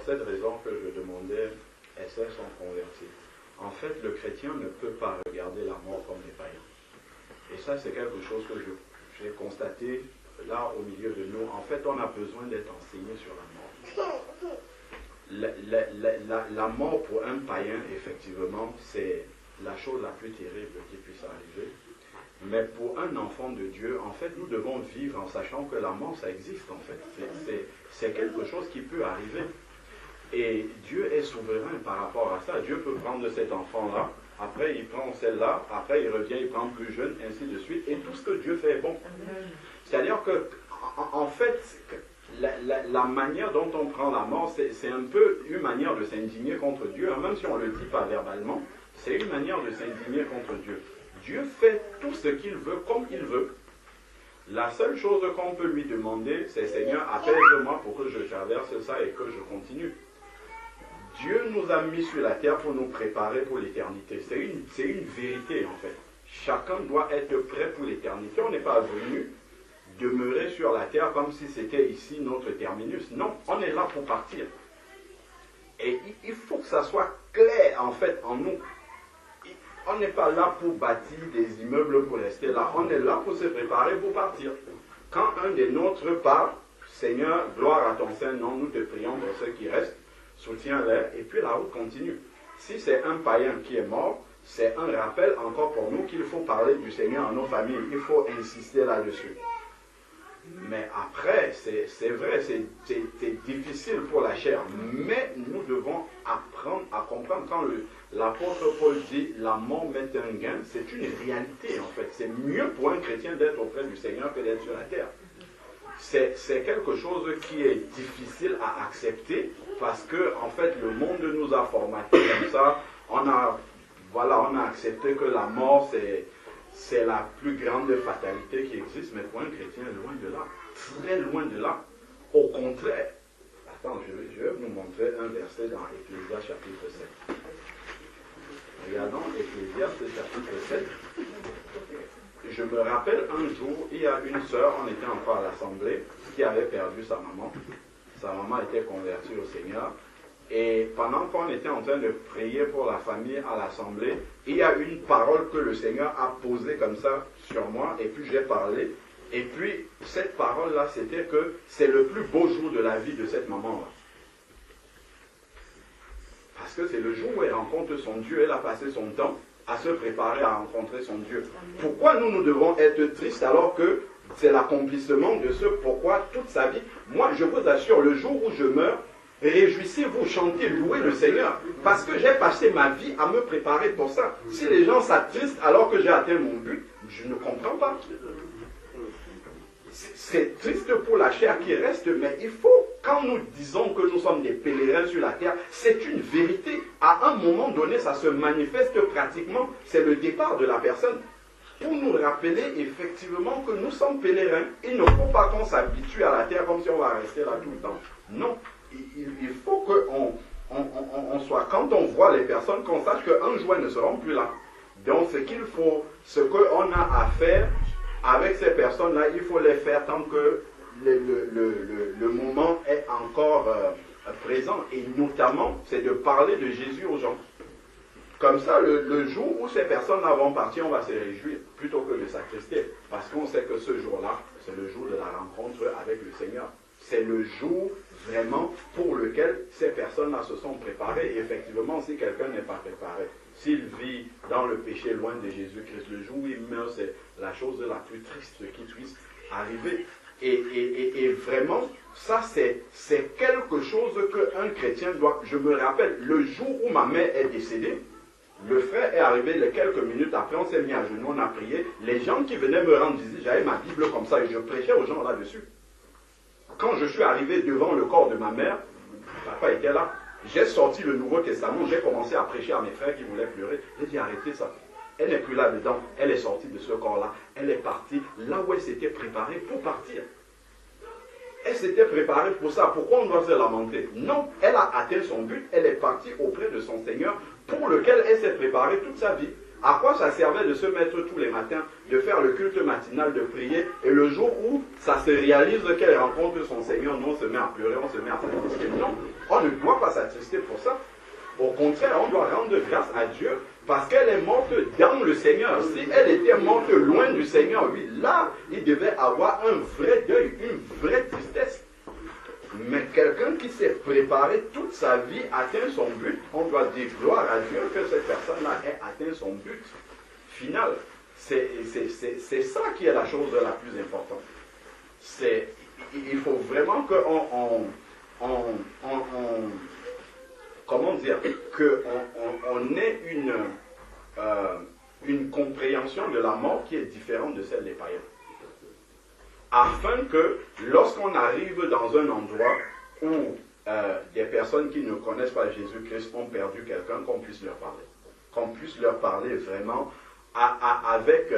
cette raison que je demandais, est-ce qu'elles sont converties? En fait, le chrétien ne peut pas regarder la mort comme les païens. Et ça, c'est quelque chose que j'ai constaté là au milieu de nous. En fait, on a besoin d'être enseigné sur la mort. La mort pour un païen, effectivement, c'est la chose la plus terrible qui puisse arriver. Mais pour un enfant de Dieu, en fait, nous devons vivre en sachant que la mort, ça existe, en fait. C'est quelque chose qui peut arriver. Et Dieu est souverain par rapport à ça. Dieu peut prendre cet enfant-là, après il prend celle-là, après il revient, il prend plus jeune, ainsi de suite. Et tout ce que Dieu fait est bon. C'est-à-dire que, en fait, la manière dont on prend la mort, c'est un peu une manière de s'indigner contre Dieu. Même si on ne le dit pas verbalement, c'est une manière de s'indigner contre Dieu. Dieu fait tout ce qu'il veut comme il veut. La seule chose qu'on peut lui demander, c'est Seigneur, apaise-moi pour que je traverse ça et que je continue. Dieu nous a mis sur la terre pour nous préparer pour l'éternité. C'est une vérité en fait. Chacun doit être prêt pour l'éternité. On n'est pas venu demeurer sur la terre comme si c'était ici notre terminus. Non, on est là pour partir. Et il faut que ça soit clair en fait en nous. On n'est pas là pour bâtir des immeubles pour rester là. On est là pour se préparer pour partir. Quand un des nôtres part, Seigneur, gloire à ton Saint-Nom, nous te prions pour ceux qui restent, soutiens-les, et puis la route continue. Si c'est un païen qui est mort, c'est un rappel encore pour nous qu'il faut parler du Seigneur à nos familles. Il faut insister là-dessus. Mais après, c'est vrai, c'est difficile pour la chair. Mais nous devons apprendre à comprendre quand l'apôtre Paul dit « la mort met un gain », c'est une réalité en fait. C'est mieux pour un chrétien d'être auprès du Seigneur que d'être sur la terre. C'est quelque chose qui est difficile à accepter parce que en fait le monde nous a formatés comme ça. On a accepté que la mort c'est la plus grande fatalité qui existe, mais pour un chrétien, loin de là, très loin de là. Au contraire, attends, je vais vous montrer un verset dans Ecclésiaste chapitre 7. Regardons Ecclésiaste chapitre 7. Je me rappelle un jour, il y a une sœur, on était encore à l'assemblée, qui avait perdu sa maman. Sa maman était convertie au Seigneur. Et pendant qu'on était en train de prier pour la famille à l'assemblée, il y a une parole que le Seigneur a posée comme ça sur moi, et puis j'ai parlé. Et puis, cette parole-là, c'était que c'est le plus beau jour de la vie de cette maman-là. Parce que c'est le jour où elle rencontre son Dieu, elle a passé son temps à se préparer à rencontrer son Dieu. Pourquoi nous devons être tristes alors que c'est l'accomplissement de ce pourquoi toute sa vie? Moi, je vous assure, le jour où je meurs, réjouissez-vous, chantez, louez le Seigneur. Parce que j'ai passé ma vie à me préparer pour ça. Si les gens s'attristent alors que j'ai atteint mon but, je ne comprends pas. C'est triste pour la chair qui reste, mais il faut, quand nous disons que nous sommes des pèlerins sur la terre, c'est une vérité. À un moment donné, ça se manifeste pratiquement. C'est le départ de la personne. Pour nous rappeler effectivement que nous sommes pèlerins. Il ne faut pas qu'on s'habitue à la terre comme si on va rester là tout le temps. Non. Il faut qu'on soit, quand on voit les personnes, qu'on sache qu'un jour elles ne seront plus là. Donc ce qu'on a à faire avec ces personnes-là, il faut les faire tant que le moment est encore présent. Et notamment, c'est de parler de Jésus aux gens. Comme ça, le jour où ces personnes-là vont partir, on va se réjouir plutôt que de s'attrister. Parce qu'on sait que ce jour-là, c'est le jour de la rencontre avec le Seigneur. C'est le jour vraiment pour lequel ces personnes-là se sont préparées. Et effectivement, si quelqu'un n'est pas préparé, s'il vit dans le péché loin de Jésus-Christ, le jour où il meurt, c'est la chose la plus triste qui puisse arriver. Et vraiment, ça c'est quelque chose qu'un chrétien doit... Je me rappelle, le jour où ma mère est décédée, le frère est arrivé les quelques minutes après, on s'est mis à genoux, on a prié. Les gens qui venaient me rendre visite, j'avais ma Bible comme ça et je prêchais aux gens là-dessus. Quand je suis arrivé devant le corps de ma mère, papa était là, j'ai sorti le Nouveau Testament, j'ai commencé à prêcher à mes frères qui voulaient pleurer. J'ai dit arrêtez ça. Elle n'est plus là-dedans, elle est sortie de ce corps-là, elle est partie là où elle s'était préparée pour partir. Elle s'était préparée pour ça, pourquoi on doit se lamenter? Non, elle a atteint son but, elle est partie auprès de son Seigneur pour lequel elle s'est préparée toute sa vie. À quoi ça servait de se mettre tous les matins, de faire le culte matinal, de prier, et le jour où ça se réalise qu'elle rencontre son Seigneur, nous on se met à pleurer, on se met à s'attrister. Non, on ne doit pas s'attrister pour ça. Au contraire, on doit rendre grâce à Dieu parce qu'elle est morte dans le Seigneur. Si elle était morte loin du Seigneur, oui, là, il devait avoir un vrai deuil, une vraie tristesse. Mais quelqu'un qui s'est préparé toute sa vie atteint son but. On doit dire gloire à Dieu que cette personne-là ait atteint son but final. C'est ça qui est la chose la plus importante. Il faut vraiment qu'on comment dire, qu'on ait une compréhension de la mort qui est différente de celle des païens. Afin que lorsqu'on arrive dans un endroit où des personnes qui ne connaissent pas Jésus-Christ ont perdu quelqu'un, qu'on puisse leur parler. Qu'on puisse leur parler vraiment avec,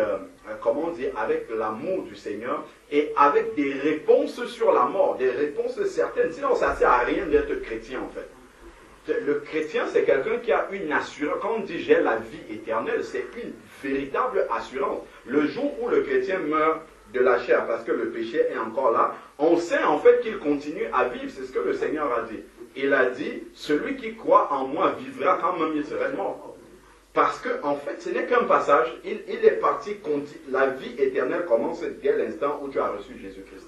comment dire, avec l'amour du Seigneur et avec des réponses sur la mort, des réponses certaines. Sinon, ça ne sert à rien d'être chrétien en fait. Le chrétien, c'est quelqu'un qui a une assurance. Quand on dit j'ai la vie éternelle, c'est une véritable assurance. Le jour où le chrétien meurt de la chair, parce que le péché est encore là, on sait en fait qu'il continue à vivre. C'est ce que le Seigneur a dit. Il a dit, celui qui croit en moi vivra quand même il serait mort. Parce que en fait, ce n'est qu'un passage. Il est parti, la vie éternelle commence dès l'instant où tu as reçu Jésus-Christ.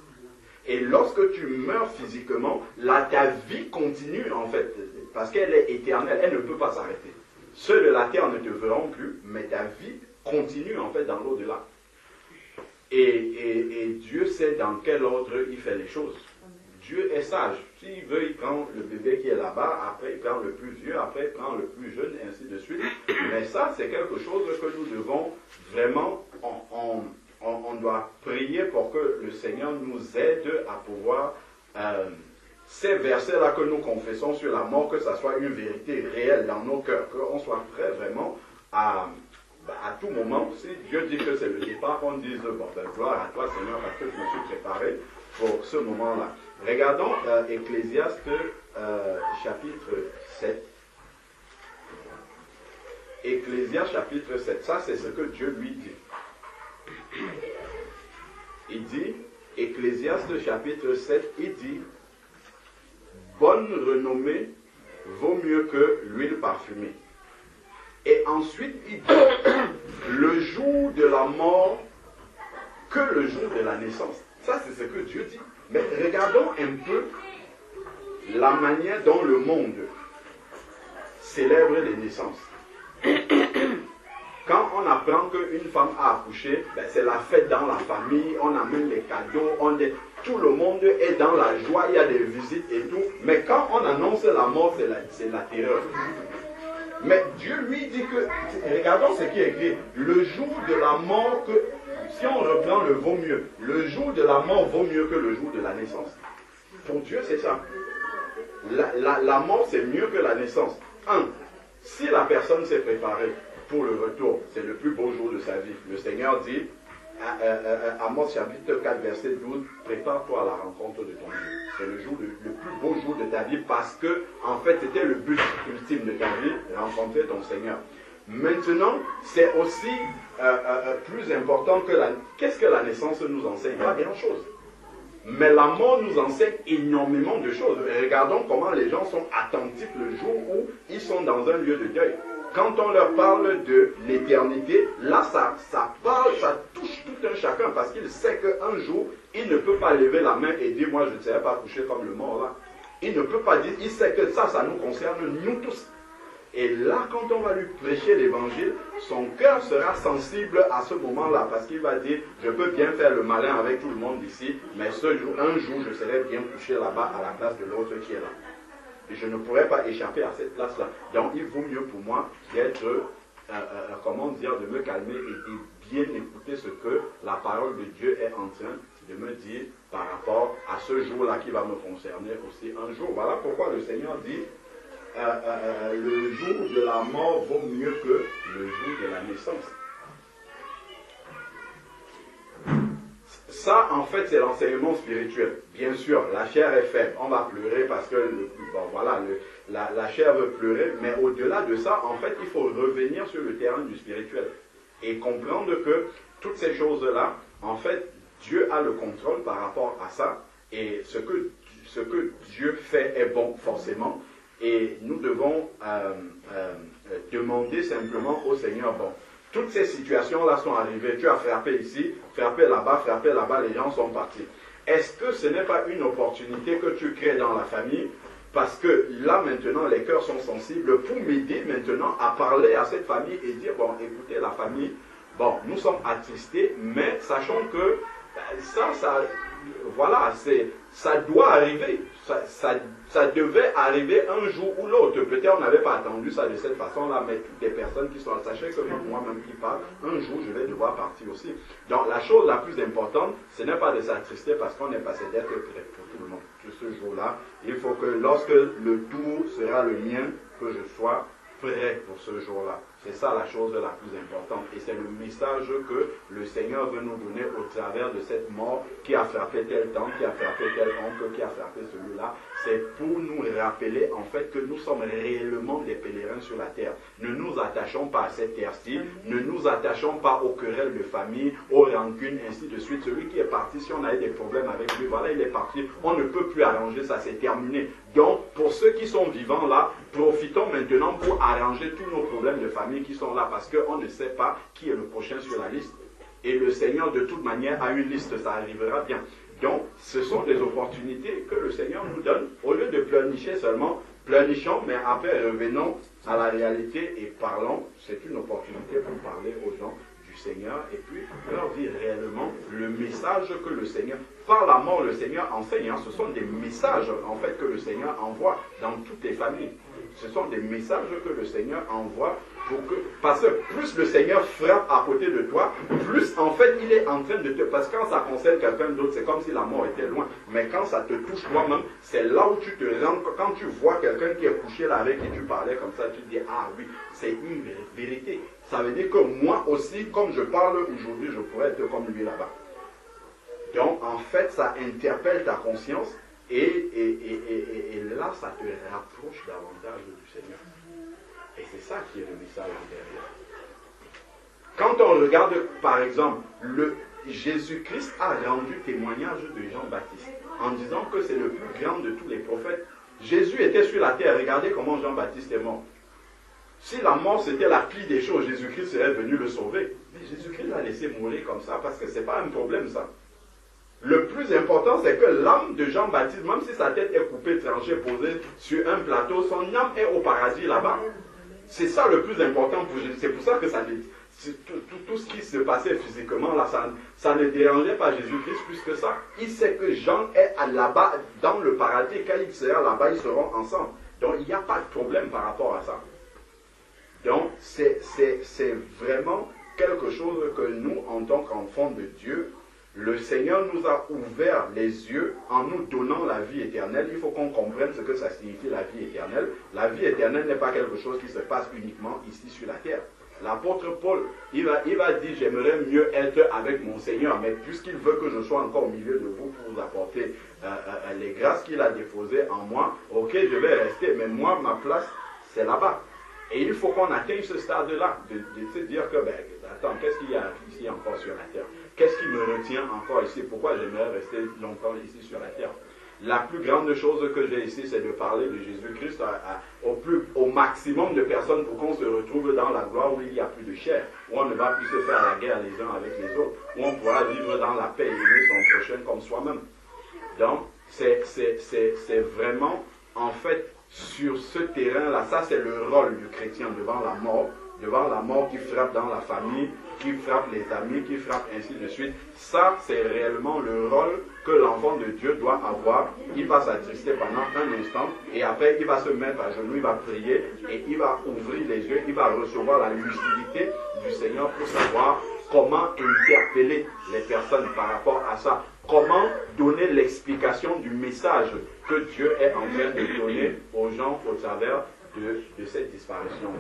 Et lorsque tu meurs physiquement, là, ta vie continue en fait, parce qu'elle est éternelle, elle ne peut pas s'arrêter. Ceux de la terre ne te verront plus, mais ta vie continue en fait dans l'au-delà. Et Dieu sait dans quel ordre il fait les choses. Dieu est sage. S'il veut, il prend le bébé qui est là-bas, après il prend le plus vieux, après il prend le plus jeune, et ainsi de suite. Mais ça, c'est quelque chose que nous devons vraiment, on doit prier pour que le Seigneur nous aide à pouvoir, ces versets-là que nous confessons sur la mort, que ça soit une vérité réelle dans nos cœurs, qu'on soit prêt vraiment à tout moment, si Dieu dit que c'est le départ, on dise, bon, ben, gloire à toi Seigneur, parce que je me suis préparé pour ce moment-là. Regardons Ecclésiaste chapitre 7. Ecclésiaste chapitre 7, ça c'est ce que Dieu lui dit. Il dit, Ecclésiaste chapitre 7, il dit, bonne renommée vaut mieux que l'huile parfumée. Et ensuite, il dit, le jour de la mort que le jour de la naissance. Ça, c'est ce que Dieu dit. Mais regardons un peu la manière dont le monde célèbre les naissances. Quand on apprend qu'une femme a accouché, ben c'est la fête dans la famille, on amène les cadeaux, tout le monde est dans la joie, il y a des visites et tout. Mais quand on annonce la mort, c'est la terreur. Mais Dieu lui dit que, regardons ce qui est écrit, le jour de la mort, si on reprend le vaut mieux, le jour de la mort vaut mieux que le jour de la naissance. Pour Dieu, c'est ça. La mort, c'est mieux que la naissance. Si la personne s'est préparée pour le retour, c'est le plus beau jour de sa vie. Le Seigneur dit, Amos chapitre 4, verset 12, prépare-toi à la rencontre de ton Dieu. C'est le plus beau jour de ta vie parce que, en fait, c'était le but ultime de ta vie, rencontrer ton Seigneur. Maintenant, c'est aussi plus important que qu'est-ce que la naissance nous enseigne? Pas grand-chose. Mais la mort nous enseigne énormément de choses. Et regardons comment les gens sont attentifs le jour où ils sont dans un lieu de deuil. Quand on leur parle de l'éternité, là, ça parle, ça touche tout un chacun parce qu'il sait qu'un jour, il ne peut pas lever la main et dire, moi, je ne serai pas couché comme le mort là. Il ne peut pas dire, il sait que ça nous concerne, nous tous. Et là, quand on va lui prêcher l'évangile, son cœur sera sensible à ce moment-là, parce qu'il va dire, je peux bien faire le malin avec tout le monde ici, mais un jour, je serai bien couché là-bas à la place de l'autre qui est là. Et je ne pourrais pas échapper à cette place-là. Donc, il vaut mieux pour moi d'être, de me calmer et de bien écouter ce que la parole de Dieu est en train de me dire par rapport à ce jour-là qui va me concerner aussi un jour. Voilà pourquoi le Seigneur dit, le jour de la mort vaut mieux que le jour de la naissance. ça, en fait, c'est l'enseignement spirituel. Bien sûr, la chair est faible. On va pleurer parce que, bon, voilà, la chair veut pleurer. Mais au-delà de ça, en fait, il faut revenir sur le terrain du spirituel. Et comprendre que toutes ces choses-là, en fait, Dieu a le contrôle par rapport à ça. Et ce que Dieu fait est bon, forcément. Et nous devons demander simplement au Seigneur, bon, toutes ces situations-là sont arrivées. Tu as frappé ici, frappé là-bas, les gens sont partis. Est-ce que ce n'est pas une opportunité que tu crées dans la famille? Parce que là, maintenant, les cœurs sont sensibles pour m'aider maintenant à parler à cette famille et dire, bon, écoutez, la famille, bon, nous sommes attristés, mais sachant que voilà, ça doit arriver. Ça devait arriver un jour ou l'autre. Peut-être on n'avait pas attendu ça de cette façon-là, mais toutes les personnes qui sont là, sachez que moi-même qui parle, un jour je vais devoir partir aussi. Donc la chose la plus importante, ce n'est pas de s'attrister parce qu'on est passé d'être prêt pour tout le monde. Ce jour-là, il faut que lorsque le tour sera le mien, que je sois prêt pour ce jour-là. C'est ça la chose la plus importante. Et c'est le message que le Seigneur veut nous donner au travers de cette mort qui a frappé tel temps, qui a frappé tel oncle, qui a frappé celui-là. C'est pour nous rappeler en fait que nous sommes réellement des pèlerins sur la terre. Ne nous attachons pas à cette terre-ci, ne nous attachons pas aux querelles de famille, aux rancunes, ainsi de suite. Celui qui est parti, si on a eu des problèmes avec lui, voilà, il est parti. On ne peut plus arranger ça, c'est terminé. Donc, pour ceux qui sont vivants là, profitons maintenant pour arranger tous nos problèmes de famille qui sont là, parce qu'on ne sait pas qui est le prochain sur la liste. Et le Seigneur, de toute manière, a une liste, ça arrivera bien. Donc, ce sont des opportunités que le Seigneur nous donne. Au lieu de pleurnicher seulement, pleurnichons, mais après revenons à la réalité et parlons. C'est une opportunité pour parler aux gens du Seigneur et puis leur dire réellement le message que le Seigneur, par la mort, le Seigneur enseigne. Ce sont des messages, en fait, que le Seigneur envoie dans toutes les familles. Ce sont des messages que le Seigneur envoie parce que plus le Seigneur frappe à côté de toi, plus en fait il est en train de te... Parce que quand ça concerne quelqu'un d'autre, c'est comme si la mort était loin. Mais quand ça te touche toi-même, c'est là où tu te rends... Quand tu vois quelqu'un qui est couché là avec qui tu parlais comme ça, tu te dis, ah oui, c'est une vérité. Ça veut dire que moi aussi, comme je parle aujourd'hui, je pourrais être comme lui là-bas. Donc en fait, ça interpelle ta conscience et là, ça te rapproche davantage du Seigneur. Et c'est ça qui est le message derrière. Quand on regarde, par exemple, Jésus-Christ a rendu témoignage de Jean-Baptiste en disant que c'est le plus grand de tous les prophètes. Jésus était sur la terre, regardez comment Jean-Baptiste est mort. Si la mort c'était la pire des choses, Jésus-Christ serait venu le sauver. Mais Jésus-Christ l'a laissé mourir comme ça parce que ce n'est pas un problème ça. Le plus important, c'est que l'âme de Jean-Baptiste, même si sa tête est coupée, tranchée, posée sur un plateau, son âme est au paradis là-bas. C'est ça le plus important pour Jésus. C'est pour ça que tout ce qui se passait physiquement, là, ça ne dérangeait pas Jésus-Christ plus que ça. Il sait que Jean est là-bas, dans le paradis. Quand il sera là-bas, ils seront ensemble. Donc, il n'y a pas de problème par rapport à ça. Donc, c'est vraiment quelque chose que nous, en tant qu'enfants de Dieu, le Seigneur nous a ouvert les yeux en nous donnant la vie éternelle. Il faut qu'on comprenne ce que ça signifie la vie éternelle. La vie éternelle n'est pas quelque chose qui se passe uniquement ici sur la terre. L'apôtre Paul, il va dire, j'aimerais mieux être avec mon Seigneur, mais puisqu'il veut que je sois encore au milieu de vous pour vous apporter les grâces qu'il a déposées en moi, ok, je vais rester, mais moi, ma place, c'est là-bas. Et il faut qu'on atteigne ce stade-là, de se dire que, ben, attends, qu'est-ce qu'il y a ici encore sur la terre? Qu'est-ce qui me retient encore ici? Pourquoi j'aimerais rester longtemps ici sur la terre? La plus grande chose que j'ai ici, c'est de parler de Jésus-Christ au maximum de personnes pour qu'on se retrouve dans la gloire où il n'y a plus de chair, où on ne va plus se faire la guerre les uns avec les autres, où on pourra vivre dans la paix et aimer son prochain comme soi-même. Donc, c'est vraiment, en fait, sur ce terrain-là, ça c'est le rôle du chrétien devant la mort qui frappe dans la famille, qui frappe les amis, qui frappe ainsi de suite. Ça, c'est réellement le rôle que l'enfant de Dieu doit avoir. Il va s'attrister pendant un instant et après il va se mettre à genoux, il va prier et il va ouvrir les yeux, il va recevoir la lucidité du Seigneur pour savoir comment interpeller les personnes par rapport à ça. Comment donner l'explication du message que Dieu est en train de donner aux gens au travers de cette disparition.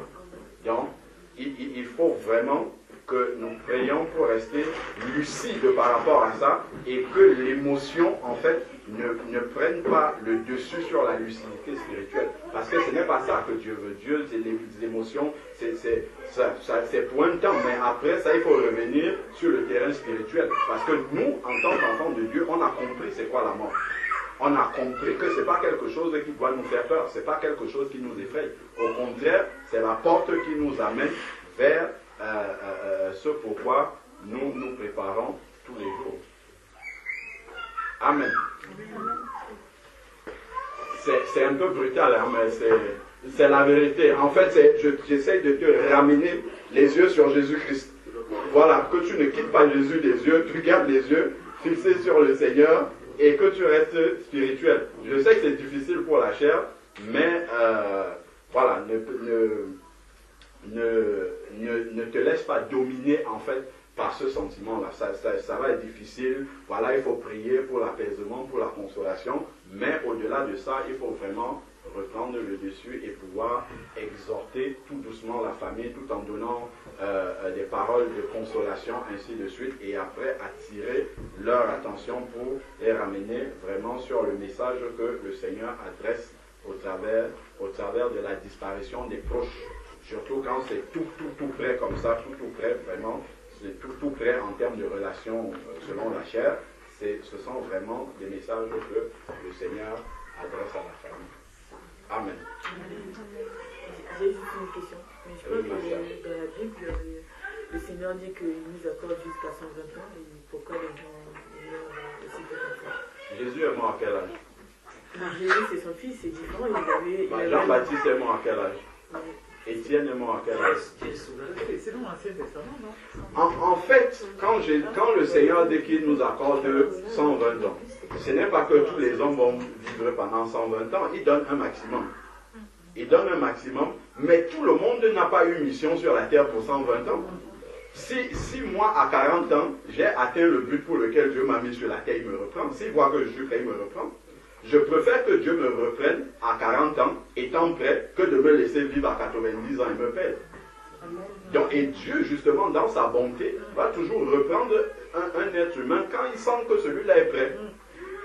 Donc, il faut vraiment que nous prions pour rester lucides par rapport à ça et que l'émotion, en fait, ne prenne pas le dessus sur la lucidité spirituelle. Parce que ce n'est pas ça que Dieu veut. Dieu, c'est les émotions, c'est pour un temps, mais après ça, il faut revenir sur le terrain spirituel. Parce que nous, en tant qu'enfants de Dieu, on a compris c'est quoi la mort. On a compris que ce n'est pas quelque chose qui doit nous faire peur, ce n'est pas quelque chose qui nous effraie. Au contraire, c'est la porte qui nous amène vers ce pourquoi nous nous préparons tous les jours. Amen. C'est un peu brutal, hein, mais c'est la vérité. En fait, j'essaie de te ramener les yeux sur Jésus-Christ. Voilà, que tu ne quittes pas Jésus des yeux, tu gardes les yeux fixés sur le Seigneur et que tu restes spirituel. Je sais que c'est difficile pour la chair, mais voilà, ne te laisse pas dominer en fait par ce sentiment-là. Ça va être difficile. Voilà, il faut prier pour l'apaisement, pour la consolation, mais au-delà de ça, il faut vraiment reprendre le dessus et pouvoir exhorter tout doucement la famille tout en donnant des paroles de consolation, ainsi de suite, et après attirer leur attention pour les ramener vraiment sur le message que le Seigneur adresse au travers de la disparition des proches. Surtout quand c'est tout près comme ça, tout près vraiment, c'est tout près en termes de relations selon la chair, ce sont vraiment des messages que le Seigneur adresse à la famille. Amen. J'ai juste une question. Mais je crois que dans la Bible, le Seigneur dit qu'il nous accorde jusqu'à 120 ans. Et pourquoi les gens meurent aussi peu comme ça? Jésus est mort à quel âge? Jésus, c'est son fils, c'est différent. Jean-Baptiste est mort à quel âge? Oui. Étienne est mort à quel âge? C'est dans l'Ancien Testament, non? En fait, quand le Seigneur dit qu'il nous accorde 120 ans, ce n'est pas que tous les hommes vont vivre pendant 120 ans, il donne un maximum. Il donne un maximum, mais tout le monde n'a pas eu mission sur la terre pour 120 ans. Si moi, à 40 ans, j'ai atteint le but pour lequel Dieu m'a mis sur la terre, il me reprend. S'il voit que je suis prêt, il me reprend. Je préfère que Dieu me reprenne à 40 ans, étant prêt, que de me laisser vivre à 90 ans et me perdre. Donc, et Dieu, justement, dans sa bonté, va toujours reprendre un être humain quand il sent que celui-là est prêt.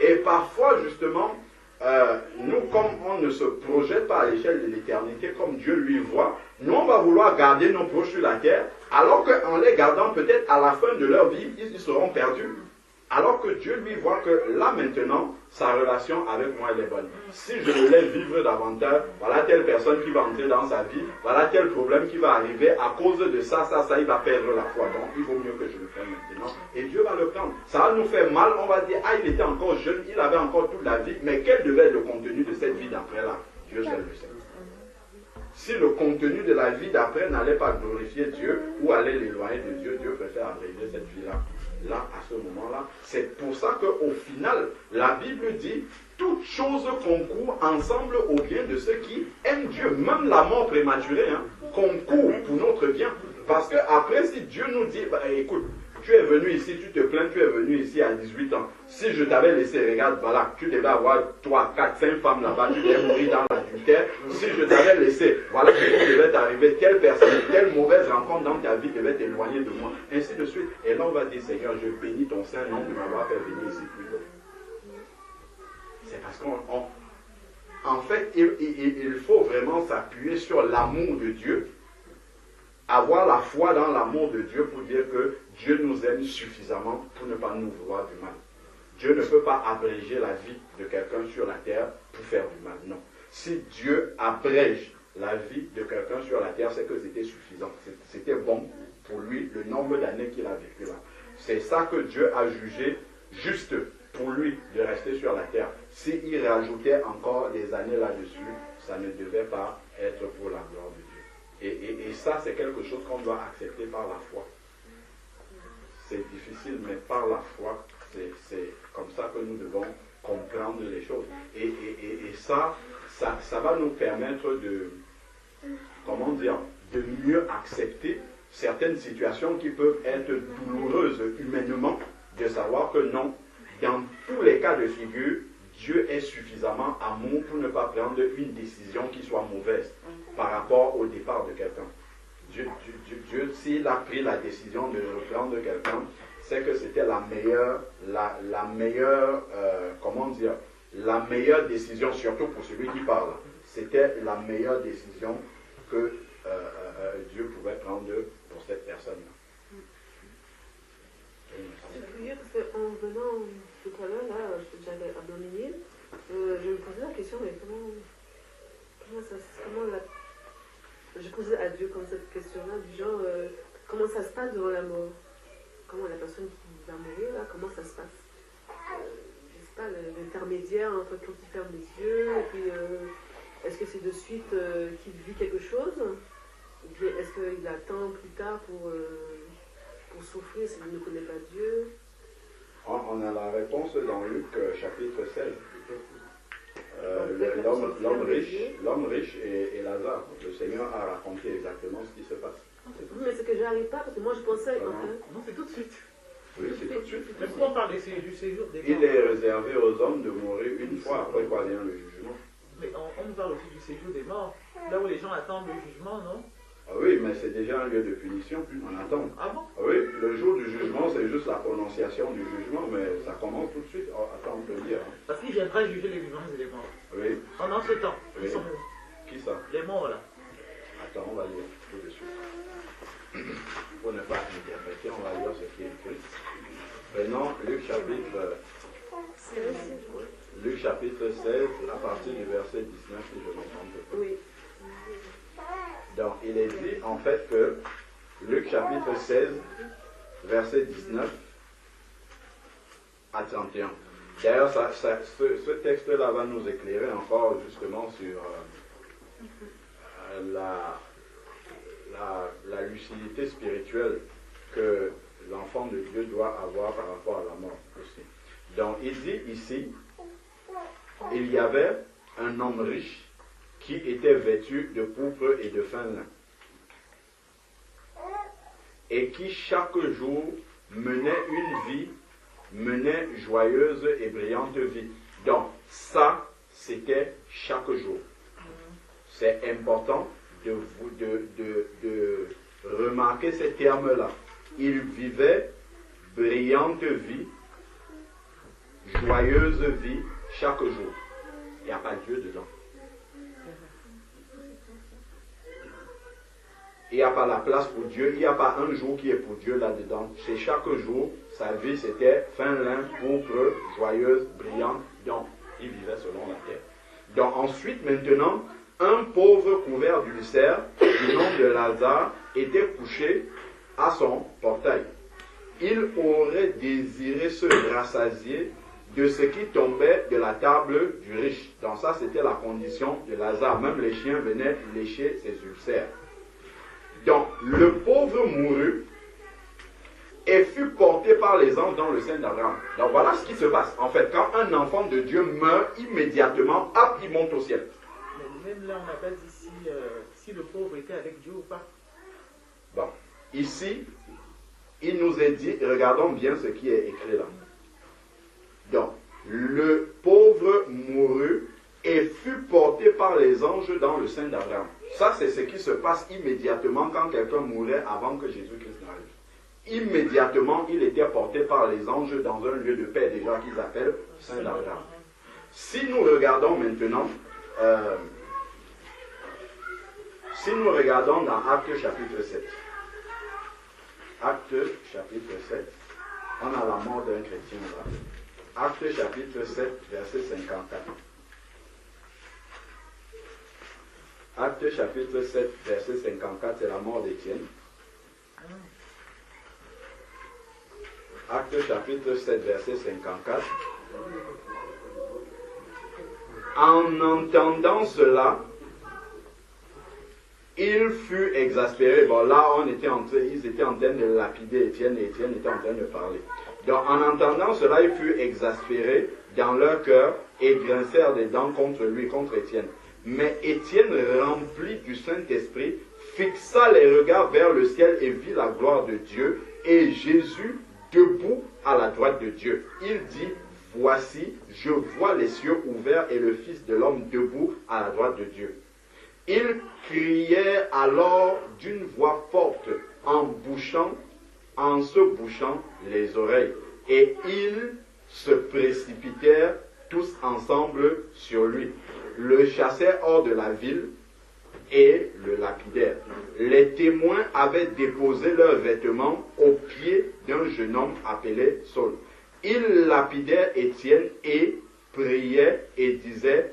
Et parfois, justement, nous, comme on ne se projette pas à l'échelle de l'éternité, comme Dieu lui voit, nous, on va vouloir garder nos proches sur la terre, alors qu'en les gardant, peut-être à la fin de leur vie, ils seront perdus. Alors que Dieu lui voit que là maintenant, sa relation avec moi elle est bonne. Si je le laisse vivre davantage, voilà telle personne qui va entrer dans sa vie, voilà tel problème qui va arriver, à cause de ça, il va perdre la foi. Donc il vaut mieux que je le prenne maintenant. Et Dieu va le prendre. Ça va nous faire mal, on va dire, ah il était encore jeune, il avait encore toute la vie, mais quel devait être le contenu de cette vie d'après là? Dieu seul le sait. Si le contenu de la vie d'après n'allait pas glorifier Dieu ou allait l'éloigner de Dieu, Dieu préfère abréger cette vie-là. Là, à ce moment-là, c'est pour ça qu'au final, la Bible dit toutes choses concourent ensemble au bien de ceux qui aiment Dieu. Même la mort prématurée concourt pour notre bien. Parce que après, si Dieu nous dit, bah, écoute, tu es venu ici, tu te plains, tu es venu ici à 18 ans. Si je t'avais laissé, regarde, voilà, tu devais avoir 3, 4, 5 femmes là-bas, tu devais mourir dans l'adultère. Si je t'avais laissé, voilà ce qui devait t'arriver, telle personne, telle mauvaise rencontre dans ta vie devait t'éloigner de moi, ainsi de suite. Et là, on va dire, Seigneur, je bénis ton Saint-Nom de m'avoir fait venir ici plus tôt. C'est parce qu'en fait, il faut vraiment s'appuyer sur l'amour de Dieu, avoir la foi dans l'amour de Dieu pour dire que Dieu nous aime suffisamment pour ne pas nous vouloir du mal. Dieu ne peut pas abréger la vie de quelqu'un sur la terre pour faire du mal, non. Si Dieu abrège la vie de quelqu'un sur la terre, c'est que c'était suffisant. C'était bon pour lui, le nombre d'années qu'il a vécu là. C'est ça que Dieu a jugé juste pour lui de rester sur la terre. S'il rajoutait encore des années là-dessus, ça ne devait pas être pour la gloire de Dieu. Et ça, c'est quelque chose qu'on doit accepter par la foi. C'est difficile, mais par la foi, c'est comme ça que nous devons comprendre les choses. Et ça va nous permettre de mieux accepter certaines situations qui peuvent être douloureuses humainement, de savoir que non, dans tous les cas de figure, Dieu est suffisamment amour pour ne pas prendre une décision qui soit mauvaise par rapport au départ de quelqu'un. Dieu, s'il a pris la décision de reprendre quelqu'un, c'est que c'était la meilleure comment dire, la meilleure décision, surtout pour celui qui parle. C'était la meilleure décision que Dieu pouvait prendre pour cette personne-là. C'est curieux parce qu'en venant tout à l'heure, là, j'allais à Dominique, je me posais la question, mais je posais à Dieu comme cette question-là, du genre, comment ça se passe devant la mort? Comment la personne qui va mourir, là, comment ça se passe? Je sais pas, l'intermédiaire entre quand il ferme les yeux, et puis est-ce que c'est de suite qu'il vit quelque chose? Ou bien est-ce qu'il attend plus tard pour souffrir s'il ne connaît pas Dieu? On a la réponse dans Luc chapitre 16. L'homme riche et Lazare. Le Seigneur a raconté exactement ce qui se passe. Oui, mais c'est que j'arrive pas, parce que moi je pensais... Non, c'est tout de suite. Oui, c'est tout de suite. Mais pourquoi on parle du séjour des morts? Il est réservé aux hommes de mourir une fois, après quoi vient le jugement. Mais on nous parle aussi du séjour des morts, là où les gens attendent le jugement, non? Ah oui, mais c'est déjà un lieu de punition, on attend. Ah bon? Ah oui, le jour du jugement, c'est juste la prononciation du jugement, mais ça commence tout de suite. Oh, attends, on peut le dire. Parce qu'il viendra juger les vivants et les morts. Oui. Pendant ce temps, Oui. ils sont où? Qui ça? Les morts, là. Attends, on va lire tout de suite. Pour ne pas interpréter, on va lire ce qui est écrit. Prenons Luc chapitre 16, à partir du verset 19, si je me trompe pas. Oui. Donc, il est dit en fait que Luc chapitre 16, verset 19 à 31. D'ailleurs, ce texte-là va nous éclairer encore justement sur la lucidité spirituelle que l'enfant de Dieu doit avoir par rapport à la mort aussi. Donc, il dit ici, il y avait un homme riche qui était vêtu de pourpre et de fin lin, et qui chaque jour menait joyeuse et brillante vie. Donc, ça, c'était chaque jour. C'est important de remarquer ces termes-là. Il vivait brillante vie, joyeuse vie, chaque jour. Il n'y a pas Dieu dedans. Il n'y a pas la place pour Dieu, il n'y a pas un jour qui est pour Dieu là-dedans. C'est chaque jour, sa vie c'était fin lin, pourpre, joyeuse, brillante. Donc, il vivait selon la terre. Donc ensuite, maintenant, un pauvre couvert d'ulcères, du nom de Lazare, était couché à son portail. Il aurait désiré se rassasier de ce qui tombait de la table du riche. Donc ça, c'était la condition de Lazare. Même les chiens venaient lécher ses ulcères. Donc, le pauvre mourut et fut porté par les anges dans le sein d'Abraham. Donc voilà ce qui se passe. En fait, quand un enfant de Dieu meurt, immédiatement, hop, il monte au ciel. Mais même là, on n'a pas dit si le pauvre était avec Dieu ou pas. Bon, ici, il nous est dit, regardons bien ce qui est écrit là. Donc, le pauvre mourut et fut porté par les anges dans le sein d'Abraham. Ça, c'est ce qui se passe immédiatement quand quelqu'un mourait avant que Jésus-Christ n'arrive. Immédiatement, il était porté par les anges dans un lieu de paix déjà qu'ils appellent Saint d'Abraham. Si nous regardons maintenant, dans Actes chapitre 7, Actes chapitre 7, on a la mort d'un chrétien là. Actes chapitre 7, verset 54. Actes chapitre 7, verset 54, c'est la mort d'Étienne. Actes chapitre 7, verset 54. En entendant cela, il fut exaspéré. Bon, là, ils étaient en train de lapider Étienne, et Étienne était en train de parler. Donc, en entendant cela, il fut exaspéré dans leur cœur et grincèrent des dents contre lui, contre Étienne. Mais Étienne, rempli du Saint-Esprit, fixa les regards vers le ciel et vit la gloire de Dieu et Jésus debout à la droite de Dieu. Il dit, voici, je vois les cieux ouverts et le Fils de l'homme debout à la droite de Dieu. Il criait alors d'une voix forte, en se bouchant les oreilles. Et ils se précipitèrent tous ensemble sur lui, le chassèrent hors de la ville et le lapidèrent. Les témoins avaient déposé leurs vêtements aux pieds d'un jeune homme appelé Saul. Ils lapidèrent Étienne et priaient et disaient,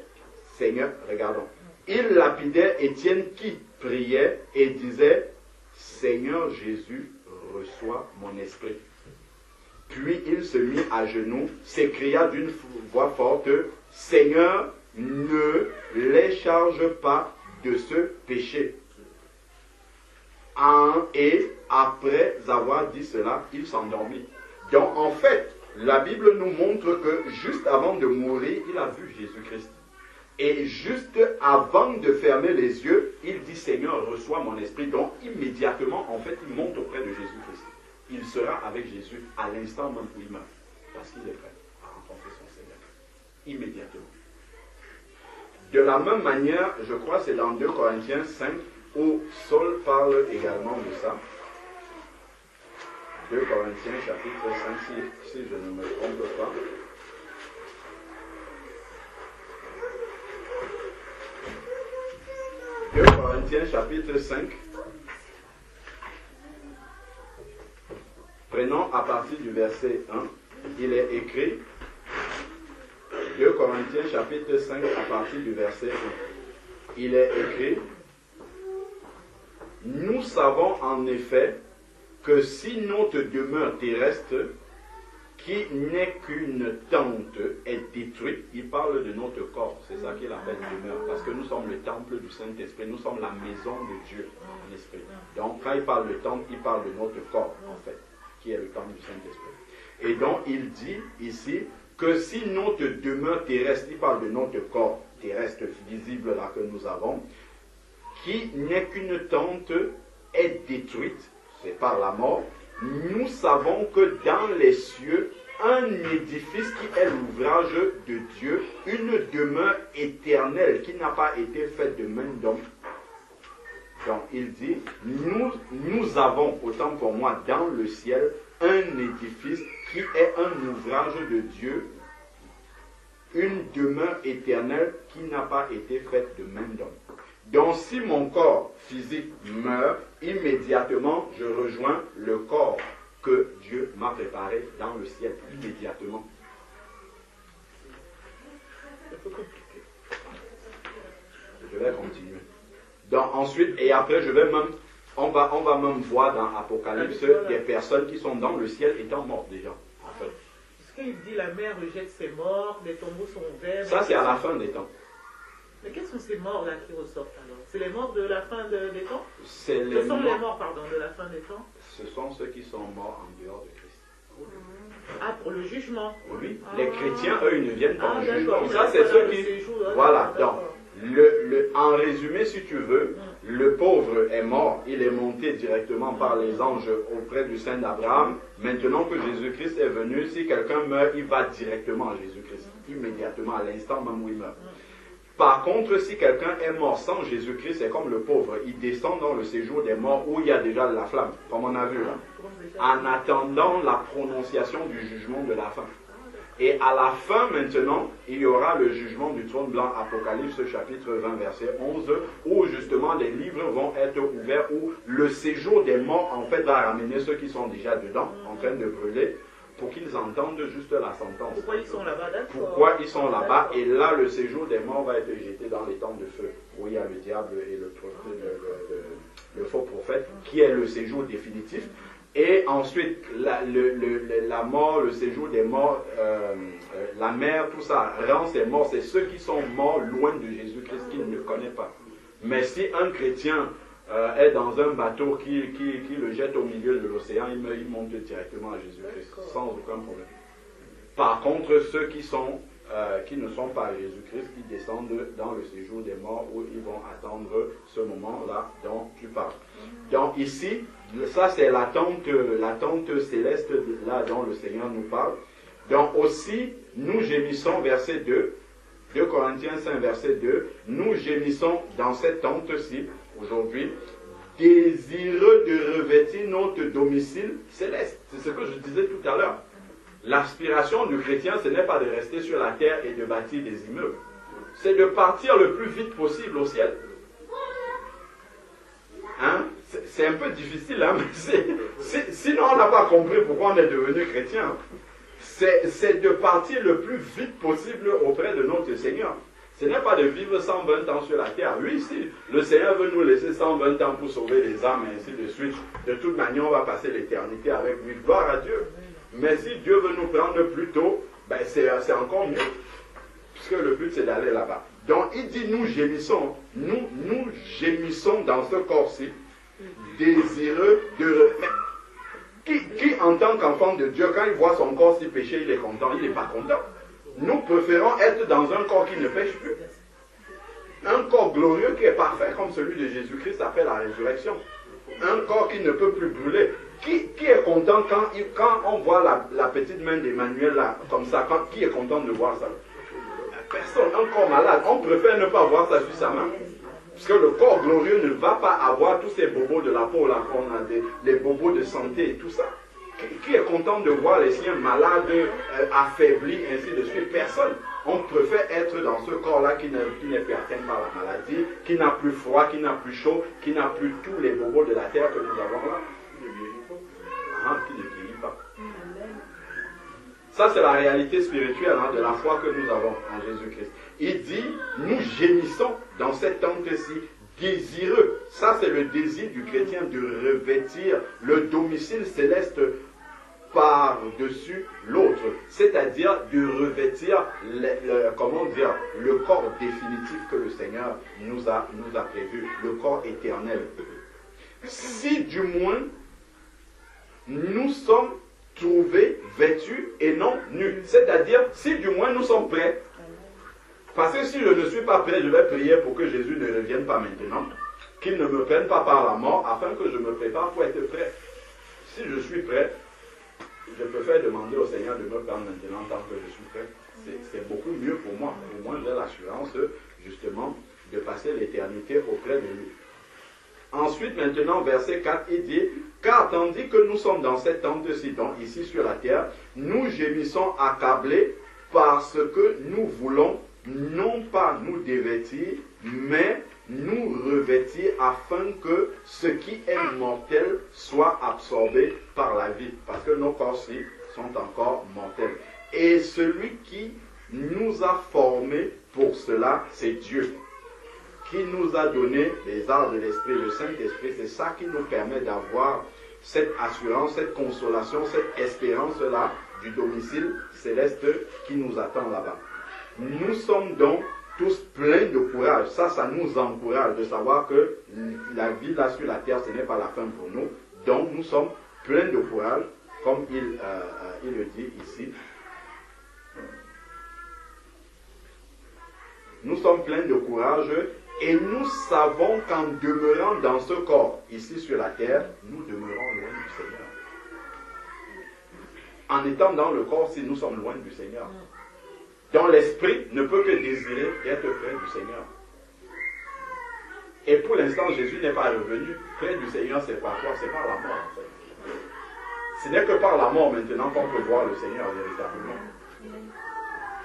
Seigneur, regardons. Ils lapidèrent Étienne qui priait et disait, Seigneur Jésus, reçois mon esprit. Puis il se mit à genoux, s'écria d'une voix forte, Seigneur, ne les charge pas de ce péché. Et après avoir dit cela, il s'endormit. Donc en fait, la Bible nous montre que juste avant de mourir, il a vu Jésus-Christ. Et juste avant de fermer les yeux, il dit, Seigneur, reçois mon esprit. Donc immédiatement, en fait, il monte auprès de Jésus-Christ. Il sera avec Jésus à l'instant même où il meurt. Parce qu'il est prêt à rencontrer son Seigneur. Immédiatement. De la même manière, je crois que c'est dans 2 Corinthiens 5 où Saul parle également de ça. 2 Corinthiens chapitre 5, si je ne me trompe pas. « 2 Corinthiens chapitre 5. Prenons à partir du verset 1. Il est écrit, 2 Corinthiens chapitre 5 à partir du verset 1. Il est écrit, nous savons en effet que si notre demeure terrestre, qui n'est qu'une tente, est détruite, il parle de notre corps, c'est ça qu'il appelle demeure, parce que nous sommes le temple du Saint-Esprit, nous sommes la maison de Dieu en esprit. Donc quand il parle de temple, il parle de notre corps en fait, qui est le temple du Saint-Esprit. Et donc il dit ici que si notre demeure terrestre, il parle de notre corps terrestre visible là que nous avons, qui n'est qu'une tente, est détruite, c'est par la mort, nous savons que dans les cieux, un édifice qui est l'ouvrage de Dieu, une demeure éternelle qui n'a pas été faite de main d'homme. Donc il dit, nous avons, autant pour moi, dans le ciel, un édifice qui est un ouvrage de Dieu, une demeure éternelle qui n'a pas été faite de main d'homme. Donc si mon corps physique meurt, immédiatement je rejoins le corps que Dieu m'a préparé dans le ciel, immédiatement. Je vais continuer. Donc ensuite, et après je vais même, on va même voir dans Apocalypse des personnes qui sont dans le ciel étant mortes déjà, en fait. Parce qu'il dit la mer rejette ses morts, les tombeaux sont ouverts. Ça c'est à la fin des temps. Mais quels sont ces morts-là qui ressortent alors? C'est les morts de la fin des temps? Ce sont les morts, de la fin des temps? Ce sont ceux qui sont morts en dehors de Christ. Ah, pour le jugement? Oui, les chrétiens, eux, ils ne viennent pas au jugement. Ça, c'est ceux qui... Voilà, donc, en résumé, si tu veux, le pauvre est mort, il est monté directement par les anges auprès du Saint d'Abraham. Maintenant que Jésus-Christ est venu, si quelqu'un meurt, il va directement à Jésus-Christ, immédiatement, à l'instant même où il meurt. Par contre, si quelqu'un est mort sans Jésus-Christ, c'est comme le pauvre. Il descend dans le séjour des morts où il y a déjà de la flamme, comme on a vu là, en attendant la prononciation du jugement de la fin. Et à la fin, maintenant, il y aura le jugement du trône blanc, Apocalypse chapitre 20, verset 11, où justement les livres vont être ouverts, où le séjour des morts, en fait, va ramener ceux qui sont déjà dedans, en train de brûler, pour qu'ils entendent juste la sentence. Pourquoi ils sont là-bas, d'accord? Pourquoi ils sont là-bas? Et là, le séjour des morts va être jeté dans les temps de feu, où il y a le diable et le faux prophète, qui est le séjour définitif. Et ensuite, la mort, le séjour des morts, la mer, tout ça, rend ces morts, c'est ceux qui sont morts loin de Jésus-Christ, qu'ils ne connaissent pas. Mais si un chrétien est dans un bateau qui le jette au milieu de l'océan, il monte directement à Jésus-Christ, sans aucun problème. Par contre, ceux qui ne sont pas à Jésus-Christ, ils descendent dans le séjour des morts où ils vont attendre ce moment-là dont tu parles. Donc ici, ça c'est l'attente céleste là dont le Seigneur nous parle. Donc aussi, nous gémissons, verset 2, 2 Corinthiens 5, verset 2, nous gémissons dans cette tente-ci, aujourd'hui, désireux de revêtir notre domicile céleste. C'est ce que je disais tout à l'heure. L'aspiration du chrétien, ce n'est pas de rester sur la terre et de bâtir des immeubles. C'est de partir le plus vite possible au ciel. Hein? C'est un peu difficile, hein? Mais sinon on n'a pas compris pourquoi on est devenu chrétien. C'est de partir le plus vite possible auprès de notre Seigneur. Ce n'est pas de vivre 120 ans sur la terre. Oui, si le Seigneur veut nous laisser 120 ans pour sauver les âmes et ainsi de suite, de toute manière, on va passer l'éternité avec lui. Gloire à Dieu. Mais si Dieu veut nous prendre plus tôt, ben c'est encore mieux. Puisque le but, c'est d'aller là-bas. Donc, il dit, nous gémissons. Nous gémissons dans ce corps-ci, désireux de... Mais qui, en tant qu'enfant de Dieu, quand il voit son corps si péché, il est content, il n'est pas content. Nous préférons être dans un corps qui ne pêche plus. Un corps glorieux qui est parfait, comme celui de Jésus-Christ après la résurrection. Un corps qui ne peut plus brûler. Qui est content quand on voit la petite main d'Emmanuel là, comme ça, qui est content de voir ça? Personne, un corps malade. On préfère ne pas voir ça sur sa main. Parce que le corps glorieux ne va pas avoir tous ces bobos de la peau là, qu'on a les bobos de santé et tout ça. Qui est content de voir les siens malades, affaiblis, ainsi de suite? Personne. On préfère être dans ce corps-là qui n'est plus atteint par la maladie, qui n'a plus froid, qui n'a plus chaud, qui n'a plus tous les bobos de la terre que nous avons là. Qui ne vieillit pas. Ça, c'est la réalité spirituelle de la foi que nous avons en Jésus-Christ. Il dit, nous gémissons dans cette tente-ci, désireux. Ça, c'est le désir du chrétien de revêtir le domicile céleste par-dessus l'autre. C'est-à-dire de revêtir le corps définitif que le Seigneur nous a prévu, le corps éternel. Si du moins nous sommes trouvés vêtus et non nus. C'est-à-dire, si du moins nous sommes prêts. Parce que si je ne suis pas prêt, je vais prier pour que Jésus ne revienne pas maintenant, qu'il ne me prenne pas par la mort, afin que je me prépare pour être prêt. Si je suis prêt, je préfère demander au Seigneur de me prendre maintenant tant que je suis prêt. C'est beaucoup mieux pour moi. Au moins, j'ai l'assurance, justement, de passer l'éternité auprès de lui. Ensuite, maintenant, verset 4, il dit, « Car tandis que nous sommes dans cette tente-ci, donc ici sur la terre, nous gémissons accablés parce que nous voulons non pas nous dévêtir, mais nous revêtir afin que ce qui est mortel soit absorbé par la vie. » Parce que nos corps-ci sont encore mortels. Et celui qui nous a formés pour cela, c'est Dieu, qui nous a donné les arts de l'Esprit, le Saint-Esprit. C'est ça qui nous permet d'avoir cette assurance, cette consolation, cette espérance-là du domicile céleste qui nous attend là-bas. Nous sommes donc tous pleins de courage. Ça nous encourage de savoir que la vie là sur la terre, ce n'est pas la fin pour nous. Donc nous sommes pleins de courage, comme il le dit ici. Nous sommes pleins de courage et nous savons qu'en demeurant dans ce corps, ici sur la terre, nous demeurons loin du Seigneur. En étant dans le corps, si nous sommes loin du Seigneur. Donc l'esprit ne peut que désirer être près du Seigneur. Et pour l'instant, Jésus n'est pas revenu. Près du Seigneur, c'est par quoi? C'est par la mort, en fait. Ce n'est que par la mort maintenant qu'on peut voir le Seigneur véritablement.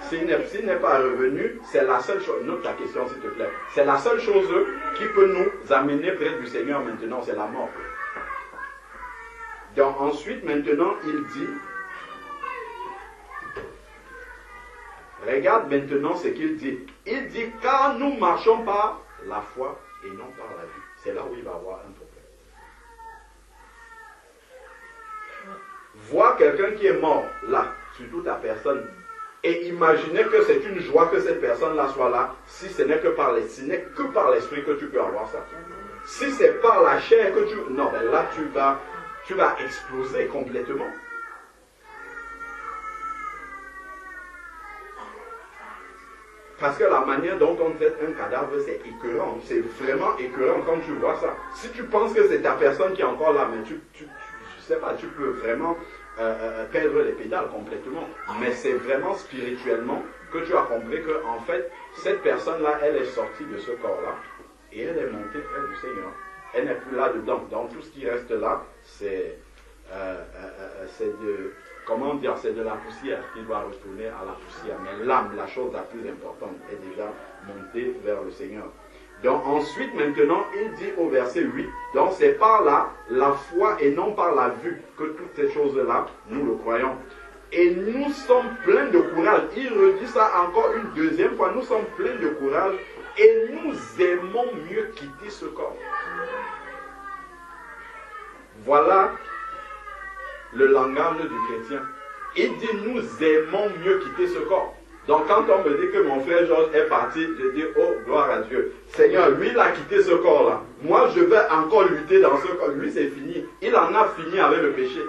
S'il n'est pas revenu, c'est la seule chose, note ta question s'il te plaît, c'est la seule chose qui peut nous amener près du Seigneur maintenant, c'est la mort. Donc ensuite, maintenant, il dit, regarde maintenant ce qu'il dit. Il dit, car nous marchons par la foi et non par la vue. C'est là où il va avoir un problème. Voir quelqu'un qui est mort, là, surtout ta personne, et imaginez que c'est une joie que cette personne-là soit là, si ce n'est que par l'esprit que tu peux avoir ça. Si c'est par la chair que tu... Non, ben là, tu vas exploser complètement. Parce que la manière dont on traite un cadavre, c'est écœurant. C'est vraiment écœurant quand tu vois ça. Si tu penses que c'est ta personne qui est encore là, mais je sais pas, tu peux vraiment perdre les pédales complètement. Mais c'est vraiment spirituellement que tu as compris que, en fait, cette personne-là, elle est sortie de ce corps-là et elle est montée près du Seigneur. Elle n'est plus là-dedans. Donc tout ce qui reste là, c'est de la poussière qui doit retourner à la poussière. Mais l'âme, la chose la plus importante, est déjà montée vers le Seigneur. Donc ensuite, maintenant, il dit au verset 8, donc c'est par là, la foi et non par la vue, que toutes ces choses-là, nous le croyons. Et nous sommes pleins de courage. Il redit ça encore une deuxième fois. Nous sommes pleins de courage et nous aimons mieux quitter ce corps. Voilà le langage du chrétien. Il dit nous aimons mieux quitter ce corps. Donc quand on me dit que mon frère Georges est parti, je dis oh gloire à Dieu. Seigneur, lui il a quitté ce corps-là. Moi je vais encore lutter dans ce corps. Lui c'est fini. Il en a fini avec le péché.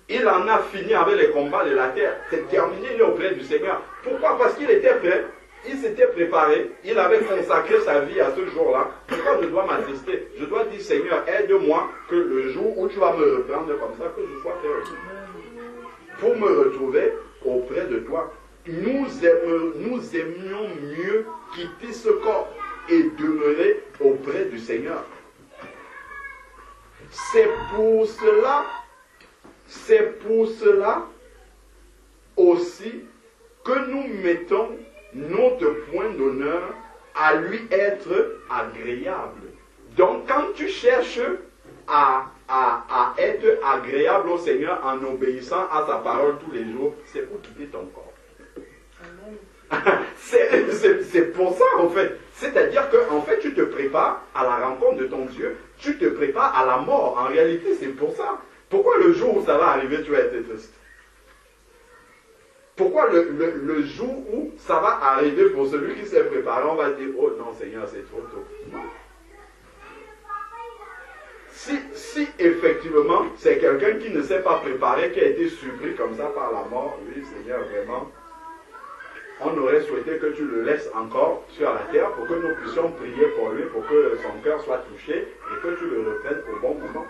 Il en a fini avec les combats de la terre. C'est terminé, il est auprès du Seigneur. Pourquoi? Parce qu'il était prêt. Il s'était préparé. Il avait consacré sa vie à ce jour-là. Pourquoi je dois m'attrister? Je dois dire Seigneur, aide-moi que le jour où tu vas me reprendre comme ça, que je sois prêt aussi. Pour me retrouver auprès de toi. Nous aimions mieux quitter ce corps et demeurer auprès du Seigneur. C'est pour cela aussi que nous mettons notre point d'honneur à lui être agréable. Donc quand tu cherches à être agréable au Seigneur en obéissant à sa parole tous les jours, c'est pour quitter ton corps. C'est pour ça en fait. C'est-à-dire que en fait tu te prépares à la rencontre de ton Dieu, tu te prépares à la mort. En réalité c'est pour ça. Pourquoi le jour où ça va arriver tu vas être triste? Pourquoi le jour où ça va arriver pour celui qui s'est préparé, on va dire oh non Seigneur c'est trop tôt. Non. Si effectivement c'est quelqu'un qui ne s'est pas préparé, qui a été surpris comme ça par la mort, oui Seigneur vraiment, on aurait souhaité que tu le laisses encore sur la terre pour que nous puissions prier pour lui, pour que son cœur soit touché et que tu le reprennes au bon moment.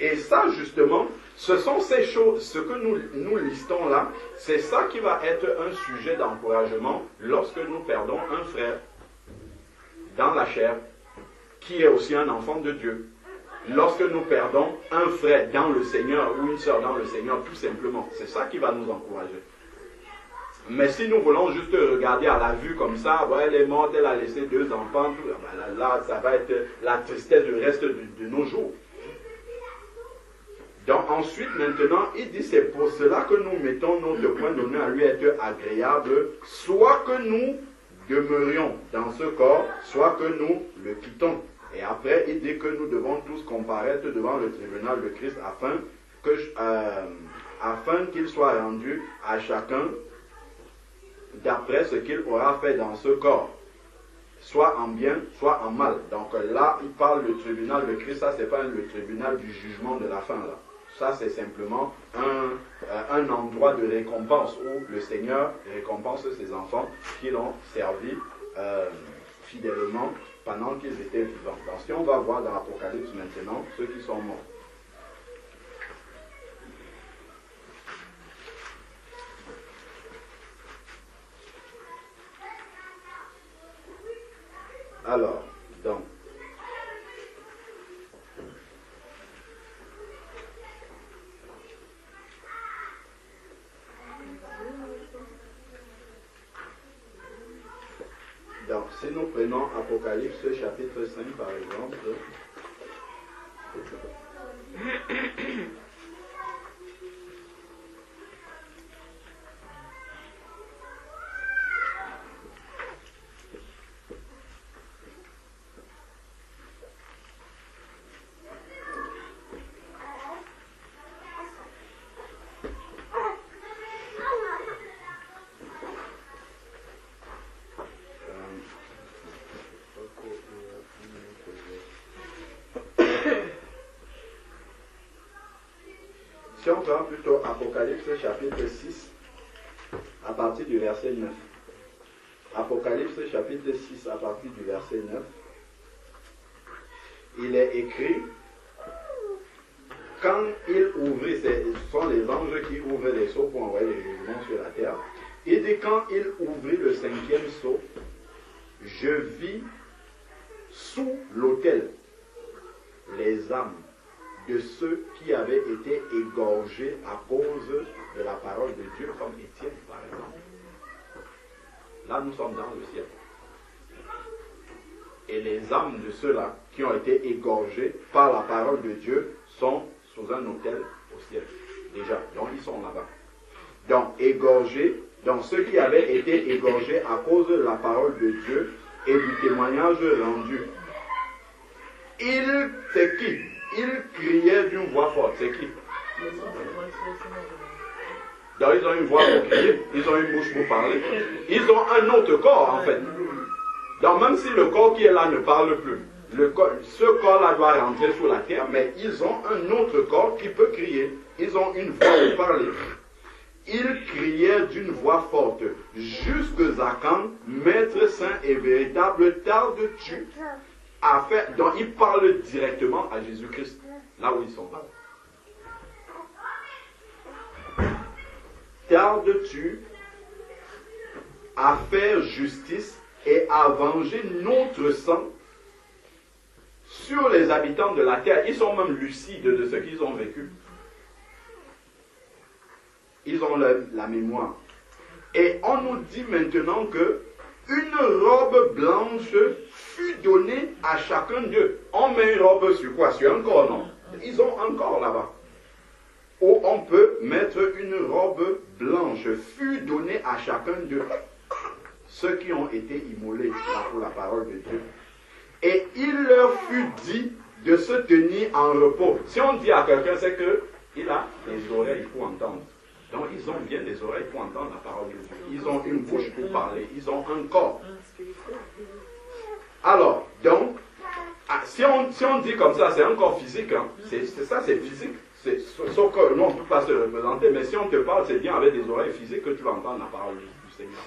Et ça justement, ce sont ces choses, ce que nous listons là, c'est ça qui va être un sujet d'encouragement lorsque nous perdons un frère dans la chair, qui est aussi un enfant de Dieu. Lorsque nous perdons un frère dans le Seigneur ou une sœur dans le Seigneur, tout simplement, c'est ça qui va nous encourager. Mais si nous voulons juste regarder à la vue comme ça, bon, elle est morte, elle a laissé 2 enfants, tout, ben là, ça va être la tristesse du reste de nos jours. Donc ensuite, maintenant, il dit c'est pour cela que nous mettons notre point d'honneur à lui être agréable, soit que nous demeurions dans ce corps, soit que nous le quittons. Et après, il dit que nous devons tous comparaître devant le tribunal de Christ afin qu'il soit rendu à chacun d'après ce qu'il aura fait dans ce corps, soit en bien, soit en mal. Donc là, il parle du tribunal de Christ, ça c'est pas le tribunal du jugement de la fin là. Ça c'est simplement un endroit de récompense où le Seigneur récompense ses enfants qui l'ont servi fidèlement pendant qu'ils étaient vivants. Donc si on va voir dans l'Apocalypse maintenant, ceux qui sont morts. Alors, donc, si nous prenons Apocalypse chapitre 5 par exemple, si on prend plutôt Apocalypse chapitre 6, à partir du verset 9. Apocalypse chapitre 6, à partir du verset 9. Il est écrit, quand il ouvrit, ce sont les anges qui ouvrent les sceaux pour envoyer les jugements sur la terre. Il dit, quand il ouvrit le 5e sceau, je vis sous l'autel les âmes de ceux qui avaient été égorgés à cause de la parole de Dieu, comme Étienne par exemple. Là, nous sommes dans le ciel. Et les âmes de ceux-là qui ont été égorgés par la parole de Dieu sont sous un autel au ciel. Déjà, donc ils sont là-bas. Donc, égorgés, donc ceux qui avaient été égorgés à cause de la parole de Dieu et du témoignage rendu. C'est qui? Ils criaient d'une voix forte. C'est qui? Donc ils ont une voix pour crier, ils ont une bouche pour parler. Ils ont un autre corps en fait. Donc même si le corps qui est là ne parle plus, ce corps-là doit rentrer sous la terre, mais ils ont un autre corps qui peut crier. Ils ont une voix pour parler. Ils criaient d'une voix forte. Jusque à quand, Maître saint et véritable, tardes-tu à faire... Donc ils parlent directement à Jésus-Christ, là où ils sont là. Tardes-tu à faire justice et à venger notre sang sur les habitants de la terre? Ils sont même lucides de ce qu'ils ont vécu. Ils ont la mémoire. Et on nous dit maintenant que une robe blanche fut donnée à chacun d'eux. On met une robe sur quoi? Sur un corps, non? Ils ont un corps là-bas. Où on peut mettre une robe blanche fut donnée à chacun d'eux. Ceux qui ont été immolés pour la parole de Dieu. Et il leur fut dit de se tenir en repos. Si on dit à quelqu'un, c'est qu'il a des oreilles pour entendre. Donc ils ont bien des oreilles pour entendre la parole de Dieu. Ils ont une bouche pour parler. Ils ont un corps. Alors, donc, si on dit comme ça, c'est un corps physique. Hein. C'est physique. Sauf que nous, on ne peut pas se représenter. Mais si on te parle, c'est bien avec des oreilles physiques que tu vas entendre la parole du Seigneur.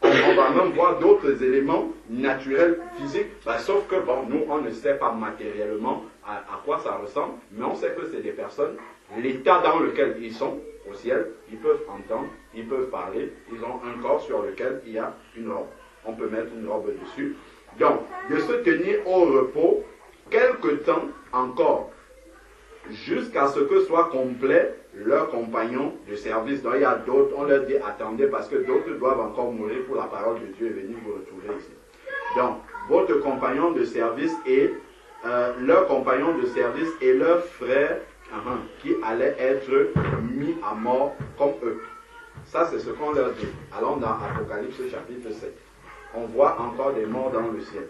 On va même voir d'autres éléments naturels, physiques, sauf que bon, nous, on ne sait pas matériellement à quoi ça ressemble, mais on sait que c'est des personnes, l'état dans lequel ils sont, au ciel, ils peuvent entendre, ils peuvent parler, ils ont un corps sur lequel il y a une robe. On peut mettre une robe dessus. Donc, de se tenir au repos, quelque temps encore, jusqu'à ce que soit complet leurs compagnons de service. Donc il y a d'autres, on leur dit attendez parce que d'autres doivent encore mourir pour la parole de Dieu et venir vous retrouver ici. Donc, votre compagnon de service et leurs compagnons de service et leurs frères qui allaient être mis à mort comme eux. Ça, c'est ce qu'on leur dit. Allons dans Apocalypse chapitre 7. On voit encore des morts dans le ciel.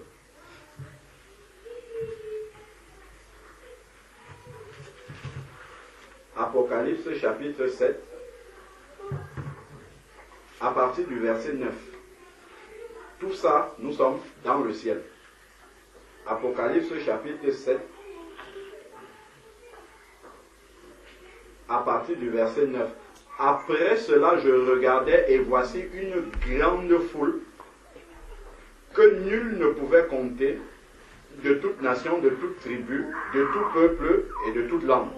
Apocalypse chapitre 7, à partir du verset 9. Tout ça, nous sommes dans le ciel. Apocalypse chapitre 7, à partir du verset 9. Après cela, je regardais et voici une grande foule que nul ne pouvait compter, de toute nation, de toute tribu, de tout peuple et de toute langue.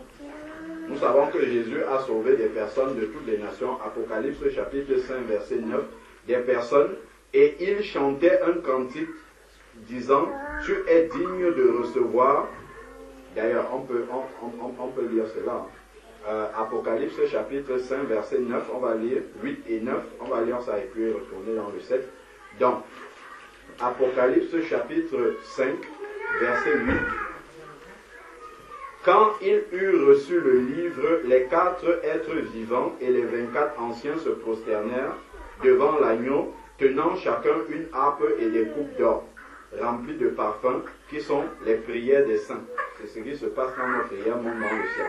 Nous savons que Jésus a sauvé des personnes de toutes les nations. Apocalypse chapitre 5 verset 9. Des personnes, et il chantait un cantique disant, tu es digne de recevoir. D'ailleurs, on peut lire cela. Apocalypse chapitre 5 verset 9, on va lire 8 et 9. On va lire ça et puis retourner dans le 7. Donc, Apocalypse chapitre 5 verset 8. Quand il eut reçu le livre, les 4 êtres vivants et les 24 anciens se prosternèrent devant l'agneau, tenant chacun une harpe et des coupes d'or, remplies de parfums, qui sont les prières des saints. C'est ce qui se passe quand nos prières montent dans le ciel.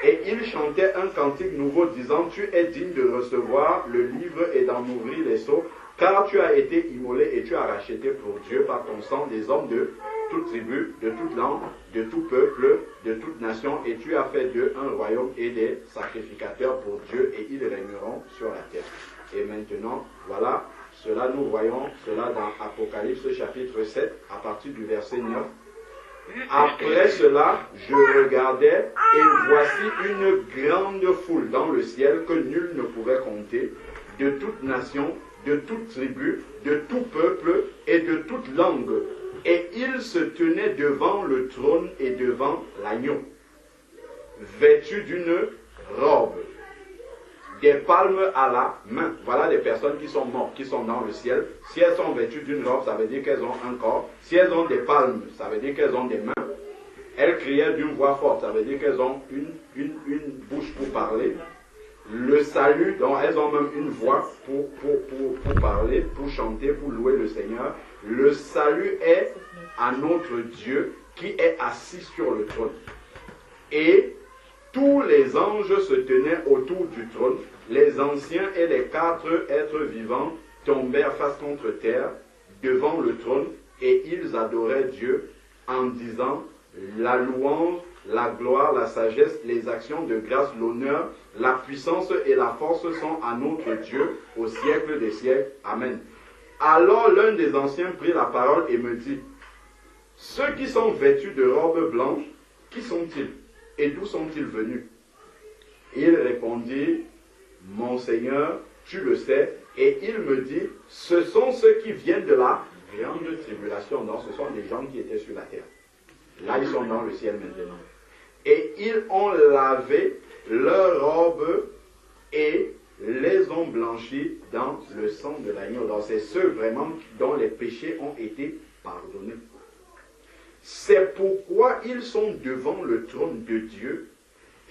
Et il chantait un cantique nouveau disant, tu es digne de recevoir le livre et d'en ouvrir les sceaux, car tu as été immolé et tu as racheté pour Dieu par ton sang des hommes de toute tribu, de toute langue, de tout peuple, de toute nation, et tu as fait d'eux un royaume et des sacrificateurs pour Dieu, et ils régneront sur la terre. Et maintenant, voilà, cela nous voyons, cela dans Apocalypse chapitre 7, à partir du verset 9, Après cela, je regardais et voici une grande foule dans le ciel que nul ne pouvait compter, de toute nation, de toute tribu, de tout peuple et de toute langue. Et ils se tenaient devant le trône et devant l'agneau, vêtus d'une robe, des palmes à la main. Voilà les personnes qui sont mortes, qui sont dans le ciel. Si elles sont vêtues d'une robe, ça veut dire qu'elles ont un corps. Si elles ont des palmes, ça veut dire qu'elles ont des mains. Elles criaient d'une voix forte, ça veut dire qu'elles ont une bouche pour parler. Le salut, donc elles ont même une voix pour parler, pour chanter, pour louer le Seigneur. Le salut est à notre Dieu qui est assis sur le trône. Et tous les anges se tenaient autour du trône. Les anciens et les 4 êtres vivants tombèrent face contre terre devant le trône et ils adoraient Dieu en disant: la louange, la gloire, la sagesse, les actions de grâce, l'honneur, la puissance et la force sont à notre Dieu au siècle des siècles. Amen. Alors l'un des anciens prit la parole et me dit: ceux qui sont vêtus de robes blanches, qui sont-ils et d'où sont-ils venus? Il répondit: mon Seigneur, tu le sais. Et il me dit: ce sont ceux qui viennent de la grande tribulation. Donc ce sont des gens qui étaient sur la terre. Là, ils sont dans le ciel maintenant. Et ils ont lavé leurs robes et les ont blanchis dans le sang de l'agneau. Donc c'est ceux vraiment dont les péchés ont été pardonnés. C'est pourquoi ils sont devant le trône de Dieu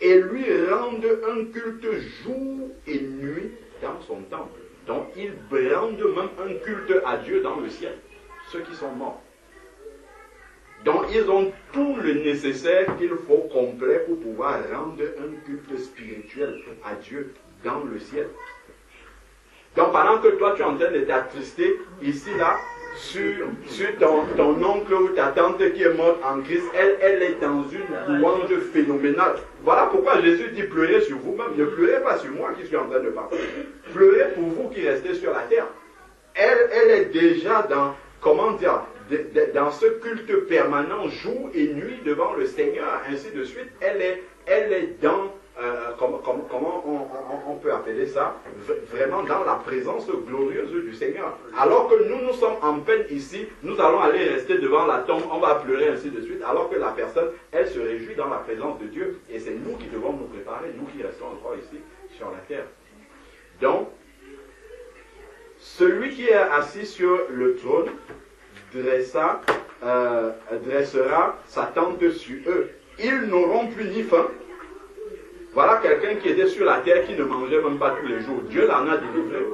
et lui rendent un culte jour et nuit dans son temple. Donc ils rendent même un culte à Dieu dans le ciel, ceux qui sont morts. Donc ils ont tout le nécessaire qu'il faut complet pour pouvoir rendre un culte spirituel à Dieu dans le ciel. Donc pendant que toi tu es en train de t'attrister ici là sur ton oncle ou ta tante qui est morte en Christ, elle est dans une louange phénoménale. Voilà pourquoi Jésus dit: pleurez sur vous-même, ne pleurez pas sur moi qui suis en train de parler. Pleurez pour vous qui restez sur la terre. Elle est déjà dans, comment dire, dans ce culte permanent jour et nuit devant le Seigneur, ainsi de suite. Elle est dans, comment on peut appeler ça, vraiment dans la présence glorieuse du Seigneur. Alors que nous sommes en peine ici, nous allons aller rester devant la tombe, on va pleurer, ainsi de suite, alors que la personne, elle se réjouit dans la présence de Dieu. Et c'est nous qui devons nous préparer, nous qui restons encore ici sur la terre. Donc, celui qui est assis sur le trône dressera sa tente sur eux. Ils n'auront plus ni faim. Voilà quelqu'un qui était sur la terre, qui ne mangeait même pas tous les jours. Dieu l'en a délivré.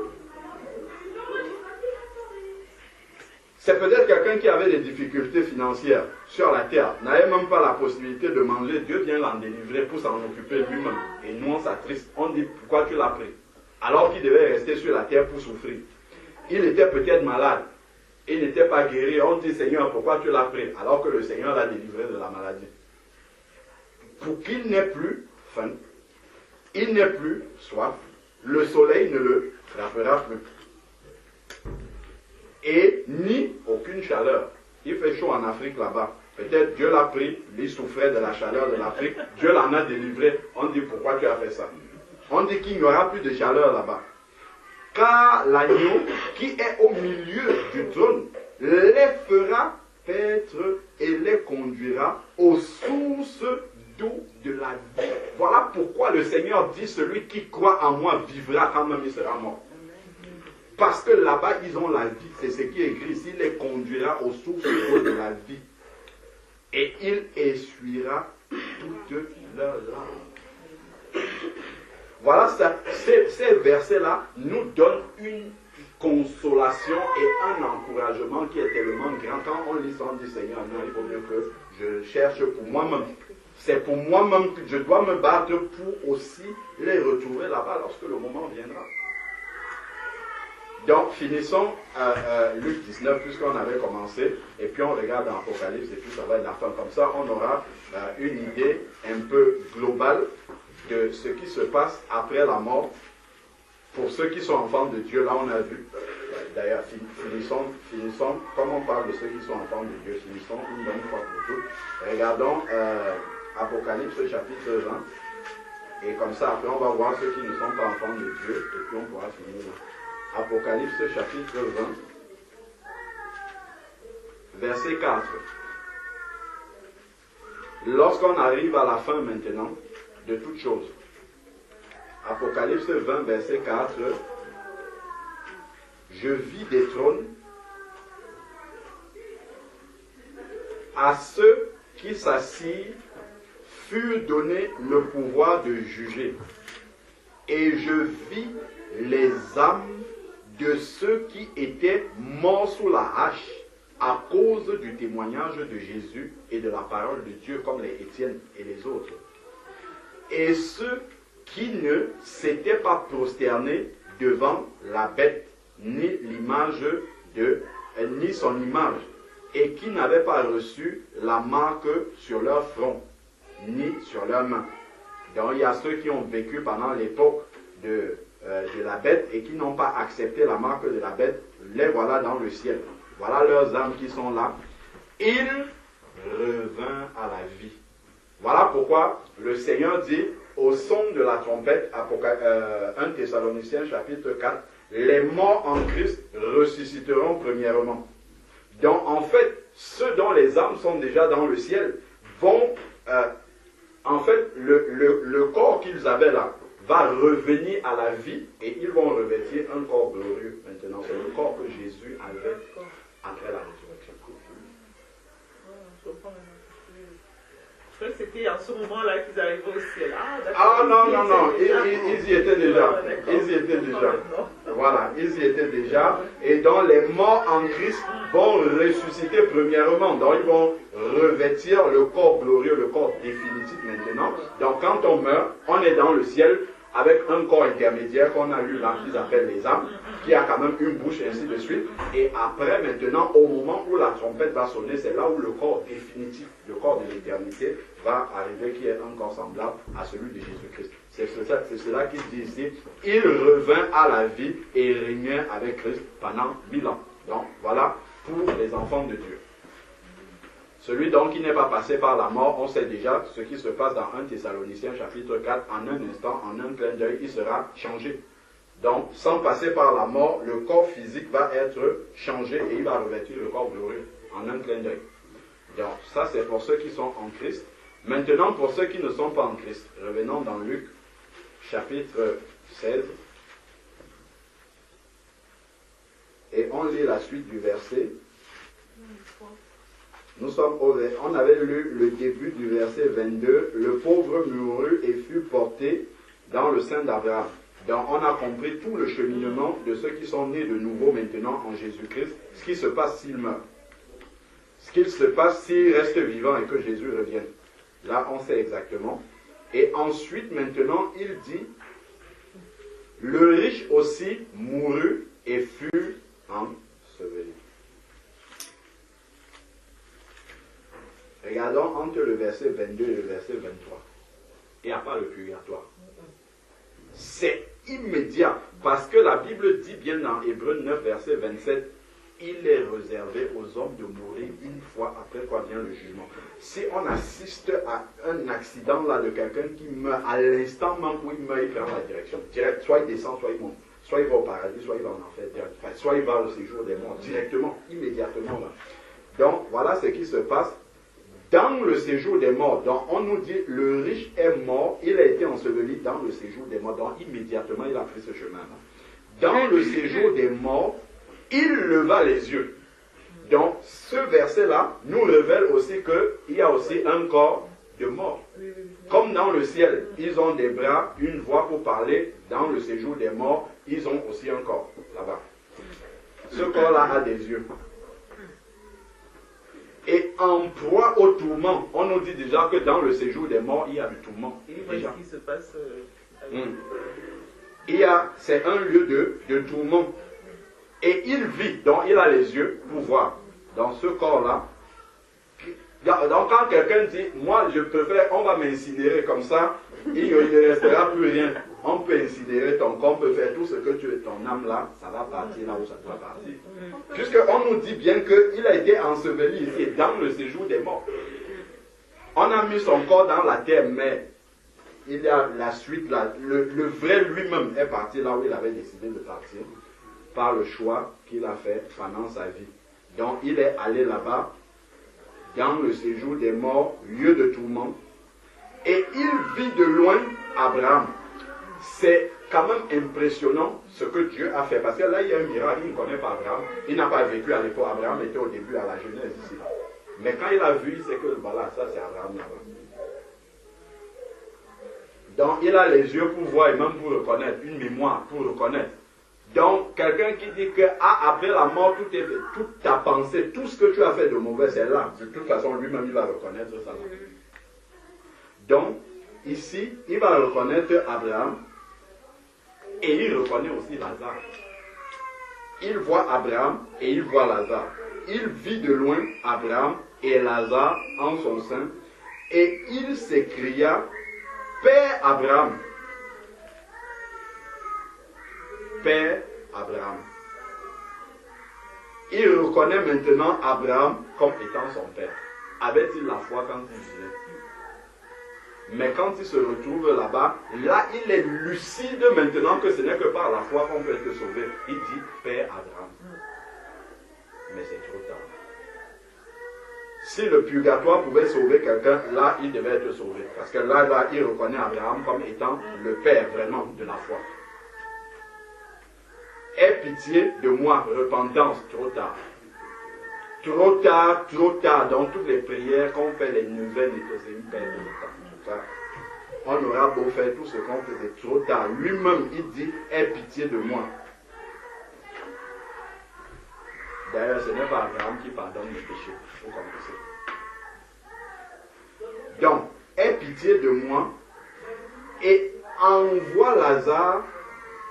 C'est peut-être quelqu'un qui avait des difficultés financières sur la terre, n'avait même pas la possibilité de manger. Dieu vient l'en délivrer pour s'en occuper lui-même. Et nous on s'attriste. On dit: pourquoi tu l'as pris? Alors qu'il devait rester sur la terre pour souffrir. Il était peut-être malade. Il n'était pas guéri. On dit: Seigneur, pourquoi tu l'as pris? Alors que le Seigneur l'a délivré de la maladie. Pour qu'il n'ait plus faim, il n'ait plus soif, le soleil ne le frappera plus. Et ni aucune chaleur. Il fait chaud en Afrique là-bas. Peut-être Dieu l'a pris, il souffrait de la chaleur de l'Afrique. Dieu l'en a délivré. On dit: pourquoi tu as fait ça? On dit qu'il n'y aura plus de chaleur là-bas. Car l'agneau qui est au milieu du trône les fera paître et les conduira aux sources d'eau de la vie. Voilà pourquoi le Seigneur dit: celui qui croit en moi vivra quand même il sera mort. Parce que là-bas ils ont la vie, c'est ce qui est écrit ici: il les conduira aux sources d'eau de la vie. Et il essuiera toutes leurs larmes. Voilà, ces versets-là nous donnent une consolation et un encouragement qui est tellement grand. Quand on lit ça, on dit: Seigneur, non, il vaut mieux que je cherche pour moi-même. C'est pour moi-même que je dois me battre pour aussi les retrouver là-bas lorsque le moment viendra. Donc, finissons Luc 19, puisqu'on avait commencé, et puis on regarde dans l'Apocalypse, et puis ça va être la fin. Comme ça, on aura une idée un peu globale de ce qui se passe après la mort. Pour ceux qui sont enfants de Dieu, là on a vu D'ailleurs, finissons, comme on parle de ceux qui sont enfants de Dieu, finissons une bonne fois pour toutes. Regardons Apocalypse chapitre 20. Et comme ça, après, on va voir ceux qui ne sont pas enfants de Dieu, et puis on pourra finir là. Apocalypse chapitre 20, verset 4. Lorsqu'on arrive à la fin maintenant de toutes choses, Apocalypse 20, verset 4, je vis des trônes, à ceux qui s'assirent fut donné le pouvoir de juger. Et je vis les âmes de ceux qui étaient morts sous la hache à cause du témoignage de Jésus et de la parole de Dieu, comme les Étienne et les autres. Et ceux qui ne s'étaient pas prosternés devant la bête, ni l'image ni son image, et qui n'avaient pas reçu la marque sur leur front, ni sur leurs mains. Donc il y a ceux qui ont vécu pendant l'époque de la bête et qui n'ont pas accepté la marque de la bête, les voilà dans le ciel. Voilà leurs âmes qui sont là. Ils revinrent à la vie. Voilà pourquoi le Seigneur dit au son de la trompette, 1 Thessaloniciens chapitre 4, les morts en Christ ressusciteront premièrement. Donc en fait, ceux dont les âmes sont déjà dans le ciel vont, en fait, le corps qu'ils avaient là va revenir à la vie et ils vont revêtir un corps glorieux maintenant. C'est le corps que Jésus avait après la résurrection. Je crois que c'était en ce moment-là qu'ils arrivaient au ciel. Ah non, ils y étaient déjà. Ils y étaient déjà. Voilà, ils y étaient déjà. Et donc les morts en Christ vont ressusciter premièrement. Donc ils vont revêtir le corps glorieux, le corps définitif maintenant. Donc quand on meurt, on est dans le ciel avec un corps intermédiaire qu'on a lu là, qu'ils appellent les âmes, qui a quand même une bouche, ainsi de suite. Et après, maintenant, au moment où la trompette va sonner, c'est là où le corps définitif, le corps de l'éternité, va arriver, qui est un corps semblable à celui de Jésus-Christ. C'est cela qu'il dit ici. Il revint à la vie et régnait avec Christ pendant 1000 ans. Donc, voilà pour les enfants de Dieu. Celui donc qui n'est pas passé par la mort, on sait déjà ce qui se passe dans 1 Thessaloniciens chapitre 4, en un instant, en un clin d'œil, il sera changé. Donc, sans passer par la mort, le corps physique va être changé et il va revêtir le corps glorieux, en un clin d'œil. Donc, ça c'est pour ceux qui sont en Christ. Maintenant, pour ceux qui ne sont pas en Christ, revenons dans Luc chapitre 16. Et on lit la suite du verset. On avait lu le début du verset 22. Le pauvre mourut et fut porté dans le sein d'Abraham. Donc on a compris tout le cheminement de ceux qui sont nés de nouveau maintenant en Jésus-Christ. Ce qui se passe s'ils meurent. Ce qu'il se passe s'ils restent vivants et que Jésus revienne. Là on sait exactement. Et ensuite maintenant il dit, le riche aussi mourut et fut enseveli. Regardons entre le verset 22 et le verset 23. Il n'y a pas le purgatoire. C'est immédiat. Parce que la Bible dit bien dans Hébreux 9, verset 27, il est réservé aux hommes de mourir une fois, après quoi vient le jugement. Si on assiste à un accident là de quelqu'un qui meurt, à l'instant même où il meurt, il prend la direction. Direct, soit il descend, soit il monte. Soit il va au paradis, soit il va en enfer. Enfin, soit il va au séjour des morts, directement, immédiatement. Là. Donc, voilà ce qui se passe dans le séjour des morts. Donc, on nous dit, le riche est mort, il a été enseveli dans le séjour des morts. Donc, immédiatement, il a pris ce chemin-là. Dans le séjour des morts, il leva les yeux. Donc, ce verset-là nous révèle aussi qu'il y a aussi un corps de mort. Comme dans le ciel, ils ont des bras, une voix pour parler. Dans le séjour des morts, ils ont aussi un corps, là-bas. Ce corps-là a des yeux. Et en proie au tourment, on nous dit déjà que dans le séjour des morts, il y a du tourment. Déjà. Ce qui se passe c'est un lieu de tourment. Et il vit, donc il a les yeux pour voir. Dans ce corps-là, donc quand quelqu'un dit, moi je préfère, on va m'incinérer comme ça, il ne restera plus rien. On peut incinérer ton corps, on peut faire tout ce que tu es, ton âme là, ça va partir là où ça doit partir. Puisqu'on nous dit bien qu'il a été enseveli ici, dans le séjour des morts. On a mis son corps dans la terre, mais il y a la suite là. Le vrai lui-même est parti là où il avait décidé de partir, par le choix qu'il a fait pendant sa vie. Donc il est allé là-bas, dans le séjour des morts, lieu de tourment, et il vit de loin Abraham. C'est quand même impressionnant ce que Dieu a fait, parce que là il y a un miracle, il ne connaît pas Abraham, il n'a pas vécu à l'époque, Abraham était au début à la Genèse ici. Mais quand il a vu, il sait que voilà, ça c'est Abraham là-bas. Donc il a les yeux pour voir et même pour reconnaître, une mémoire pour reconnaître. Donc quelqu'un qui dit que après la mort, toute ta pensée, tout ce que tu as fait de mauvais, c'est là. De toute façon, lui-même, il va reconnaître ça. Donc, ici, il va reconnaître Abraham et il reconnaît aussi Lazare. Il voit Abraham et il voit Lazare. Il vit de loin Abraham et Lazare en son sein et il s'écria, Père Abraham. Père Abraham. Il reconnaît maintenant Abraham comme étant son père. Avait-il la foi quand il disait? Mais quand il se retrouve là-bas, là il est lucide maintenant que ce n'est que par la foi qu'on peut être sauvé. Il dit Père Abraham. Mais c'est trop tard. Si le purgatoire pouvait sauver quelqu'un, là il devait être sauvé. Parce que là il reconnaît Abraham comme étant le père vraiment de la foi. Aie pitié de moi, repentance, trop tard. Trop tard, trop tard. Dans toutes les prières qu'on fait, les nouvelles et une perte de temps. On aura beau faire tout ce qu'on faisait trop tard. Lui-même, il dit, aie pitié de moi. D'ailleurs, ce n'est pas Abraham qui pardonne les péchés. Il faut commencer. Donc, aie pitié de moi et envoie Lazare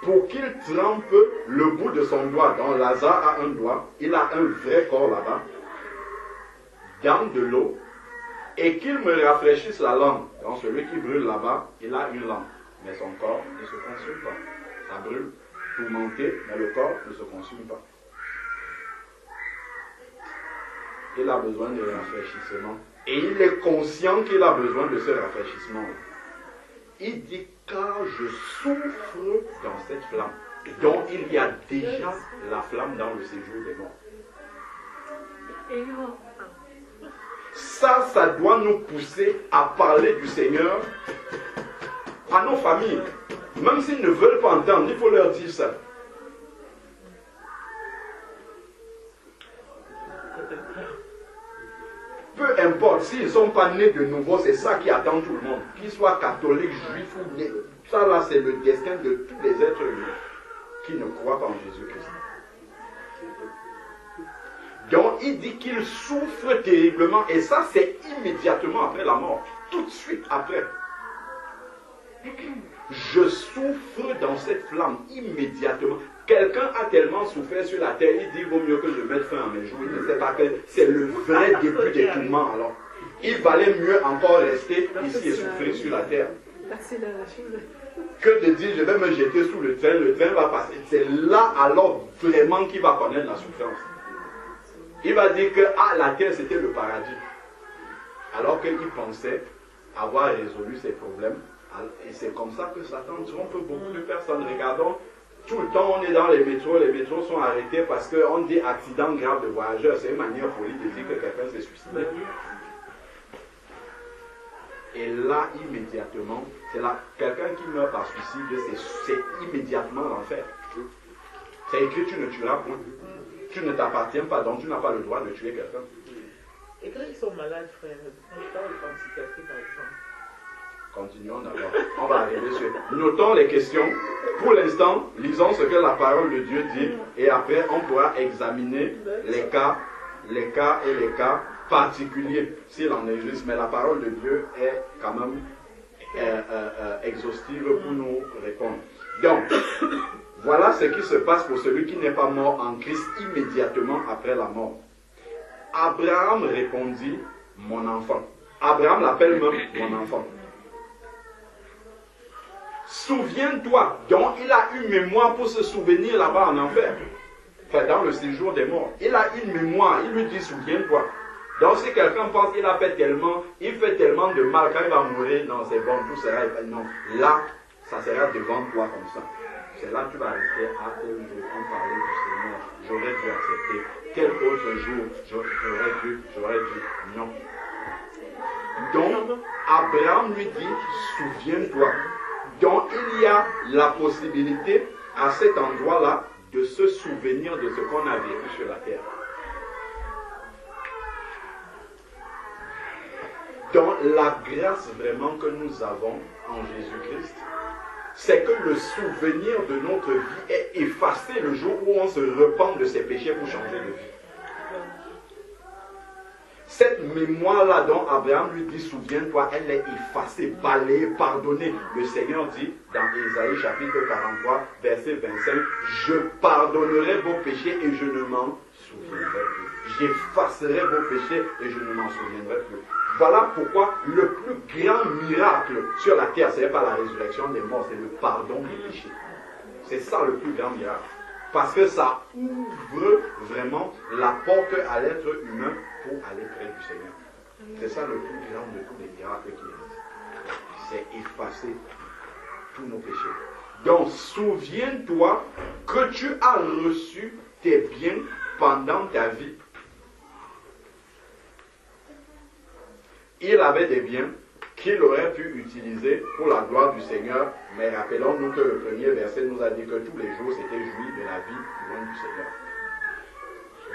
pour qu'il trempe le bout de son doigt. Donc Lazare a un doigt, il a un vrai corps là-bas, dans de l'eau, et qu'il me rafraîchisse la langue. Donc celui qui brûle là-bas, il a une langue, mais son corps ne se consume pas. Ça brûle, tourmenté, mais le corps ne se consume pas. Il a besoin de rafraîchissement. Et il est conscient qu'il a besoin de ce rafraîchissement. Il dit, car je souffre dans cette flamme. Donc il y a déjà la flamme dans le séjour des morts. Ça doit nous pousser à parler du Seigneur à nos familles. Même s'ils ne veulent pas entendre, il faut leur dire ça. Peu importe, s'ils ne sont pas nés de nouveau, c'est ça qui attend tout le monde. Qu'ils soient catholiques, juifs ou nés. Ça là, c'est le destin de tous les êtres humains qui ne croient pas en Jésus-Christ. Donc, il dit qu'il souffre terriblement, et ça, c'est immédiatement après la mort. Tout de suite après. Je souffre dans cette flamme, immédiatement. Quelqu'un a tellement souffert sur la terre, il dit, il vaut mieux que je mette fin à mes jours. Il ne sait pas que c'est le vrai début des tourments, alors. Il valait mieux encore rester ici et souffrir sur la terre. Que de dire, je vais me jeter sous le train va passer. C'est là, alors, vraiment qu'il va connaître la souffrance. Il va dire que la terre c'était le paradis. Alors qu'il pensait avoir résolu ses problèmes. Et c'est comme ça que Satan trompe beaucoup de personnes. Regardons, tout le temps on est dans les métros sont arrêtés parce qu'on dit accident grave de voyageurs. C'est une manière folie de dire que quelqu'un s'est suicidé. Et là, immédiatement, c'est là, quelqu'un qui meurt par suicide, c'est immédiatement l'enfer. C'est écrit, tu ne tueras point. Tu ne t'appartiens pas, donc tu n'as pas le droit de tuer quelqu'un. Et quand ils sont malades, frère, on parle de psychiatrie par exemple. Continuons d'abord. On va arriver sur. Notons les questions. Pour l'instant, lisons ce que la parole de Dieu dit et après on pourra examiner les cas particuliers s'il en existe. Mais la parole de Dieu est quand même exhaustive pour nous répondre. Donc, voilà ce qui se passe pour celui qui n'est pas mort en Christ immédiatement après la mort. Abraham répondit, mon enfant. Abraham l'appelle même mon enfant. souviens-toi. Donc il a une mémoire pour se souvenir là-bas en enfer. Enfin, dans le séjour des morts. Il a une mémoire, il lui dit souviens-toi. Donc si quelqu'un pense qu'il a fait tellement, il fait tellement de mal, quand il va mourir, non c'est bon, tout sera, non. Là, ça sera devant toi comme ça. C'est là que tu vas rester à tel jour, on parlait du Seigneur, j'aurais dû accepter. Quel autre jour j'aurais dû, non. Donc, Abraham lui dit, souviens-toi. Donc, il y a la possibilité, à cet endroit-là, de se souvenir de ce qu'on a vécu sur la terre. Donc, la grâce vraiment que nous avons en Jésus-Christ, c'est que le souvenir de notre vie est effacé le jour où on se repent de ses péchés pour changer de vie. Cette mémoire-là dont Abraham lui dit, souviens-toi, elle est effacée, balayée, pardonnée. Le Seigneur dit dans Ésaïe chapitre 43, verset 25, je pardonnerai vos péchés et je ne m'en souviendrai plus. J'effacerai vos péchés et je ne m'en souviendrai plus. Voilà pourquoi le plus grand miracle sur la terre, ce n'est pas la résurrection des morts, c'est le pardon des péchés. C'est ça le plus grand miracle. Parce que ça ouvre vraiment la porte à l'être humain pour aller près du Seigneur. C'est ça le plus grand de tous les miracles qui existent. C'est effacer tous nos péchés. Donc, souviens-toi que tu as reçu tes biens pendant ta vie. Il avait des biens qu'il aurait pu utiliser pour la gloire du Seigneur, mais rappelons-nous que le premier verset nous a dit que tous les jours c'était jouir de la vie loin du Seigneur.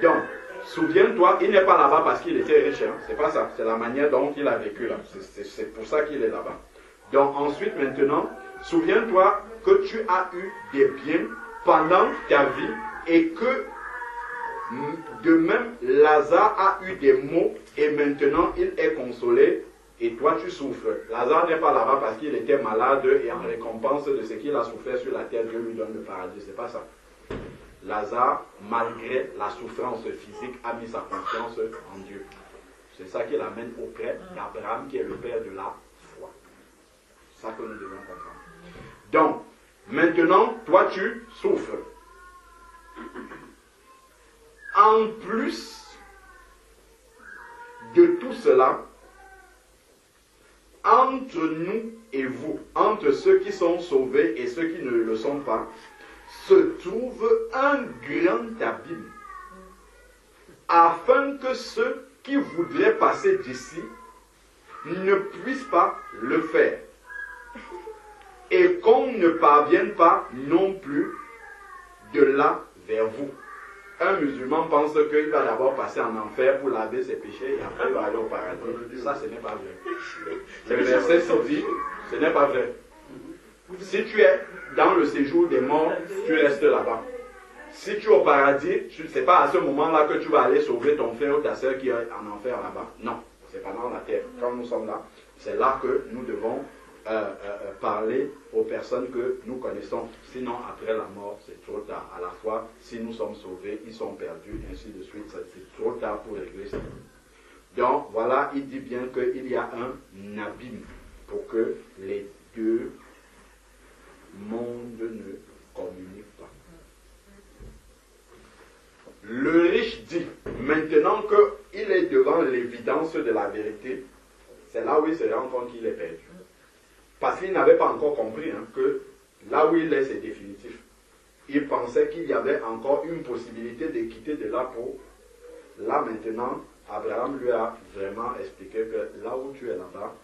Donc, souviens-toi, il n'est pas là-bas parce qu'il était riche, hein. C'est pas ça, c'est la manière dont il a vécu là, c'est pour ça qu'il est là-bas. Donc ensuite maintenant, souviens-toi que tu as eu des biens pendant ta vie et que de même Lazare a eu des maux et maintenant il est consolé. Et toi, tu souffres. Lazare n'est pas là-bas parce qu'il était malade et en récompense de ce qu'il a souffert sur la terre, Dieu lui donne le paradis. C'est pas ça. Lazare, malgré la souffrance physique, a mis sa confiance en Dieu. C'est ça qui l'amène auprès d'Abraham, qui est le père de la foi. C'est ça que nous devons comprendre. Donc, maintenant, toi, tu souffres. En plus de tout cela, entre nous et vous, entre ceux qui sont sauvés et ceux qui ne le sont pas, se trouve un grand abîme, afin que ceux qui voudraient passer d'ici ne puissent pas le faire, et qu'on ne parvienne pas non plus de là vers vous. Un musulman pense qu'il va d'abord passer en enfer pour laver ses péchés et après il va aller au paradis. Ça, ce n'est pas vrai. Le verset se dit, ce n'est pas vrai. Si tu es dans le séjour des morts, tu restes là-bas. Si tu es au paradis, ce n'est pas à ce moment-là que tu vas aller sauver ton frère ou ta soeur qui est en enfer là-bas. Non, c'est pas dans la terre. Quand nous sommes là, c'est là que nous devons parler aux personnes que nous connaissons. Sinon, après la mort, c'est trop tard. À la fois, si nous sommes sauvés, ils sont perdus, ainsi de suite. C'est trop tard pour régler ça. Donc, voilà, il dit bien qu'il y a un abîme pour que les deux mondes ne communiquent pas. Le riche dit, maintenant qu'il est devant l'évidence de la vérité, c'est là où il se rend compte qu'il est perdu. Parce qu'il n'avait pas encore compris que là où il est, c'est définitif. Il pensait qu'il y avait encore une possibilité de quitter de là pour... Là maintenant, Abraham lui a vraiment expliqué que là où tu es là-bas,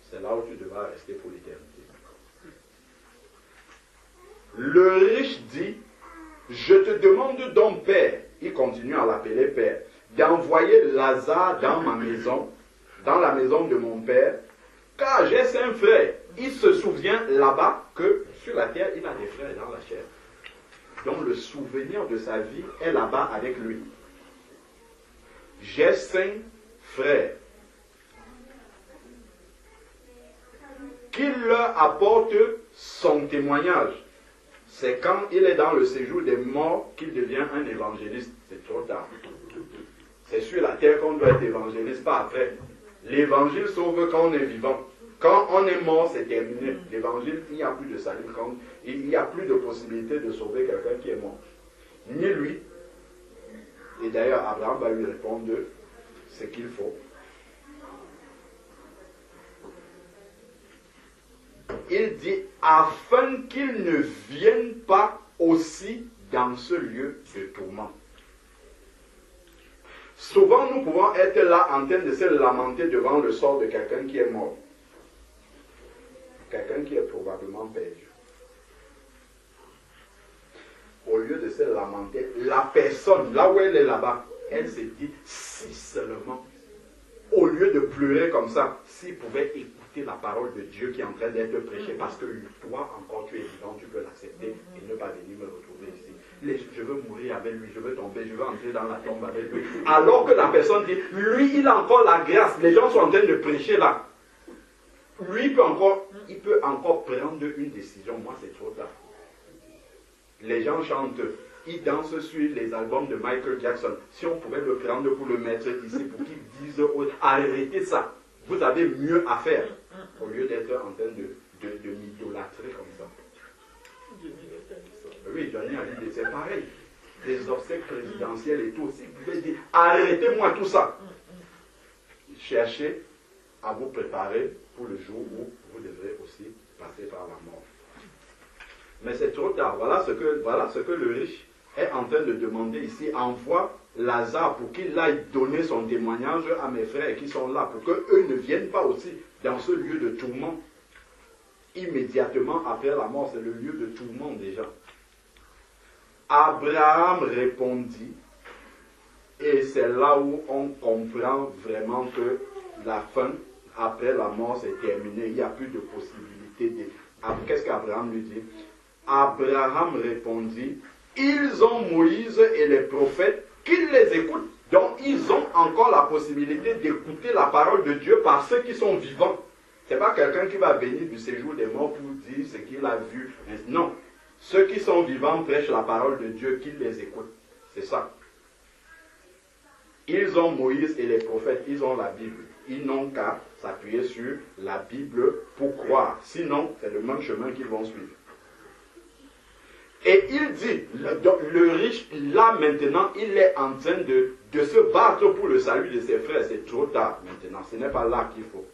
c'est là où tu devras rester pour l'éternité. Le riche dit, je te demande donc, Père, il continue à l'appeler Père, d'envoyer Lazare dans ma maison, dans la maison de mon Père, car j'ai 5 frères. Il se souvient là-bas que sur la terre, il a des frères dans la chair. Donc le souvenir de sa vie est là-bas avec lui. J'ai 5 frères. Qu'il leur apporte son témoignage. C'est quand il est dans le séjour des morts qu'il devient un évangéliste. C'est trop tard. C'est sur la terre qu'on doit être évangéliste, pas après. L'évangile sauve quand on est vivant. Quand on est mort, c'est terminé. L'évangile, il n'y a plus de salut. Il n'y a plus de possibilité de sauver quelqu'un qui est mort. Ni lui. Et d'ailleurs, Abraham va lui répondre ce qu'il faut. Il dit, afin qu'il ne vienne pas aussi dans ce lieu de tourment. Souvent, nous pouvons être là en train de se lamenter devant le sort de quelqu'un qui est mort. Quelqu'un qui est probablement perdu. Au lieu de se lamenter, la personne, là où elle est là-bas, elle se dit, si seulement, au lieu de pleurer comme ça, s'il pouvait écouter la parole de Dieu qui est en train d'être prêchée, parce que toi encore tu es vivant, tu peux l'accepter et ne pas venir me retrouver ici. Je veux mourir avec lui, je veux tomber, je veux entrer dans la tombe avec lui. Alors que la personne dit, lui il a encore la grâce, les gens sont en train de prêcher là. Lui il peut encore prendre une décision, moi c'est trop tard. Les gens chantent, ils dansent sur les albums de Michael Jackson. Si on pouvait le prendre pour le mettre ici, pour qu'il dise, arrêtez ça, vous avez mieux à faire, au lieu d'être en train de m'idolâtrer comme ça. Oui, Johnny Hallyday, c'est pareil. Les obsèques présidentielles et tout, si vous pouvez dire, arrêtez-moi tout ça. Cherchez à vous préparer pour le jour où vous devrez aussi passer par la mort. Mais c'est trop tard. Voilà ce que le riche est en train de demander ici. Envoie Lazare pour qu'il aille donner son témoignage à mes frères qui sont là, pour qu'eux ne viennent pas aussi dans ce lieu de tourment. Immédiatement après la mort, c'est le lieu de tourment déjà. Abraham répondit, et c'est là où on comprend vraiment que la fin, après la mort, c'est terminé. Il n'y a plus de possibilité. Qu'est-ce qu'Abraham lui dit? Abraham répondit, ils ont Moïse et les prophètes, qu'ils les écoutent. Donc ils ont encore la possibilité d'écouter la parole de Dieu par ceux qui sont vivants. Ce n'est pas quelqu'un qui va venir du séjour des morts pour dire ce qu'il a vu. Non. Ceux qui sont vivants prêchent la parole de Dieu, qu'ils les écoutent. C'est ça. Ils ont Moïse et les prophètes, ils ont la Bible. Ils n'ont qu'à s'appuyer sur la Bible pour croire. Sinon, c'est le même chemin qu'ils vont suivre. Et il dit, le riche, là maintenant, il est en train de se battre pour le salut de ses frères. C'est trop tard maintenant. Ce n'est pas là qu'il faut.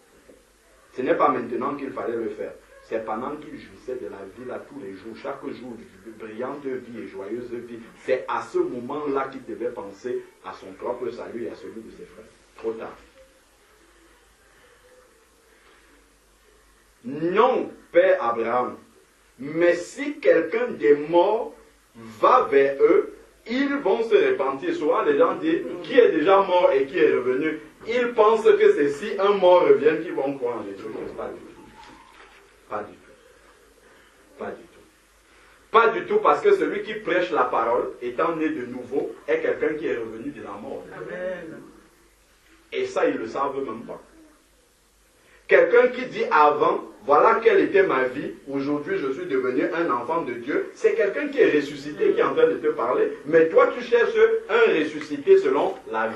Ce n'est pas maintenant qu'il fallait le faire. C'est pendant qu'il jouissait de la vie là tous les jours, chaque jour, brillante vie et joyeuse vie. C'est à ce moment-là qu'il devait penser à son propre salut et à celui de ses frères. Trop tard. Non, Père Abraham, mais si quelqu'un des morts va vers eux, ils vont se repentir. Souvent les gens disent, qui est déjà mort et qui est revenu? Ils pensent que c'est si un mort revient qu'ils vont croire en Jésus. Pas du tout. Pas du tout. Pas du tout. Pas du tout, parce que celui qui prêche la parole, étant né de nouveau, est quelqu'un qui est revenu de la mort. Amen. Et ça, ils ne le savent même pas. Quelqu'un qui dit avant, voilà quelle était ma vie, aujourd'hui je suis devenu un enfant de Dieu, c'est quelqu'un qui est ressuscité qui est en train de te parler, mais toi tu cherches un ressuscité selon la vie.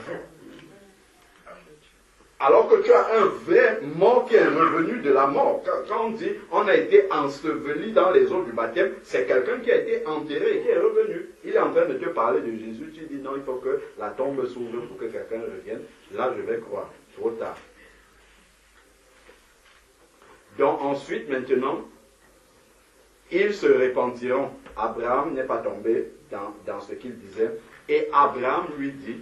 Alors que tu as un vrai mort qui est revenu de la mort. Quand on dit on a été enseveli dans les eaux du baptême, c'est quelqu'un qui a été enterré et qui est revenu. Il est en train de te parler de Jésus, tu dis non, il faut que la tombe s'ouvre pour que quelqu'un revienne. Là je vais croire, trop tard. Donc ensuite, maintenant, ils se repentiront. Abraham n'est pas tombé dans ce qu'il disait. Et Abraham lui dit,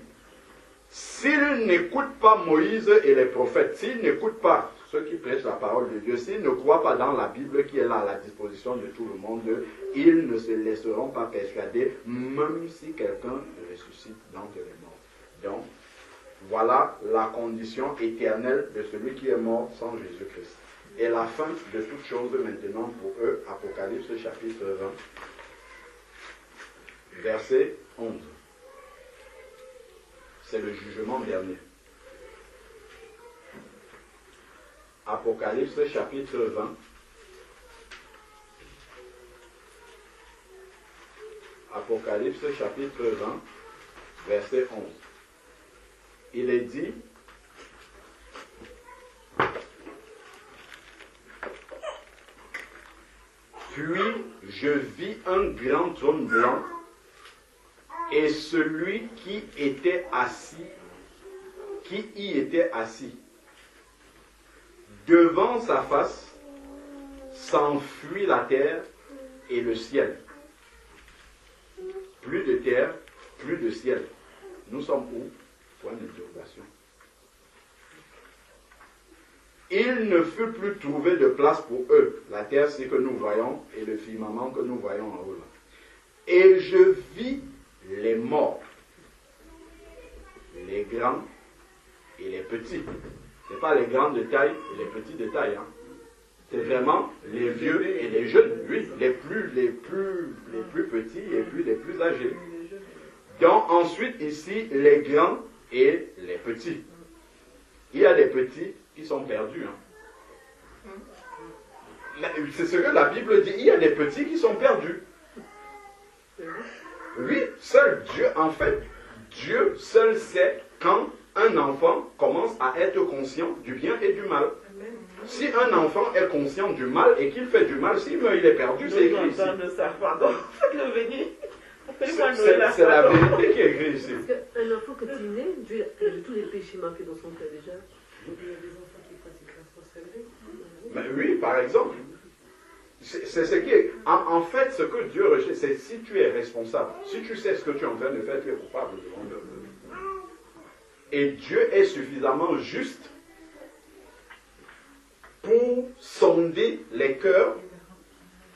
s'ils n'écoutent pas Moïse et les prophètes, s'ils n'écoutent pas ceux qui prêchent la parole de Dieu, s'ils ne croient pas dans la Bible qui est là à la disposition de tout le monde, ils ne se laisseront pas persuader, même si quelqu'un ressuscite d'entre les morts. Donc, voilà la condition éternelle de celui qui est mort sans Jésus-Christ. Et la fin de toutes choses maintenant pour eux, Apocalypse chapitre 20, verset 11. C'est le jugement dernier. Apocalypse chapitre 20. Apocalypse chapitre 20, verset 11. Il est dit, Puis je vis un grand trône blanc et celui qui y était assis. Devant sa face s'enfuit la terre et le ciel. Plus de terre, plus de ciel. Nous sommes où? Point d'interrogation. Il ne fut plus trouvé de place pour eux. La terre, c'est que nous voyons, et le firmament que nous voyons en haut là. Et je vis les morts, les grands et les petits. Ce n'est pas les grands de taille et les petits de taille. Hein. C'est vraiment les vieux et les jeunes. Oui, les plus petits et puis les plus âgés. Donc ensuite ici, les grands et les petits. Il y a des petits qui sont perdus. Hein. C'est ce que la Bible dit. Il y a des petits qui sont perdus. Oui, seul Dieu, en fait, Dieu seul sait quand un enfant commence à être conscient du bien et du mal. Si un enfant est conscient du mal et qu'il fait du mal, s'il meurt, il est perdu, c'est écrit ici. C'est la vérité qui est écrite ici. Parce qu'un enfant, quand il naît, Dieu a tous les péchés marqués dans son cœur déjà. Il y a des enfants qui pratiquent la sorcellerie. Mais oui, par exemple. C'est ce qui est. En fait, ce que Dieu recherche, c'est si tu es responsable, si tu sais ce que tu es en train de faire, tu es coupable devant Dieu. Et Dieu est suffisamment juste pour sonder les cœurs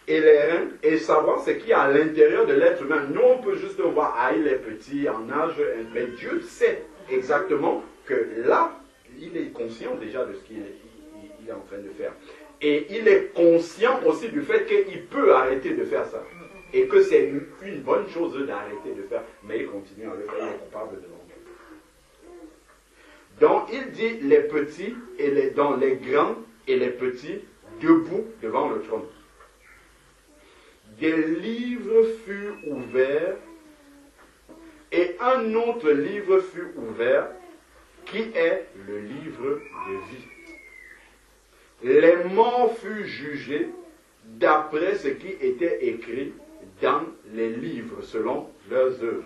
et les reins et savoir ce qu'il y a à l'intérieur de l'être humain. Nous, on peut juste voir, ah, il est petit en âge, mais Dieu sait exactement que là, il est conscient déjà de ce qu'il est en train de faire. Et il est conscient aussi du fait qu'il peut arrêter de faire ça. Et que c'est une bonne chose d'arrêter de faire. Mais il continue à le faire, il est coupable devant Dieu. Donc il dit les petits et les grands et les petits debout devant le trône. Des livres furent ouverts et un autre livre fut ouvert qui est le livre de vie. Les morts furent jugés d'après ce qui était écrit dans les livres selon leurs œuvres.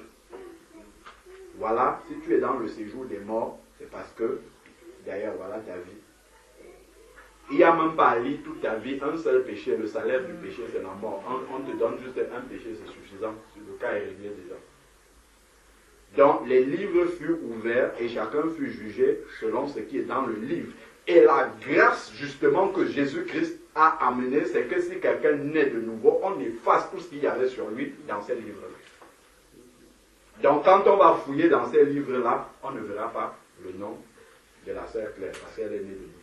Voilà, si tu es dans le séjour des morts, c'est parce que, d'ailleurs, voilà ta vie. Il n'y a même pas à lire toute ta vie, un seul péché, le salaire du péché, c'est la mort. On te donne juste un péché, c'est suffisant. Le cas est réglé déjà. Donc, les livres furent ouverts et chacun fut jugé selon ce qui est dans le livre. Et la grâce, justement, que Jésus-Christ a amenée, c'est que si quelqu'un naît de nouveau, on efface tout ce qu'il y avait sur lui dans ces livres-là. Donc, quand on va fouiller dans ces livres-là, on ne verra pas le nom de la sœur Claire, parce qu'elle est née de nouveau.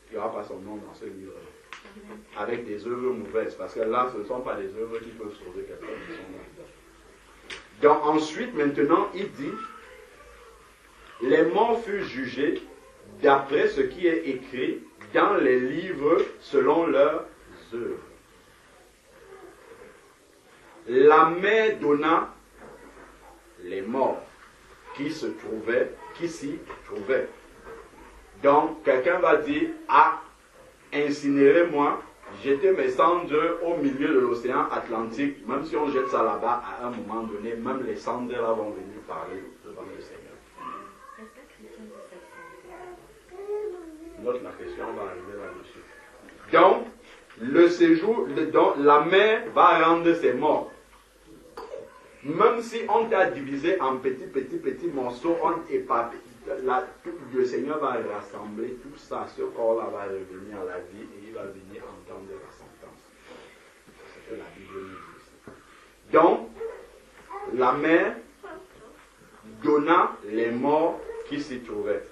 Il n'y aura pas son nom dans ce livre-là. Avec des œuvres mauvaises, parce que là, ce ne sont pas des œuvres qui peuvent sauver quelqu'un qui sont là. Donc, ensuite, maintenant, il dit, les morts furent jugés d'après ce qui est écrit dans les livres selon leurs œuvres. La mer donna les morts qui s'y trouvaient. Donc, quelqu'un va dire, ah, incinérez-moi, jetez mes cendres au milieu de l'océan Atlantique, même si on jette ça là-bas, à un moment donné, même les cendres là vont venir parler devant le Seigneur. Note la question, on va arriver là-dessus. Donc, le séjour, donc, la mer va rendre ses morts. Même si on t'a divisé en petits morceaux, le Seigneur va rassembler tout ça, ce corps-là va revenir à la vie et il va venir entendre la sentence. C'est ce que la Bible nous dit. Donc, la mer donna les morts qui s'y trouvaient.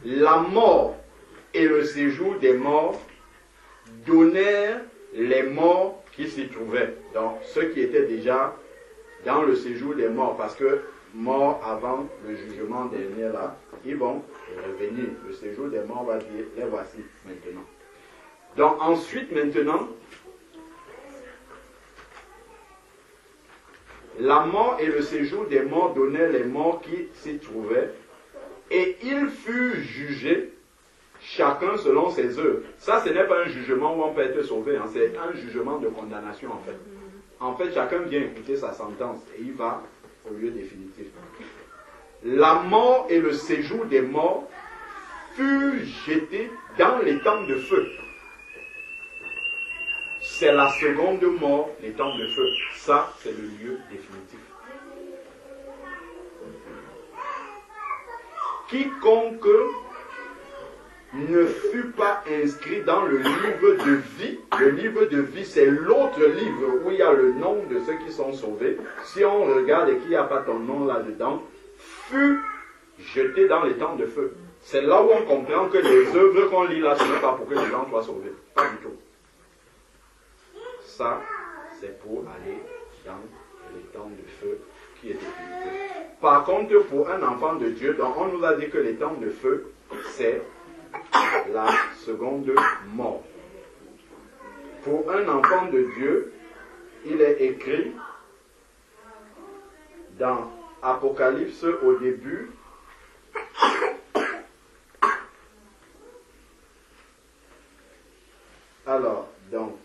La mort et le séjour des morts donnèrent les morts qui s'y trouvaient. Donc, ceux qui étaient déjà dans le séjour des morts, parce que morts avant le jugement dernier là, ils vont revenir. Le séjour des morts va dire, les voici maintenant. Donc ensuite maintenant, la mort et le séjour des morts donnaient les morts qui s'y trouvaient, et ils furent jugés chacun selon ses œuvres. Ça, ce n'est pas un jugement où on peut être sauvé, hein, c'est un jugement de condamnation en fait. En fait, chacun vient écouter sa sentence et il va au lieu définitif. La mort et le séjour des morts furent jetés dans les temps de feu. C'est la seconde mort, les temps de feu. Ça, c'est le lieu définitif. Quiconque ne fut pas inscrit dans le livre de vie, le livre de vie, c'est l'autre livre où il y a le nom de ceux qui sont sauvés. Si on regarde et qu'il n'y a pas ton nom là-dedans, fut jeté dans les temps de feu. C'est là où on comprend que les œuvres qu'on lit là, ce n'est pas pour que les gens soient sauvés. Pas du tout. Ça, c'est pour aller dans les temps de feu qui est définitif. Par contre, pour un enfant de Dieu, donc on nous a dit que les temps de feu, c'est la seconde mort. Pour un enfant de Dieu, il est écrit dans Apocalypse au début, alors, donc,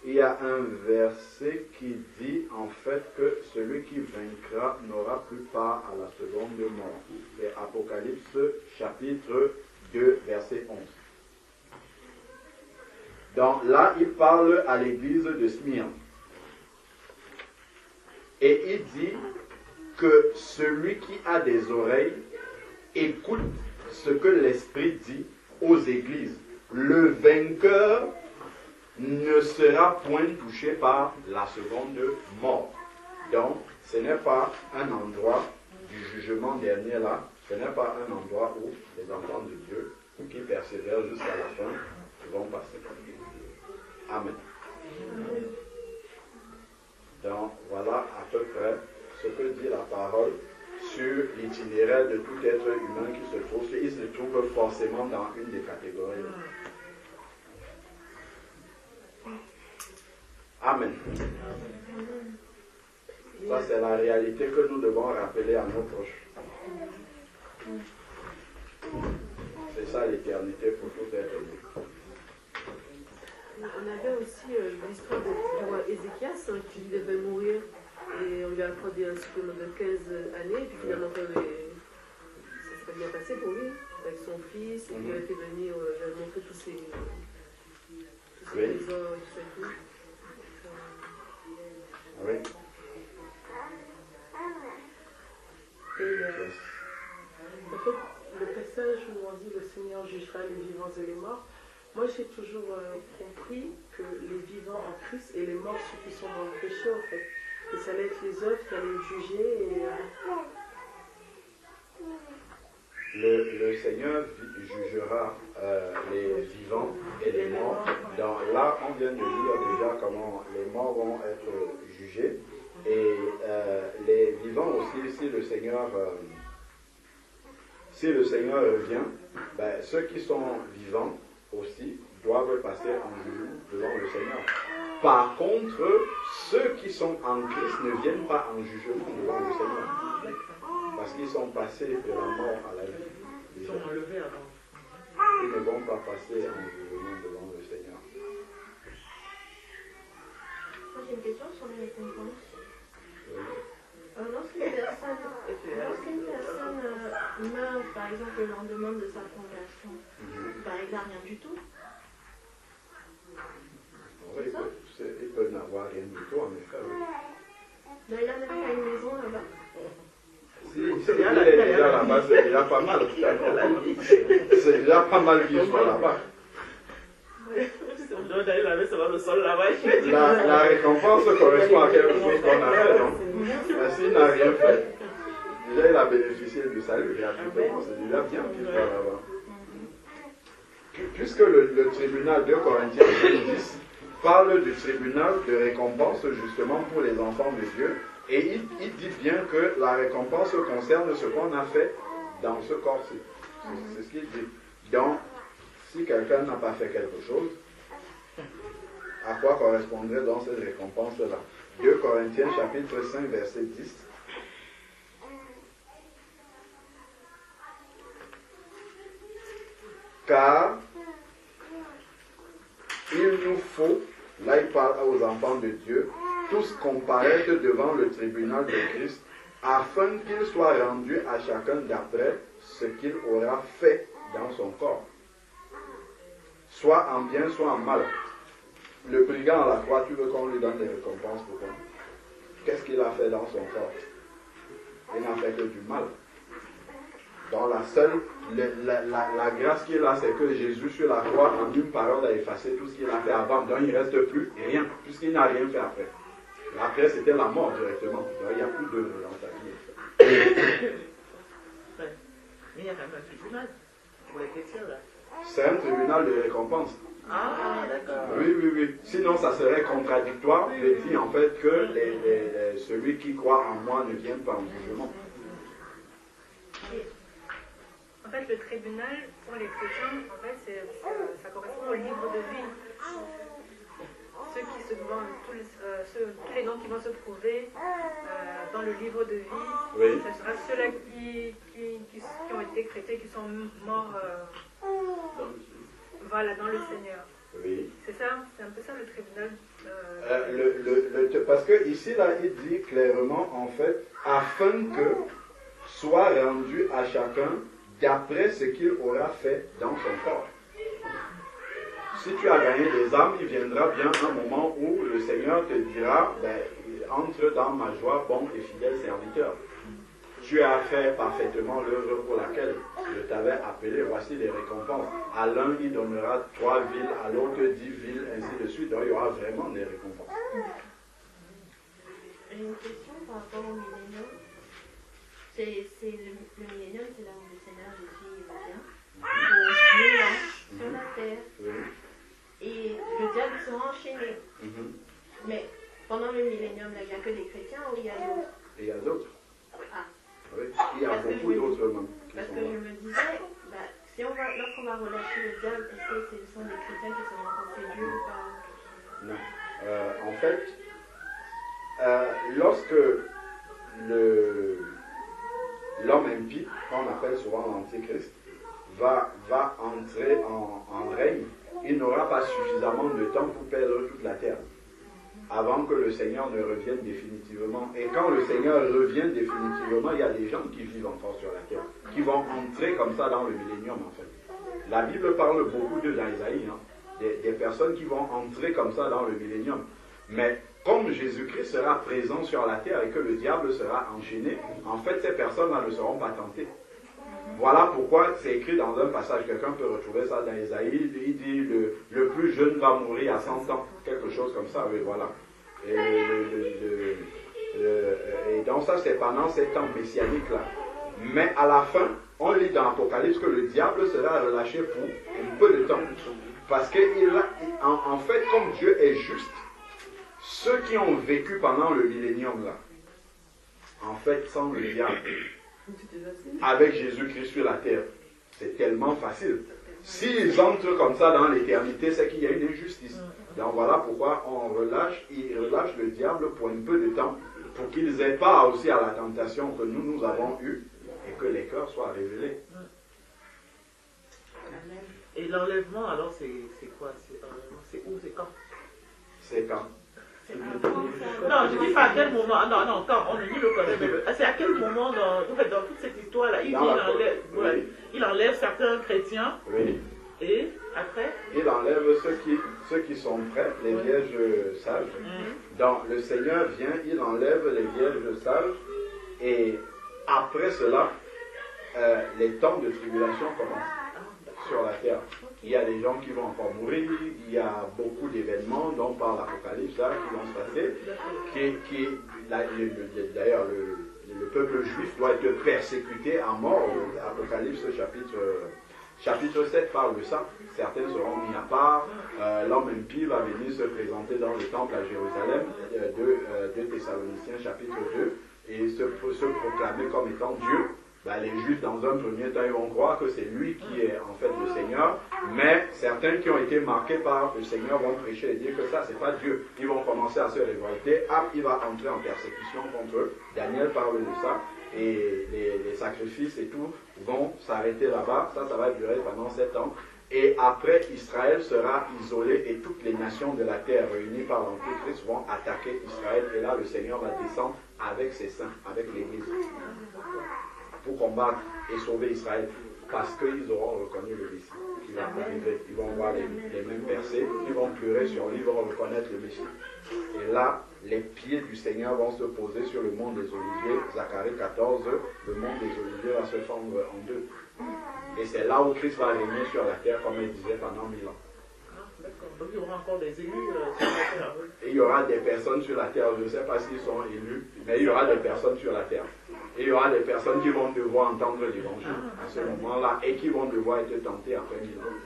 il y a un verset qui dit en fait que celui qui vaincra n'aura plus part à la seconde mort. C'est Apocalypse chapitre 2 verset 11. Donc là, il parle à l'église de Smyrne. Et il dit que celui qui a des oreilles écoute ce que l'Esprit dit aux églises. Le vainqueur ne sera point touché par la seconde mort. Donc, ce n'est pas un endroit du jugement dernier là, ce n'est pas un endroit où les enfants de Dieu qui persévèrent jusqu'à la fin vont passer. Amen. Donc, voilà à peu près ce que dit la parole sur l'itinéraire de tout être humain qui se trouve. Il se trouve forcément dans une des catégories. Amen. Ça, c'est la réalité que nous devons rappeler à nos proches. C'est ça l'éternité pour tout être humain. On avait aussi l'histoire du roi Ézéchias qui devait mourir et on lui a accordé un supplément de 15 années et puis finalement ça s'est bien passé pour lui avec son fils et il avait fait venir, il avait montré tous ses trésors et tout ça et tout. Oui. Et en fait, le passage où on dit le Seigneur jugera les vivants et les morts, moi j'ai toujours compris que les vivants en Christ et les morts ceux qui sont dans le péché en fait. Et ça allait être les œuvres qui allaient juger et... Le Seigneur jugera les vivants et les morts. Là, on vient de lire déjà comment les morts vont être jugés. Et les vivants aussi, si le Seigneur revient, ben, ceux qui sont vivants aussi doivent passer en jugement devant le Seigneur. Par contre, ceux qui sont en Christ ne viennent pas en jugement devant le Seigneur. Parce qu'ils sont passés de la mort à la vie. Ils sont enlevés avant. Ils ne vont pas passer en jugement devant le Seigneur. Moi j'ai une question sur les récompenses. Lorsqu'une personne meurt, par exemple, le lendemain de sa conversion, il n'a rien du tout. Oui, il peut n'avoir rien du tout, en effet. Il a une maison là-bas. Si il est déjà là-bas, c'est déjà pas mal. C'est déjà pas mal vivre là-bas. On doit d'aller laver sur le sol là-bas. La récompense correspond à quelque chose qu'on a fait, non? S'il n'a rien fait, déjà il a bénéficié du salut gratuitement, c'est déjà bien vivre là-bas. Puisque le tribunal 2 Corinthiens 10 parle du tribunal de récompense justement pour les enfants de Dieu, et il dit bien que la récompense concerne ce qu'on a fait dans ce corps-ci. C'est ce qu'il dit. Donc, si quelqu'un n'a pas fait quelque chose, à quoi correspondrait donc cette récompense-là? 2 Corinthiens chapitre 5 verset 10. car il nous faut, là il parle aux enfants de Dieu, tous comparaître devant le tribunal de Christ, afin qu'il soit rendu à chacun d'après ce qu'il aura fait dans son corps, soit en bien, soit en mal. Le brigand à la croix, tu veux qu'on lui donne des récompenses pour quoi? Qu'est-ce qu'il a fait dans son corps? Il n'a fait que du mal. Donc la grâce qu'il a, c'est que Jésus sur la croix, en une parole, a effacé tout ce qu'il a fait avant. Donc il ne reste plus rien, puisqu'il n'a rien fait après. Après, c'était la mort directement. Donc il n'y a plus d'œuvre dans sa vie. Mais il y a quand même un tribunal pour les chrétiens là. C'est un tribunal de récompense. Ah, d'accord. Oui. Sinon, ça serait contradictoire de dire en fait que celui qui croit en moi ne vient pas en jugement. En fait, le tribunal pour les chrétiens, en fait, ça correspond au livre de vie. Ceux qui se vont, tous les noms qui vont se trouver dans le livre de vie, Oui. ce sera ceux-là qui ont été chrétiens, qui sont morts voilà, dans le Seigneur. Oui. C'est ça, c'est un peu ça le tribunal. Parce que ici, là, il dit clairement, en fait, afin que soit rendu à chacun d'après ce qu'il aura fait dans son corps. Si tu as gagné des âmes, il viendra bien un moment où le Seigneur te dira, entre dans ma joie, bon et fidèle serviteur. Tu as fait parfaitement l'œuvre pour laquelle je t'avais appelé, voici les récompenses. À l'un, il donnera 3 villes, à l'autre 10 villes, ainsi de suite. Donc il y aura vraiment des récompenses. Une question par rapport au millénium. Le millénium, c'est là où le Seigneur Jésus revient. Pour 1000 ans sur la terre. Oui. Et le diable sera enchaîné. Mais pendant le millénium, il n'y a que des chrétiens ou il y a d'autres? Et il y a d'autres. Ah. Oui. Il y a beaucoup d'autres même. Parce que je me disais, si lorsqu'on va relâcher le diable, est-ce que ce sont des chrétiens qui seront encore séduits ou pas? Non. En fait, lorsque l'homme impie, qu'on appelle souvent l'antéchrist, va entrer en règne, il n'aura pas suffisamment de temps pour perdre toute la terre avant que le Seigneur ne revienne définitivement. Et quand le Seigneur revient définitivement, il y a des gens qui vivent encore sur la terre, qui vont entrer comme ça dans le millénium en fait. La Bible parle beaucoup d'eux dans Isaïe, des personnes qui vont entrer comme ça dans le millénium. Mais comme Jésus-Christ sera présent sur la terre et que le diable sera enchaîné, en fait ces personnes-là ne seront pas tentées. Voilà pourquoi c'est écrit dans un passage, quelqu'un peut retrouver ça dans Isaïe, il dit le plus jeune va mourir à 100 ans, quelque chose comme ça, oui voilà. Et donc ça c'est pendant ces temps messianiques-là. Mais à la fin, on lit dans l'Apocalypse que le diable sera relâché pour un peu de temps. Parce que en fait, comme Dieu est juste, ceux qui ont vécu pendant le millénium là, en fait, sans le diable, avec Jésus-Christ sur la terre, c'est tellement facile. S'ils entrent comme ça dans l'éternité, c'est qu'il y a une injustice. Donc voilà pourquoi il relâche le diable pour un peu de temps, pour qu'ils n'aient pas aussi à la tentation que nous avons eue, et que les cœurs soient révélés. Et l'enlèvement, alors, c'est quoi? C'est où? C'est quand? C'est quand? Non, je dis pas à quel moment. Non, quand on ni le connaît, mais c'est à quel moment dans toute cette histoire-là, il enlève certains chrétiens. Oui. Et après? Il enlève ceux qui sont prêts, les vierges sages. Donc le Seigneur vient, il enlève les vierges sages. Et après cela, les temps de tribulation commencent sur la terre. Il y a des gens qui vont encore mourir, il y a beaucoup d'événements dont par l'Apocalypse là, qui vont se passer, d'ailleurs le peuple juif doit être persécuté à mort. Apocalypse chapitre 7 parle de ça. Certains seront mis à part. L'homme impie va venir se présenter dans le temple à Jérusalem, de Thessaloniciens chapitre 2, et se proclamer comme étant Dieu. Les Juifs, dans un premier temps, ils vont croire que c'est lui qui est en fait le Seigneur, mais certains qui ont été marqués par le Seigneur vont prêcher et dire que ça, c'est pas Dieu. Ils vont commencer à se révolter. Il va entrer en persécution contre eux. Daniel parle de ça. Et les sacrifices et tout vont s'arrêter là-bas. Ça va durer pendant 7 ans. Et après, Israël sera isolé et toutes les nations de la terre réunies par l'Antéchrist vont attaquer Israël. Et là, le Seigneur va descendre avec ses saints, avec l'Église, pour combattre et sauver Israël. Parce qu'ils auront reconnu le Messie qui va arriver. Ils vont voir les mêmes percées, ils vont pleurer sur lui, ils vont reconnaître le Messie. Et là, les pieds du Seigneur vont se poser sur le mont des Oliviers. Zacharie 14, le mont des Oliviers va se fendre en deux. Et c'est là où Christ va régner sur la terre, comme il disait, pendant 1000 ans. D'accord. Donc il y aura encore des élus sur la terre. Et il y aura des personnes sur la terre, je ne sais pas s'ils sont élus, mais il y aura des personnes sur la terre. Et il y aura des personnes qui vont devoir entendre l'évangile à ce moment-là et qui vont devoir être tentées après 1000 ans.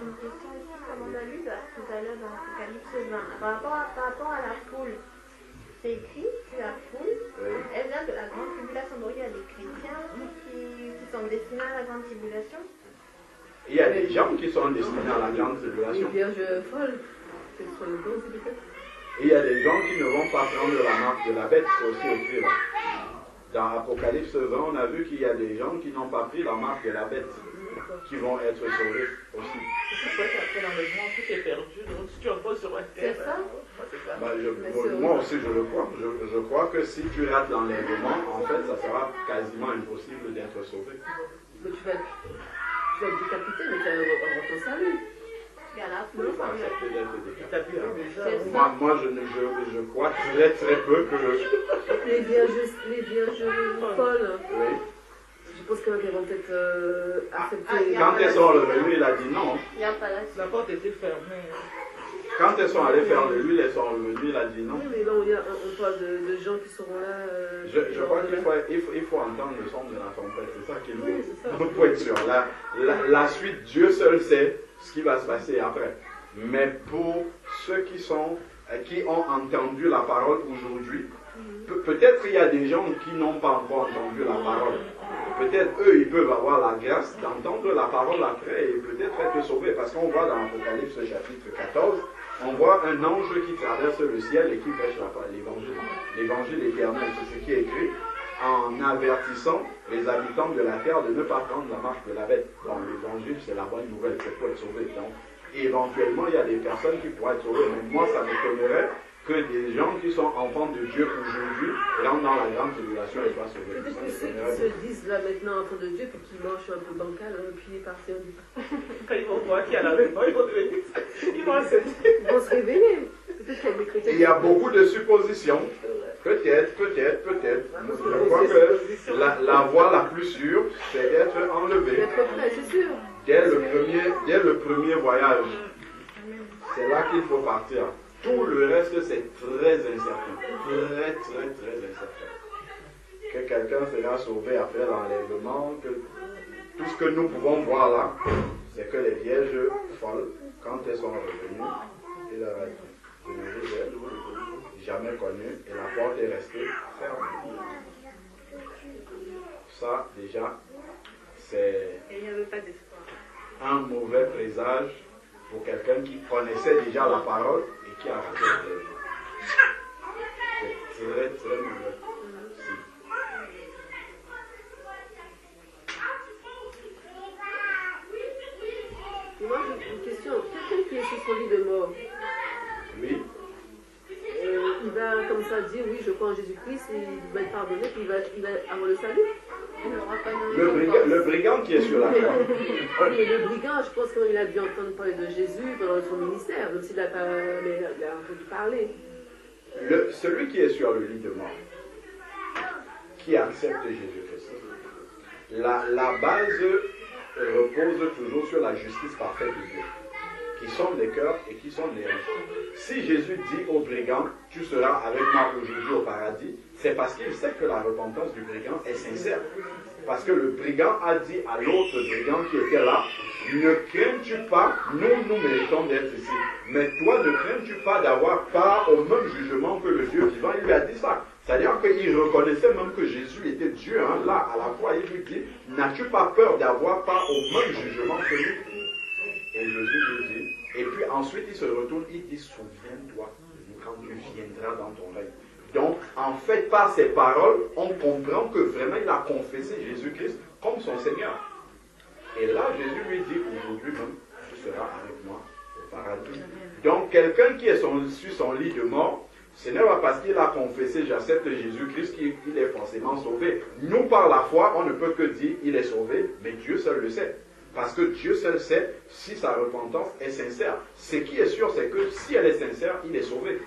Une question aussi, comme on a lu tout à l'heure dans Apocalypse 20, par rapport à la foule, c'est écrit que la foule, elle vient de la grande tribulation. Donc il y a des chrétiens qui sont destinés à la grande tribulation. Il y a des gens qui sont destinés à la grande tribulation. Les vierges folles, ce sont les bons, c'est peut-être. Et il y a des gens qui ne vont pas prendre la marque de la bête, c'est aussi écrit là. Dans Apocalypse 20, on a vu qu'il y a des gens qui n'ont pas pris la marque de la bête, qui vont être sauvés aussi. C'est vrai qu'après l'enlèvement, tout est perdu. Donc si tu reposes sur la terre. C'est ça? Moi aussi je le crois. Je crois que si tu rates l'enlèvement, en fait, ça sera quasiment impossible d'être sauvé. Mais tu vas être décapité, mais tu vas avoir ton salut. Il y a la Il foule. faut accepter d'être décapité. T'as vu déjà. C'est ça. Moi je crois très très peu que... Les vierges folles, Oui. je pense qu'elles vont peut-être accepter. Quand elles sont revenues, il a dit non. Il n'y a pas la suite. La porte était fermée. Quand elles sont allées faire de l'huile, elles sont revenues, il a dit non. Oui, mais là, on parle de gens qui seront là. Je crois qu'il faut entendre le son de la trompette, c'est ça qu'il faut. Oui, c'est ça. Pour être sûr. La suite, Dieu seul sait ce qui va se passer après. Mais pour ceux qui ont entendu la parole aujourd'hui, peut-être il y a des gens qui n'ont pas encore entendu la parole. Peut-être eux, ils peuvent avoir la grâce d'entendre la parole après et peut-être être sauvés. Parce qu'on voit dans l'Apocalypse chapitre 14, on voit un ange qui traverse le ciel et qui prêche l'évangile. L'évangile éternel, c'est ce qui est écrit en avertissant les habitants de la terre de ne pas prendre la marche de la bête. Donc l'évangile, c'est la bonne nouvelle, c'est pour être sauvé. Donc, éventuellement, il y a des personnes qui pourraient être sauvées. Mais moi, ça m'étonnerait que des gens qui sont enfants de Dieu aujourd'hui rentrent dans la grande tribulation et soient sauvés. Peut-être que ceux qui se disent là maintenant enfants de Dieu, puis qui mangent un peu bancal, puis partir. Quand ils vont voir qu'il y a l'enlèvement, ils vont devenir. Ils vont accepter. Ils vont se réveiller. Peut-être qu'il y a des chrétiens. Il y a beaucoup de suppositions. Peut-être. Je crois que la voie la plus sûre, c'est d'être enlevé. D'être prêt, c'est sûr. Dès le premier voyage, c'est là qu'il faut partir. Tout le reste, c'est très incertain. Très incertain. Que quelqu'un sera sauvé après l'enlèvement, que tout ce que nous pouvons voir là, c'est que les vierges folles, quand elles sont revenues, il leur a dit, je ne vous ai jamais connu, et la porte est restée fermée. Ça, déjà, c'est Et il n'y avait pas d'espoir. un mauvais présage pour quelqu'un qui connaissait déjà la parole et qui a raté l'enlèvement. C'est très mauvais. Et moi, j'ai une question. Quelqu'un qui est sur son lit de mort, Oui. il va comme ça dire oui, je crois en Jésus-Christ, et il va être pardonné, puis il va avoir le salut. Il n'aura pas de Le brigand qui est sur la croix. Mais le brigand, je pense qu'il a dû entendre parler de Jésus pendant son ministère, même s'il n'a pas entendu parler. Celui qui est sur le lit de mort, qui accepte Jésus-Christ, la base repose toujours sur la justice parfaite de Dieu, qui sont des cœurs et qui sont des hanches. Si Jésus dit au brigand, tu seras avec moi aujourd'hui au paradis, c'est parce qu'il sait que la repentance du brigand est sincère. Parce que le brigand a dit à l'autre brigand qui était là, ne crains-tu pas, nous méritons d'être ici, mais toi ne crains-tu pas d'avoir part au même jugement que le Dieu vivant. Il lui a dit ça. C'est-à-dire qu'il reconnaissait même que Jésus était Dieu. Hein. Là, à la fois, il lui dit, n'as-tu pas peur d'avoir part au même jugement que lui? Et Jésus lui dit, et puis ensuite il se retourne, il dit, souviens-toi quand tu viendras dans ton règne. Donc, en fait, par ces paroles, on comprend que vraiment il a confessé Jésus-Christ comme son Seigneur. Et là, Jésus lui dit aujourd'hui même, sera avec moi au paradis. Donc quelqu'un qui est sur son lit de mort, ce n'est pas parce qu'il a confessé j'accepte Jésus-Christ qu'il est forcément sauvé. Nous, par la foi, on ne peut que dire il est sauvé, mais Dieu seul le sait. Parce que Dieu seul sait si sa repentance est sincère. Ce qui est sûr, c'est que si elle est sincère, il est sauvé.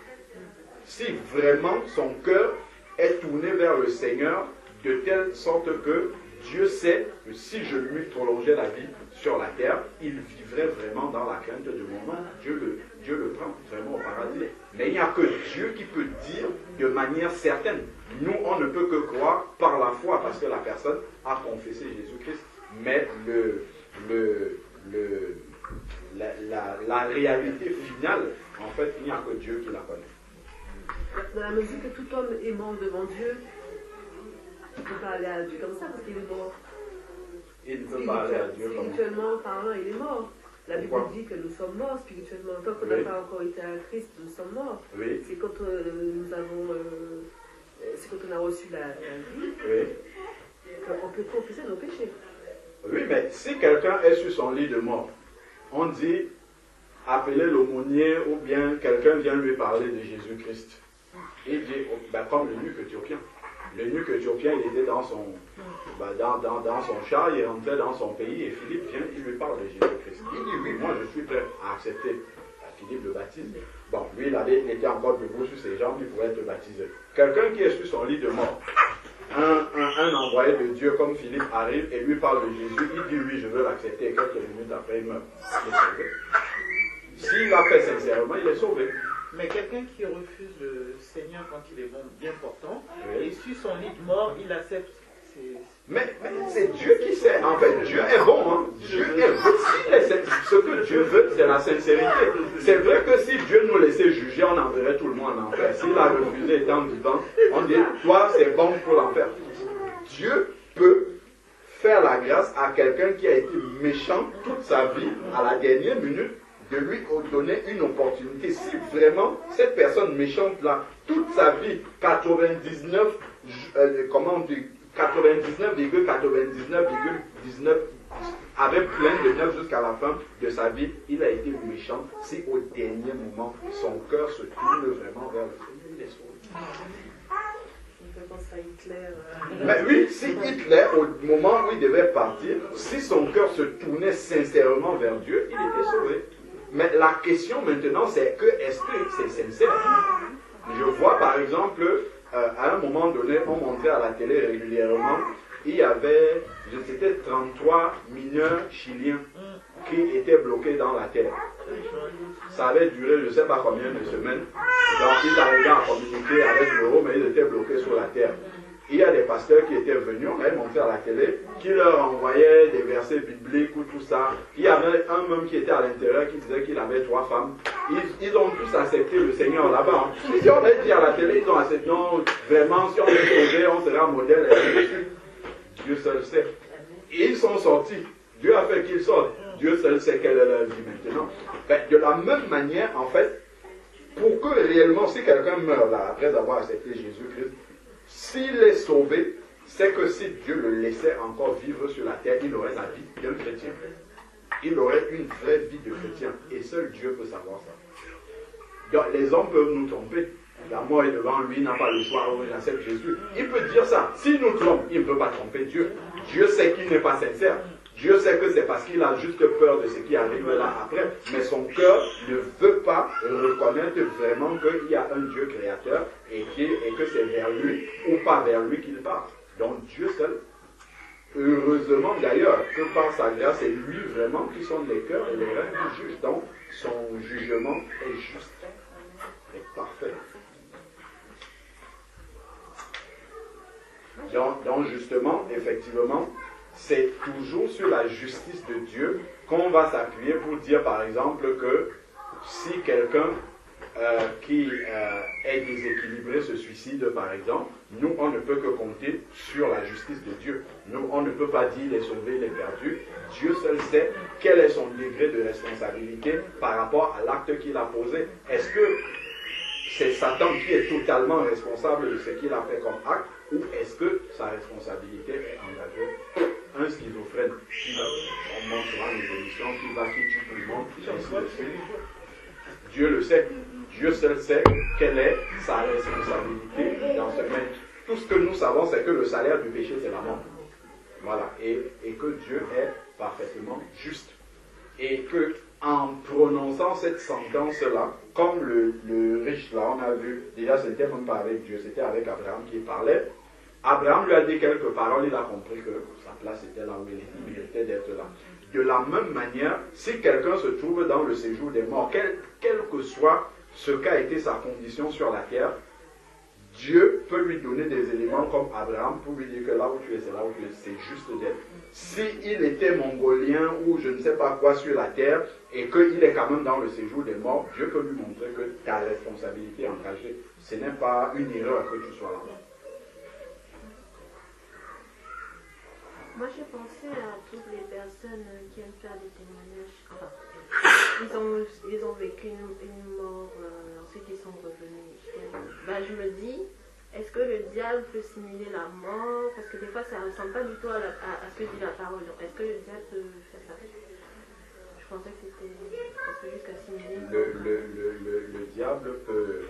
Si vraiment son cœur est tourné vers le Seigneur, de telle sorte que Dieu sait que si je lui prolongeais la vie sur la terre, il vivrait vraiment dans la crainte de mon nom. Dieu le prend vraiment au paradis. Mais il n'y a que Dieu qui peut dire de manière certaine. Nous, on ne peut que croire par la foi, parce que la personne a confessé Jésus-Christ. Mais la réalité finale, en fait, il n'y a que Dieu qui la connaît. Dans la mesure que tout homme est mort devant Dieu, il ne peut pas aller à Dieu comme ça parce qu'il est mort. Il ne peut pas aller à Dieu comme ça. Spirituellement parlant, il est mort. La Bible Pourquoi? dit que nous sommes morts spirituellement. Tant qu'on n'a pas encore été à Christ, nous sommes morts. Oui. C'est quand nous avons... c'est quand on a reçu la vie qu'on peut confesser nos péchés. Oui, mais si quelqu'un est sur son lit de mort, on dit appelez l'aumônier ou bien quelqu'un vient lui parler de Jésus-Christ. Il dit, comme l'eunuque éthiopien. L'eunuque éthiopien, il était dans son char, il rentrait dans son pays et Philippe vient, il lui parle de Jésus-Christ. Il dit, oui, moi je suis prêt à accepter. Philippe le baptise. Bon, lui, il était encore debout sur ses jambes, il pouvait être baptisé. Quelqu'un qui est sur son lit de mort, un envoyé de Dieu comme Philippe arrive et lui parle de Jésus, il dit, oui, je veux l'accepter, et quelques minutes après, il meurt. Il est sauvé. S'il l'a fait sincèrement, il est sauvé. Mais quelqu'un qui refuse le Seigneur quand il est bon, bien portant, et sur son lit de mort, il accepte. Mais c'est Dieu qui sait. En fait, Dieu est bon. Hein. Dieu est bon. Ce que Dieu veut, c'est la sincérité. C'est vrai que si Dieu nous laissait juger, on enverrait tout le monde en enfer. S'il a refusé étant vivant, on dit, toi, c'est bon pour l'enfer. Dieu peut faire la grâce à quelqu'un qui a été méchant toute sa vie, à la dernière minute, de lui donner une opportunité. Si vraiment cette personne méchante-là, toute sa vie, 99,99,19 avec plein de neuf jusqu'à la fin de sa vie, il a été méchant. Si au dernier moment, son cœur se tourne vraiment vers le Seigneur, il est sauvé. Je pense à Hitler. Mais oui, si Hitler, au moment où il devait partir, si son cœur se tournait sincèrement vers Dieu, il était sauvé. Mais la question maintenant, c'est que est-ce que c'est sincère? Je vois par exemple, à un moment donné, on montrait à la télé régulièrement, il y avait, c'était 33 mineurs chiliens qui étaient bloqués dans la terre. Ça avait duré je ne sais pas combien de semaines. Donc ils arrivaient à communiquer avec l'euro, mais ils étaient bloqués sur la terre. Il y a des pasteurs qui étaient venus, on avait montré à la télé, qui leur envoyaient des versets bibliques ou tout ça. Il y avait un même qui était à l'intérieur qui disait qu'il avait 3 femmes. Ils ont tous accepté le Seigneur là-bas. Hein. Si on avait dit à la télé, ils ont accepté, non, vraiment, si on est sauvé, on sera modèle. Dieu seul sait. Et ils sont sortis. Dieu a fait qu'ils sortent. Dieu seul sait quelle est leur vie maintenant. Ben, de la même manière, en fait, pour que réellement, si quelqu'un meurt là, après avoir accepté Jésus-Christ, s'il est sauvé, c'est que si Dieu le laissait encore vivre sur la terre, il aurait la vie d'un chrétien. Il aurait une vraie vie de chrétien. Et seul Dieu peut savoir ça. Donc, les hommes peuvent nous tromper. La mort est devant lui, il n'a pas le choix, il accepte Jésus. Il peut dire ça. S'il nous trompe, il ne peut pas tromper Dieu. Dieu sait qu'il n'est pas sincère. Dieu sait que c'est parce qu'il a juste peur de ce qui arrive là après. Mais son cœur ne veut pas reconnaître vraiment qu'il y a un Dieu créateur et que c'est vers lui ou pas vers lui qu'il part. Donc Dieu seul, heureusement d'ailleurs, que par sa grâce, c'est lui vraiment qui sont les cœurs et les reins du juge. Donc son jugement est juste et parfait. Donc justement, effectivement, c'est toujours sur la justice de Dieu qu'on va s'appuyer pour dire par exemple que si quelqu'un qui est déséquilibré se suicide par exemple, nous on ne peut que compter sur la justice de Dieu. Nous on ne peut pas dire il est sauvé, il est perdu. Dieu seul sait quel est son degré de responsabilité par rapport à l'acte qu'il a posé. Est-ce que c'est Satan qui est totalement responsable de ce qu'il a fait comme acte ou est-ce que sa responsabilité est engagée un schizophrène qui va, on montrera les émissions, qui tue tout le monde, ainsi de suite. Dieu le sait. Dieu seul sait quelle est sa responsabilité dans ce domaine. Tout ce que nous savons, c'est que le salaire du péché, c'est la mort. Voilà. Et que Dieu est parfaitement juste. Et que en prononçant cette sentence-là, comme le riche là, on a vu, déjà ce n'était même pas avec Dieu, c'était avec Abraham qui parlait. Abraham lui a dit quelques paroles, il a compris que sa place était là où il méritait d'être là. De la même manière, si quelqu'un se trouve dans le séjour des morts, quel que soit ce qu'a été sa condition sur la terre, Dieu peut lui donner des éléments comme Abraham pour lui dire que là où tu es, c'est là où tu es, c'est juste d'être. S'il était mongolien ou je ne sais pas quoi sur la terre et qu'il est quand même dans le séjour des morts, Dieu peut lui montrer que ta responsabilité est engagée. Ce n'est pas une erreur que tu sois là. Moi, j'ai pensé à toutes les personnes qui aiment faire des témoignages. Enfin, ils ont vécu une mort, ensuite ils sont revenus. Je me dis, est-ce que le diable peut simuler la mort? Parce que des fois, ça ne ressemble pas du tout à ce que dit la parole. Donc, est-ce que le diable peut faire ça? Je pensais que c'était jusqu'à simuler. Le diable peut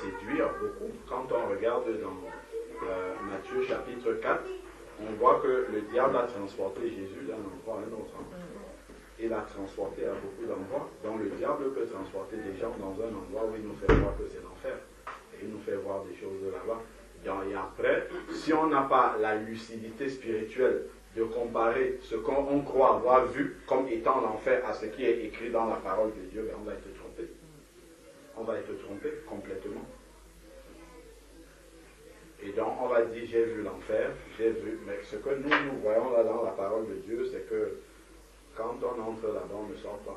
séduire beaucoup. Quand on regarde dans Matthieu chapitre 4, on voit que le diable a transporté Jésus d'un endroit à un autre. Il l'a transporté à beaucoup d'endroits. Donc le diable peut transporter des gens dans un endroit où il nous fait voir que c'est l'enfer. Et il nous fait voir des choses de là-bas. Et après, si on n'a pas la lucidité spirituelle de comparer ce qu'on croit avoir vu comme étant l'enfer à ce qui est écrit dans la parole de Dieu, on va être trompé. On va être trompé complètement. Et donc, on va dire, j'ai vu l'enfer, j'ai vu... Mais ce que nous voyons là dans la parole de Dieu, c'est que quand on entre là-bas, on ne sort pas.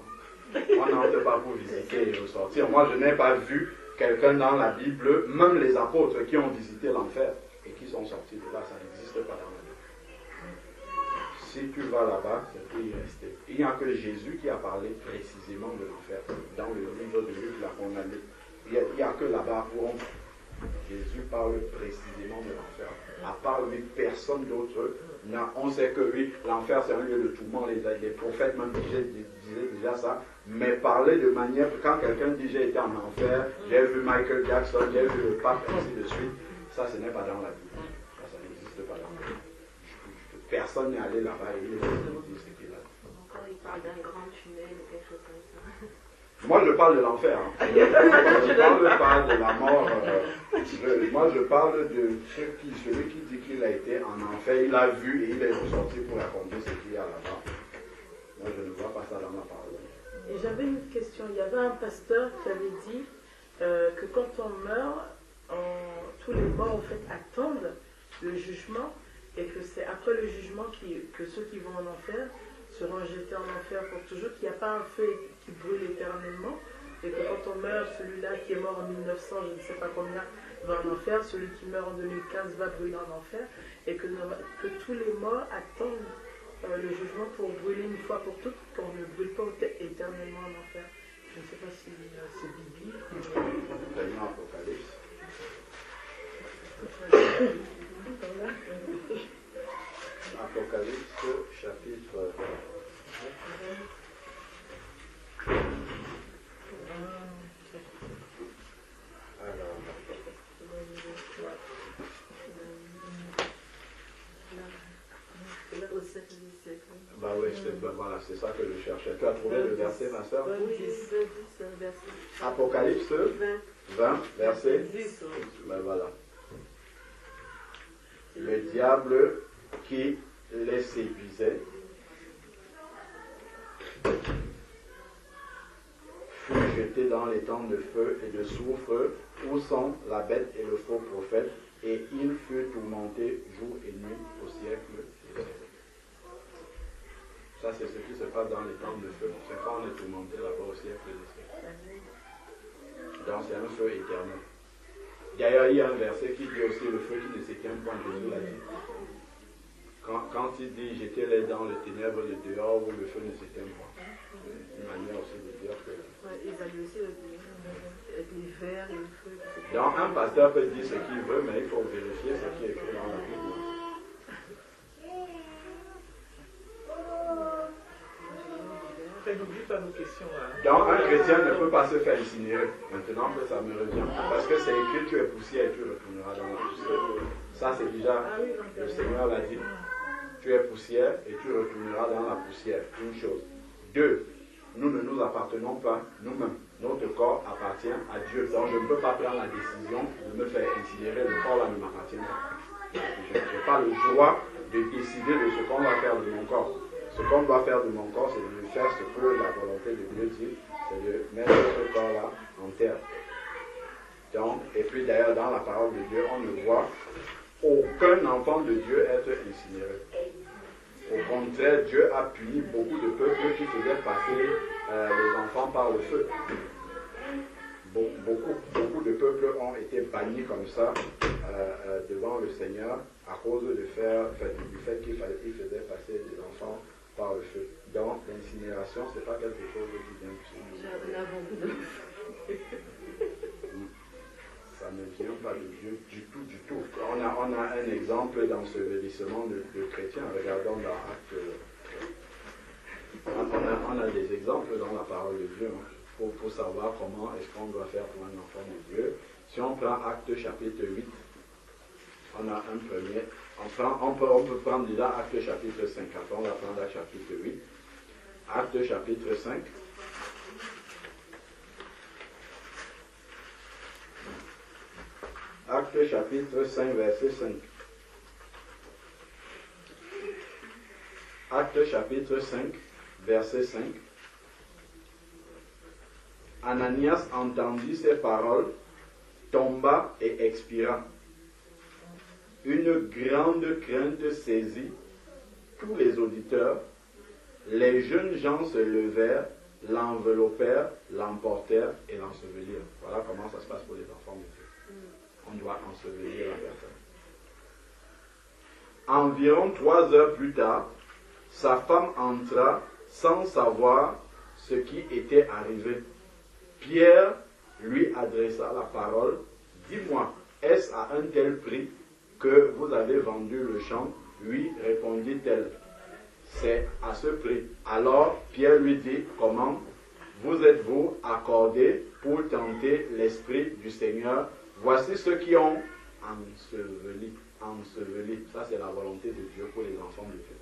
On n'entre pas pour visiter et ressortir. Moi, je n'ai pas vu quelqu'un dans la Bible, même les apôtres qui ont visité l'enfer et qui sont sortis de là, ça n'existe pas dans la Bible. Si tu vas là-bas, c'est pour y rester. Il n'y a que Jésus qui a parlé précisément de l'enfer. Dans le livre de Luc, il n'y a que là-bas où Jésus parle précisément de l'enfer. À part lui, personne d'autre. On sait que oui, l'enfer c'est un lieu de tourment. Les prophètes même disaient déjà ça. Mais parler de manière, quand quelqu'un dit j'ai été en enfer, j'ai vu Michael Jackson, j'ai vu le pape, ainsi de suite, ça ce n'est pas dans la Bible. Ça n'existe pas dans la Bible. Personne n'est allé là-bas et il dit ce qu'il a dit. Encore il parle d'un grand tunnel ou quelque chose comme ça. Moi, je parle de l'enfer. Je ne parle pas de la mort. Moi, je parle de celui qui dit qu'il a été en enfer. Il a vu et il est ressorti pour raconter ce qu'il y a là-bas. Moi, je ne vois pas ça dans ma parole. Et j'avais une question. Il y avait un pasteur qui avait dit que quand on meurt, tous les morts en fait attendent le jugement et que c'est après le jugement que ceux qui vont en enfer seront jetés en enfer pour toujours, qu'il n'y a pas un feu qui brûle éternellement, et que quand on meurt, celui-là qui est mort en 1900, je ne sais pas combien, va en enfer, celui qui meurt en 2015 va brûler en enfer, et que tous les morts attendent le jugement pour brûler une fois pour toutes, qu'on ne brûle pas éternellement en enfer. Je ne sais pas si c'est biblique. Dans Apocalypse. Apocalypse, chapitre 20. Alors, bah oui, voilà, c'est ça que je cherchais. Tu as trouvé le verset, ma soeur? Apocalypse 20, verset 10. Ben voilà. Le diable qui les séduisait fut jeté dans les temps de feu et de soufre où sont la bête et le faux prophète, et il fut tourmenté jour et nuit au siècle des siècles. Ça, c'est ce qui se passe dans les temps de feu. C'est quand on est tourmenté là-bas au siècle des siècles. Donc, c'est un feu éternel. D'ailleurs, il y a un verset qui dit aussi le feu qui ne s'éteint pas, Jésus l'a dit. Quand il dit jetez-les dans les ténèbres de dehors où le feu ne s'éteint pas. C'est une manière aussi de dire que. Ils allaient aussi avec les verres et le feu. Donc, un pasteur peut dire ce qu'il veut, mais il faut vérifier ce qui est écrit dans la Bible. frère, n'oublie pas nos questions. Hein. Donc un chrétien ne peut pas se faire incinérer. Maintenant que ça me revient. Parce que c'est écrit, tu es poussière et tu retourneras dans la poussière. Ça c'est déjà, le Seigneur l'a dit. Tu es poussière et tu retourneras dans la poussière. Une chose. Deux, nous ne nous appartenons pas nous-mêmes. Notre corps appartient à Dieu. Donc je ne peux pas prendre la décision de me faire incinérer. Le corps là ne m'appartient pas. Je n'ai pas le droit de décider de ce qu'on va faire de mon corps. Ce qu'on doit faire de mon corps, c'est de faire ce que la volonté de Dieu dit, c'est de mettre ce corps-là en terre. Donc, et puis d'ailleurs, dans la parole de Dieu, on ne voit aucun enfant de Dieu être incinéré. Au contraire, Dieu a puni beaucoup de peuples qui faisaient passer les enfants par le feu. Beaucoup de peuples ont été bannis comme ça devant le Seigneur à cause du fait qu'ils faisaient passer les enfants par le feu. Donc l'incinération, ce n'est pas quelque chose qui vient de Dieu. Ça ne vient pas de Dieu du tout. On a un exemple d'ensevelissement de chrétiens. Regardons dans Actes. On a des exemples dans la parole de Dieu. Pour savoir comment est-ce qu'on doit faire pour un enfant de Dieu. Si on prend Actes chapitre 8, on a un premier. On peut prendre déjà Actes chapitre 5. Après on va prendre Actes chapitre 8. Actes chapitre 5. Actes chapitre 5, verset 5. Actes chapitre 5, verset 5. Ananias entendit ces paroles, tomba et expira. Une grande crainte saisit tous les auditeurs. Les jeunes gens se levèrent, l'enveloppèrent, l'emportèrent et l'ensevelirent. Voilà comment ça se passe pour les enfants de Dieu. On doit ensevelir la personne. Environ 3 heures plus tard, sa femme entra sans savoir ce qui était arrivé. Pierre lui adressa la parole. Dis-moi, est-ce à un tel prix que vous avez vendu le champ? Oui, répondit-elle. C'est à ce prix. Alors Pierre lui dit, comment vous êtes-vous accordé pour tenter l'Esprit du Seigneur? Voici ceux qui ont enseveli. Ça c'est la volonté de Dieu pour les enfants de Dieu.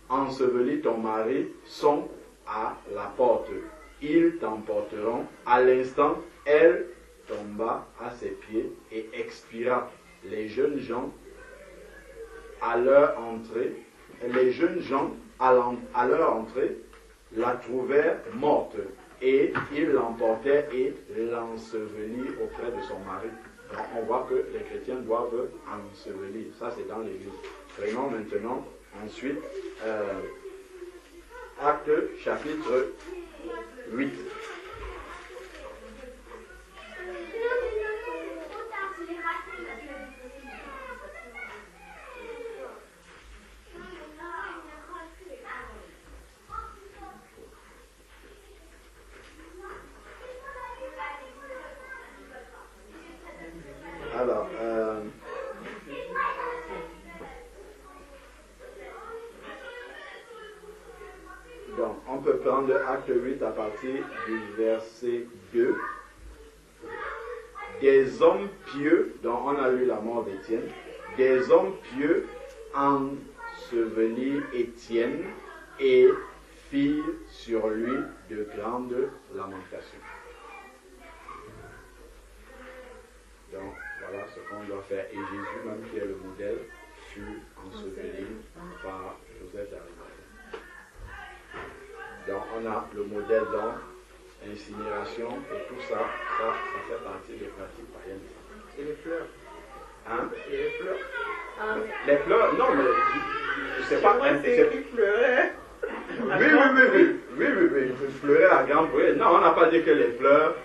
Enseveli ton mari sont à la porte. Ils t'emporteront. À l'instant, elle tomba à ses pieds et expira. Les jeunes gens, à leur entrée, la trouvèrent morte et ils l'emportèrent et l'ensevelirent auprès de son mari. Donc on voit que les chrétiens doivent ensevelir. Ça c'est dans l'Église. Prenons maintenant ensuite Actes chapitre 8. Alors, donc, on peut prendre Acte 8 à partir du verset 2. Des hommes pieux, dont on a lu la mort d'Étienne, des hommes pieux ensevelirent Étienne et firent sur lui de grandes lamentations. Donc, voilà ce qu'on doit faire. Et Jésus, même qui est le modèle, fut enseveli par Joseph d'Arimathée. Donc, on a le modèle d'incinération et tout ça, ça fait partie des pratiques païennes. Et les fleurs. Hein? Et les fleurs. Les fleurs, non, mais je sais pas. C'est qui pleurait. Oui, il pleurait à grand bruit. Non, on n'a pas dit que les fleurs.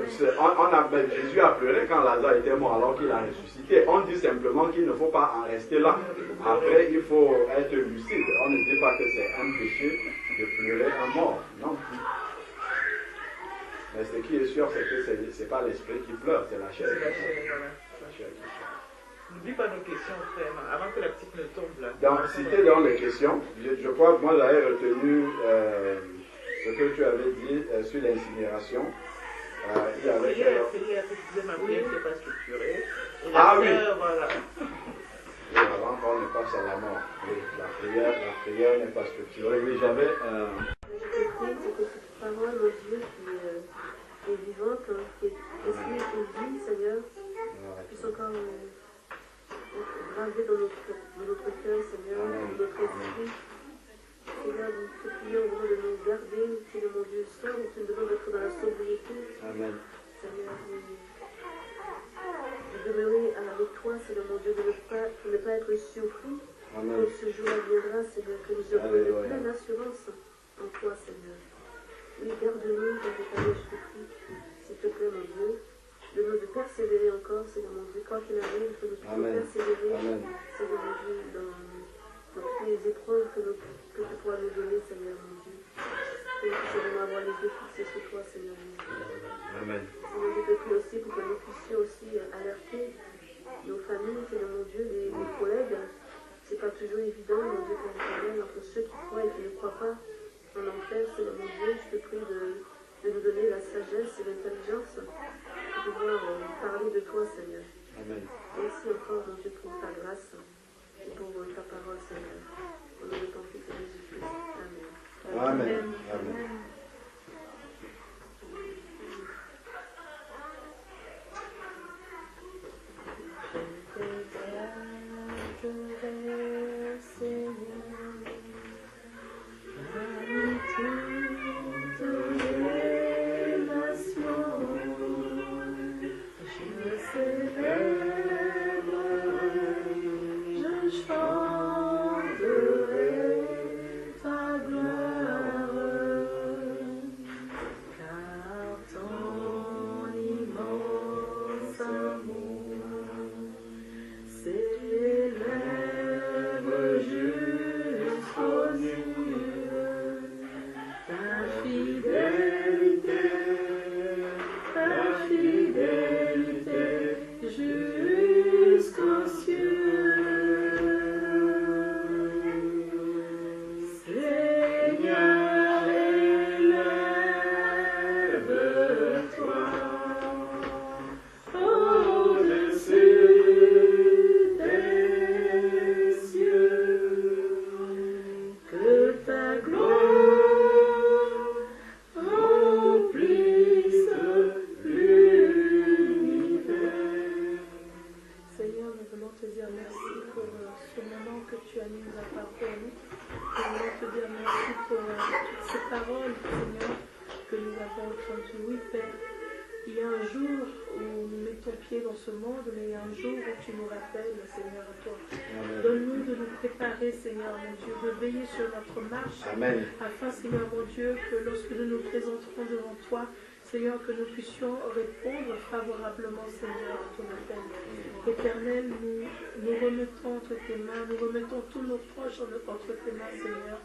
Jésus a pleuré quand Lazare était mort alors qu'il a ressuscité. On dit simplement qu'il ne faut pas en rester là. Après, il faut être lucide. On ne dit pas que c'est un péché de pleurer un mort. Non. Mais ce qui est sûr, c'est que ce n'est pas l'esprit qui pleure, c'est la chair. C'est la chair, voilà. La chair qui pleure. N'oublie pas nos questions, frère, avant que la petite ne tombe là. Donc, citer dans les questions, je crois que moi j'avais retenu ce que tu avais dit sur l'incinération, il y avait... Ma prière n'était pas structurée. Ah oui. Voilà. Et avant qu'on ne passe à la mort. Oui, la prière n'est pas structurée. Oui, j'avais... Je te prie pour que cette parole, mon Dieu, qui est vivante, qui est esprit et vie, Seigneur, puisse encore être gravée dans notre cœur, Seigneur, dans notre esprit. Seigneur, nous te prions au nom de nous garder, Seigneur mon Dieu, soir, nous te demandons d'être dans la sobriété. Amen. Seigneur, de demeurer avec toi, Seigneur mon Dieu, de ne pas être surpris. Amen. Quand ce jour-là viendra, Seigneur, que nous aurons une pleine assurance en toi, Seigneur. Oui, garde-nous dans ta main, je te prie, s'il te plaît, mon Dieu. Donne-nous de persévérer encore, Seigneur mon Dieu, quoi qu'il arrive, que nous puissions persévérer, Seigneur mon Dieu, dans toutes les épreuves que tu pourras nous donner, Seigneur mon Dieu. Que nous puissions avoir les yeux fixés sur toi, Seigneur Jésus. Amen. Seigneur, je te prie aussi pour que nous puissions aussi alerter nos familles, Seigneur mon Dieu, les collègues. C'est pas toujours évident, mon Dieu, pour nous entre ceux qui croient et qui ne croient pas en enfer, Seigneur mon Dieu. Je te prie de nous donner la sagesse et l'intelligence pour pouvoir parler de toi, Seigneur. Amen. Merci encore, mon Dieu, pour ta grâce et pour ta parole, Seigneur. Au nom de ton Fils Jésus-Christ. Amen. Amen. Amen. Amen. Afin, Seigneur mon Dieu, que lorsque nous nous présenterons devant toi, Seigneur, que nous puissions répondre favorablement, Seigneur, à ton appel. Éternel, nous remettons entre tes mains, nous remettons tous nos proches entre tes mains, Seigneur.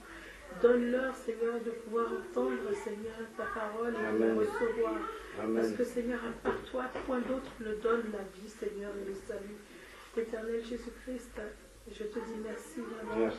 Donne-leur, Seigneur, de pouvoir entendre, Seigneur, ta parole et de recevoir. Amen. Parce que, Seigneur, à part toi, point d'autre ne donne la vie, Seigneur, et le salut. Éternel Jésus-Christ, je te dis merci vraiment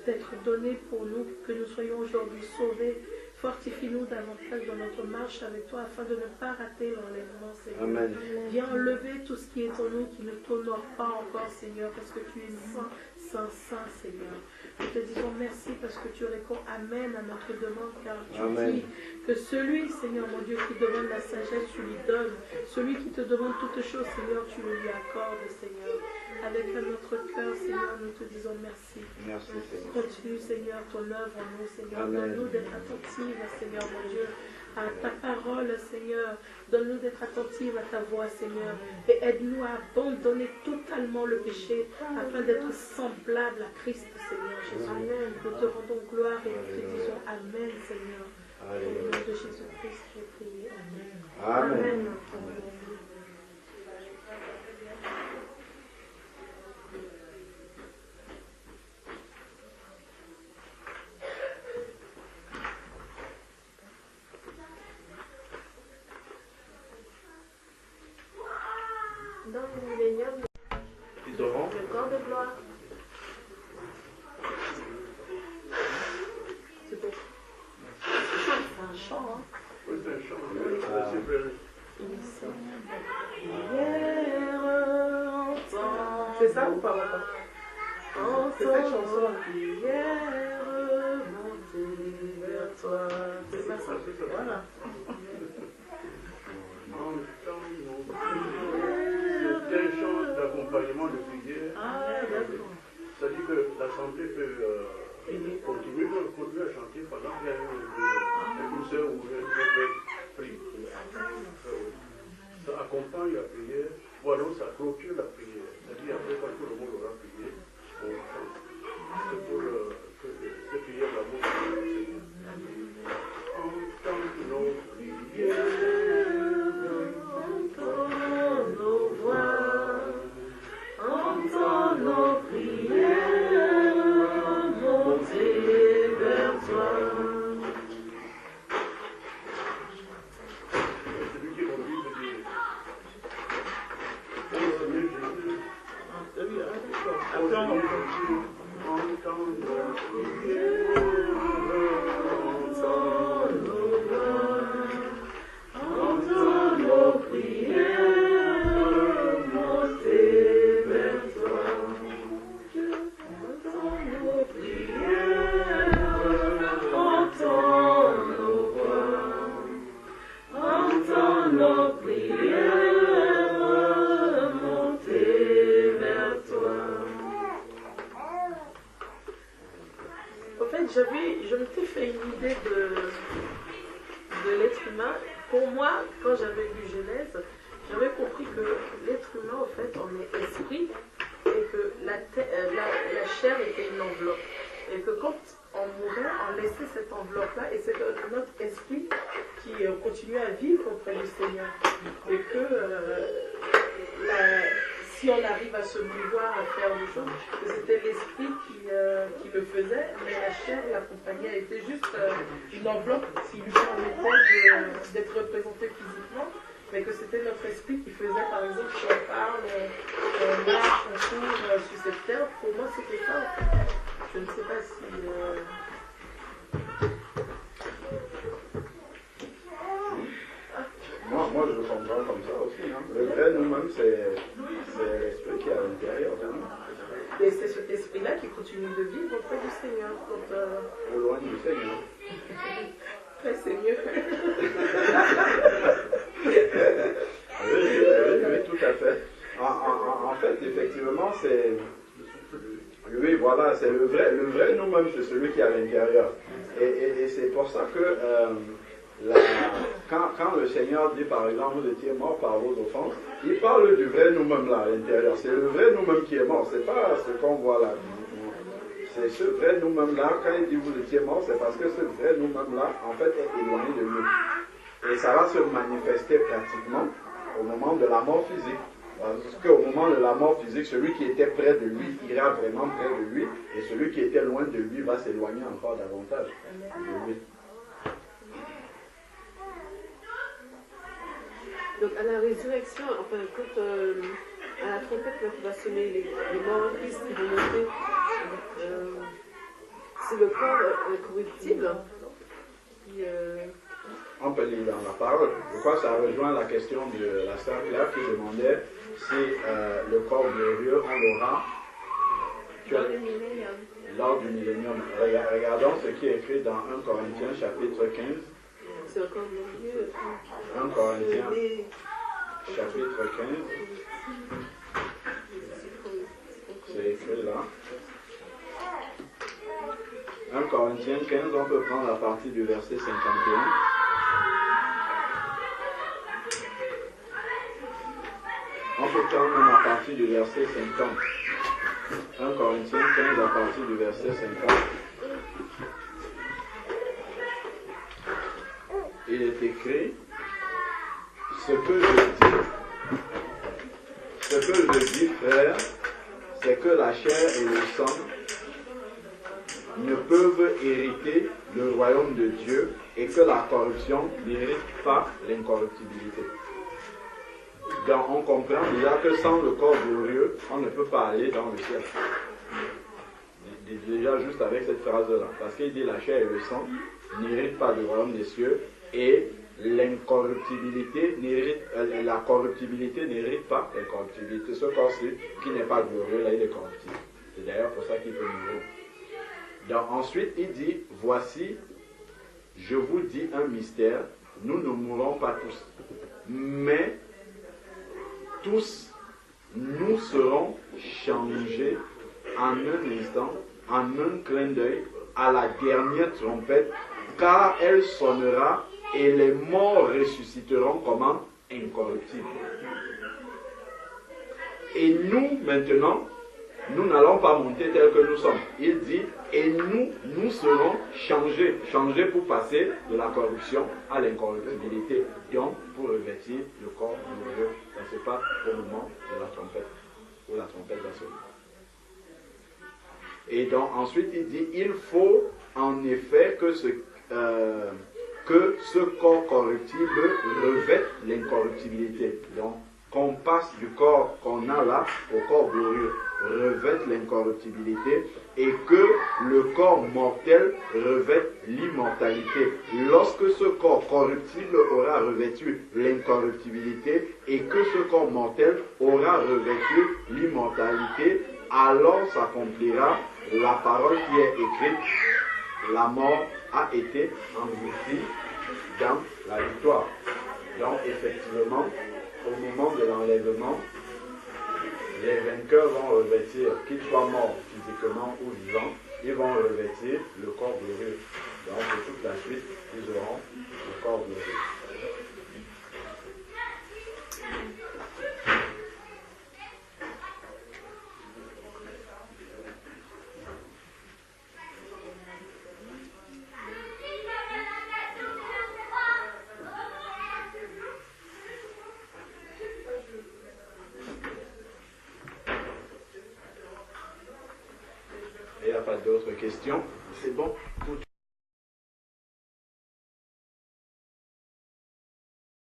d'être donné pour nous, que nous soyons aujourd'hui sauvés. Fortifie-nous davantage dans notre marche avec toi afin de ne pas rater l'enlèvement, Seigneur. Amen. Viens enlever tout ce qui est en nous qui ne t'honore pas encore, Seigneur, parce que tu es saint, saint, saint, Seigneur. Nous te disons merci parce que tu réponds Amen à notre demande, car tu dis que celui, Seigneur mon Dieu, qui demande la sagesse, tu lui donnes. Celui qui te demande toutes choses, Seigneur, tu le lui accordes, Seigneur. Avec notre cœur, Seigneur, nous te disons merci. Merci, Seigneur. Continue, Seigneur, ton œuvre en nous, Seigneur. Donne-nous d'être attentifs, Seigneur mon Dieu, à ta parole, Seigneur. Donne-nous d'être attentifs à ta voix, Seigneur. Et aide-nous à abandonner totalement le péché afin d'être semblables à Christ, Seigneur Jésus. Amen. Nous te rendons gloire et nous te disons Amen, Seigneur. Au nom de Jésus-Christ, je prie. Amen. Amen. Dans le millénium, le corps de gloire. C'est bon. chant. Hein. Oui, c'est un chant. C'est ça ou pas, papa? C'est cette chanson. Prière, monter vers toi. C'est pas ça, voilà. C'est un chant d'accompagnement de prière. Ah, d'accord. C'est-à-dire que l'assemblée peut continuer à chanter pendant qu'il y a une sœur ou un prie. Ça accompagne la prière, ou alors ça clôture la prière. C'est-à-dire après quand tout le monde aura prié, on chante. C'est pour que prier l'amour du Seigneur. Entends nos prières, entends nos prières, monter vers toi. Celui qui conduit veut dire je m'étais fait une idée de l'être humain. Pour moi, quand j'avais lu Genèse, j'avais compris que l'être humain, en fait, on est esprit et que la chair était une enveloppe. Et que quand on mourait, on laissait cette enveloppe-là et c'est notre esprit qui continuait à vivre auprès du Seigneur. Et que si on arrive à se mouvoir, à faire des choses, que c'était l'esprit qui le faisait, mais la chair l'accompagnait. Elle était juste une enveloppe qui lui permettait d'être représentée physiquement, mais que c'était notre esprit qui faisait, par exemple, si on parle, on marche, on court sur cette terre. Pour moi, c'était ça. Je ne sais pas si... Moi, je le comprends comme ça aussi. Hein. Le vrai nous-mêmes, c'est l'esprit qui est à l'intérieur de nous. Et c'est cet esprit-là qui continue de vivre auprès du Seigneur. Au loin du Seigneur. Ouais, c'est mieux. Oui, tout à fait. En fait, effectivement, c'est... Oui, voilà, c'est le vrai nous-mêmes, c'est celui qui est à l'intérieur. Et c'est pour ça que quand le Seigneur dit, par exemple, vous étiez morts par vos offenses, il parle du vrai nous-mêmes là à l'intérieur. C'est le vrai nous-mêmes qui est mort, c'est pas ce qu'on voit là. C'est ce vrai nous-mêmes là, quand il dit vous étiez morts, c'est parce que ce vrai nous-mêmes là, en fait, est éloigné de nous. Et ça va se manifester pratiquement au moment de la mort physique. Parce qu'au moment de la mort physique, celui qui était près de lui ira vraiment près de lui, et celui qui était loin de lui va s'éloigner encore davantage de lui. Donc à la résurrection, enfin quand à la trompette qui va sonner, les morts en Christ qui vont monter, c'est le corps incorruptible qui... On peut lire dans la parole. Je crois que ça rejoint la question de la sœur Claire qui demandait si le corps glorieux, on l'aura lors du millénium. Regardons ce qui est écrit dans 1 Corinthiens chapitre 15. C'est encore glorieux. 1 Corinthiens chapitre 15. C'est écrit là. 1 Corinthiens 15, on peut prendre la partie du verset 51. On peut prendre même à partir du verset 50. 1 Corinthiens 15 à partir du verset 50. Il est écrit, ce que je dis, frère, c'est que la chair et le sang ne peuvent hériter le royaume de Dieu et que la corruption n'hérite pas l'incorruptibilité. Donc on comprend déjà que sans le corps glorieux, on ne peut pas aller dans le ciel. déjà juste avec cette phrase-là. Parce qu'il dit la chair et le sang n'héritent pas du royaume des cieux et l'incorruptibilité la corruptibilité n'hérite pas l'incorruptibilité. Ce corps-ci qui n'est pas glorieux, là il est corruptible. C'est d'ailleurs pour ça qu'il peut mourir. Donc ensuite il dit, voici, je vous dis un mystère, nous ne mourrons pas tous, mais tous nous serons changés en un instant, en un clin d'œil, à la dernière trompette, car elle sonnera et les morts ressusciteront comment? Incorruptibles. Et nous, maintenant, nous n'allons pas monter tel que nous sommes. Il dit, et nous serons changés. Changés pour passer de la corruption à l'incorruptibilité. Donc, pour revêtir le corps glorieux. Ça se passe au moment de la trompette. Où la trompette va sonner. Et donc, ensuite, il dit, il faut en effet que ce corps corruptible revête l'incorruptibilité. Donc, qu'on passe du corps qu'on a là au corps glorieux, revête l'incorruptibilité, et que le corps mortel revête l'immortalité. Lorsque ce corps corruptible aura revêtu l'incorruptibilité et que ce corps mortel aura revêtu l'immortalité, alors s'accomplira la parole qui est écrite: la mort a été engloutie dans la victoire. Donc effectivement, au moment de l'enlèvement, les vainqueurs vont revêtir, qu'ils soient morts physiquement ou vivants, ils vont revêtir le corps glorieux. Donc pour toute la suite, ils auront le corps glorieux. Pas d'autres questions, c'est bon.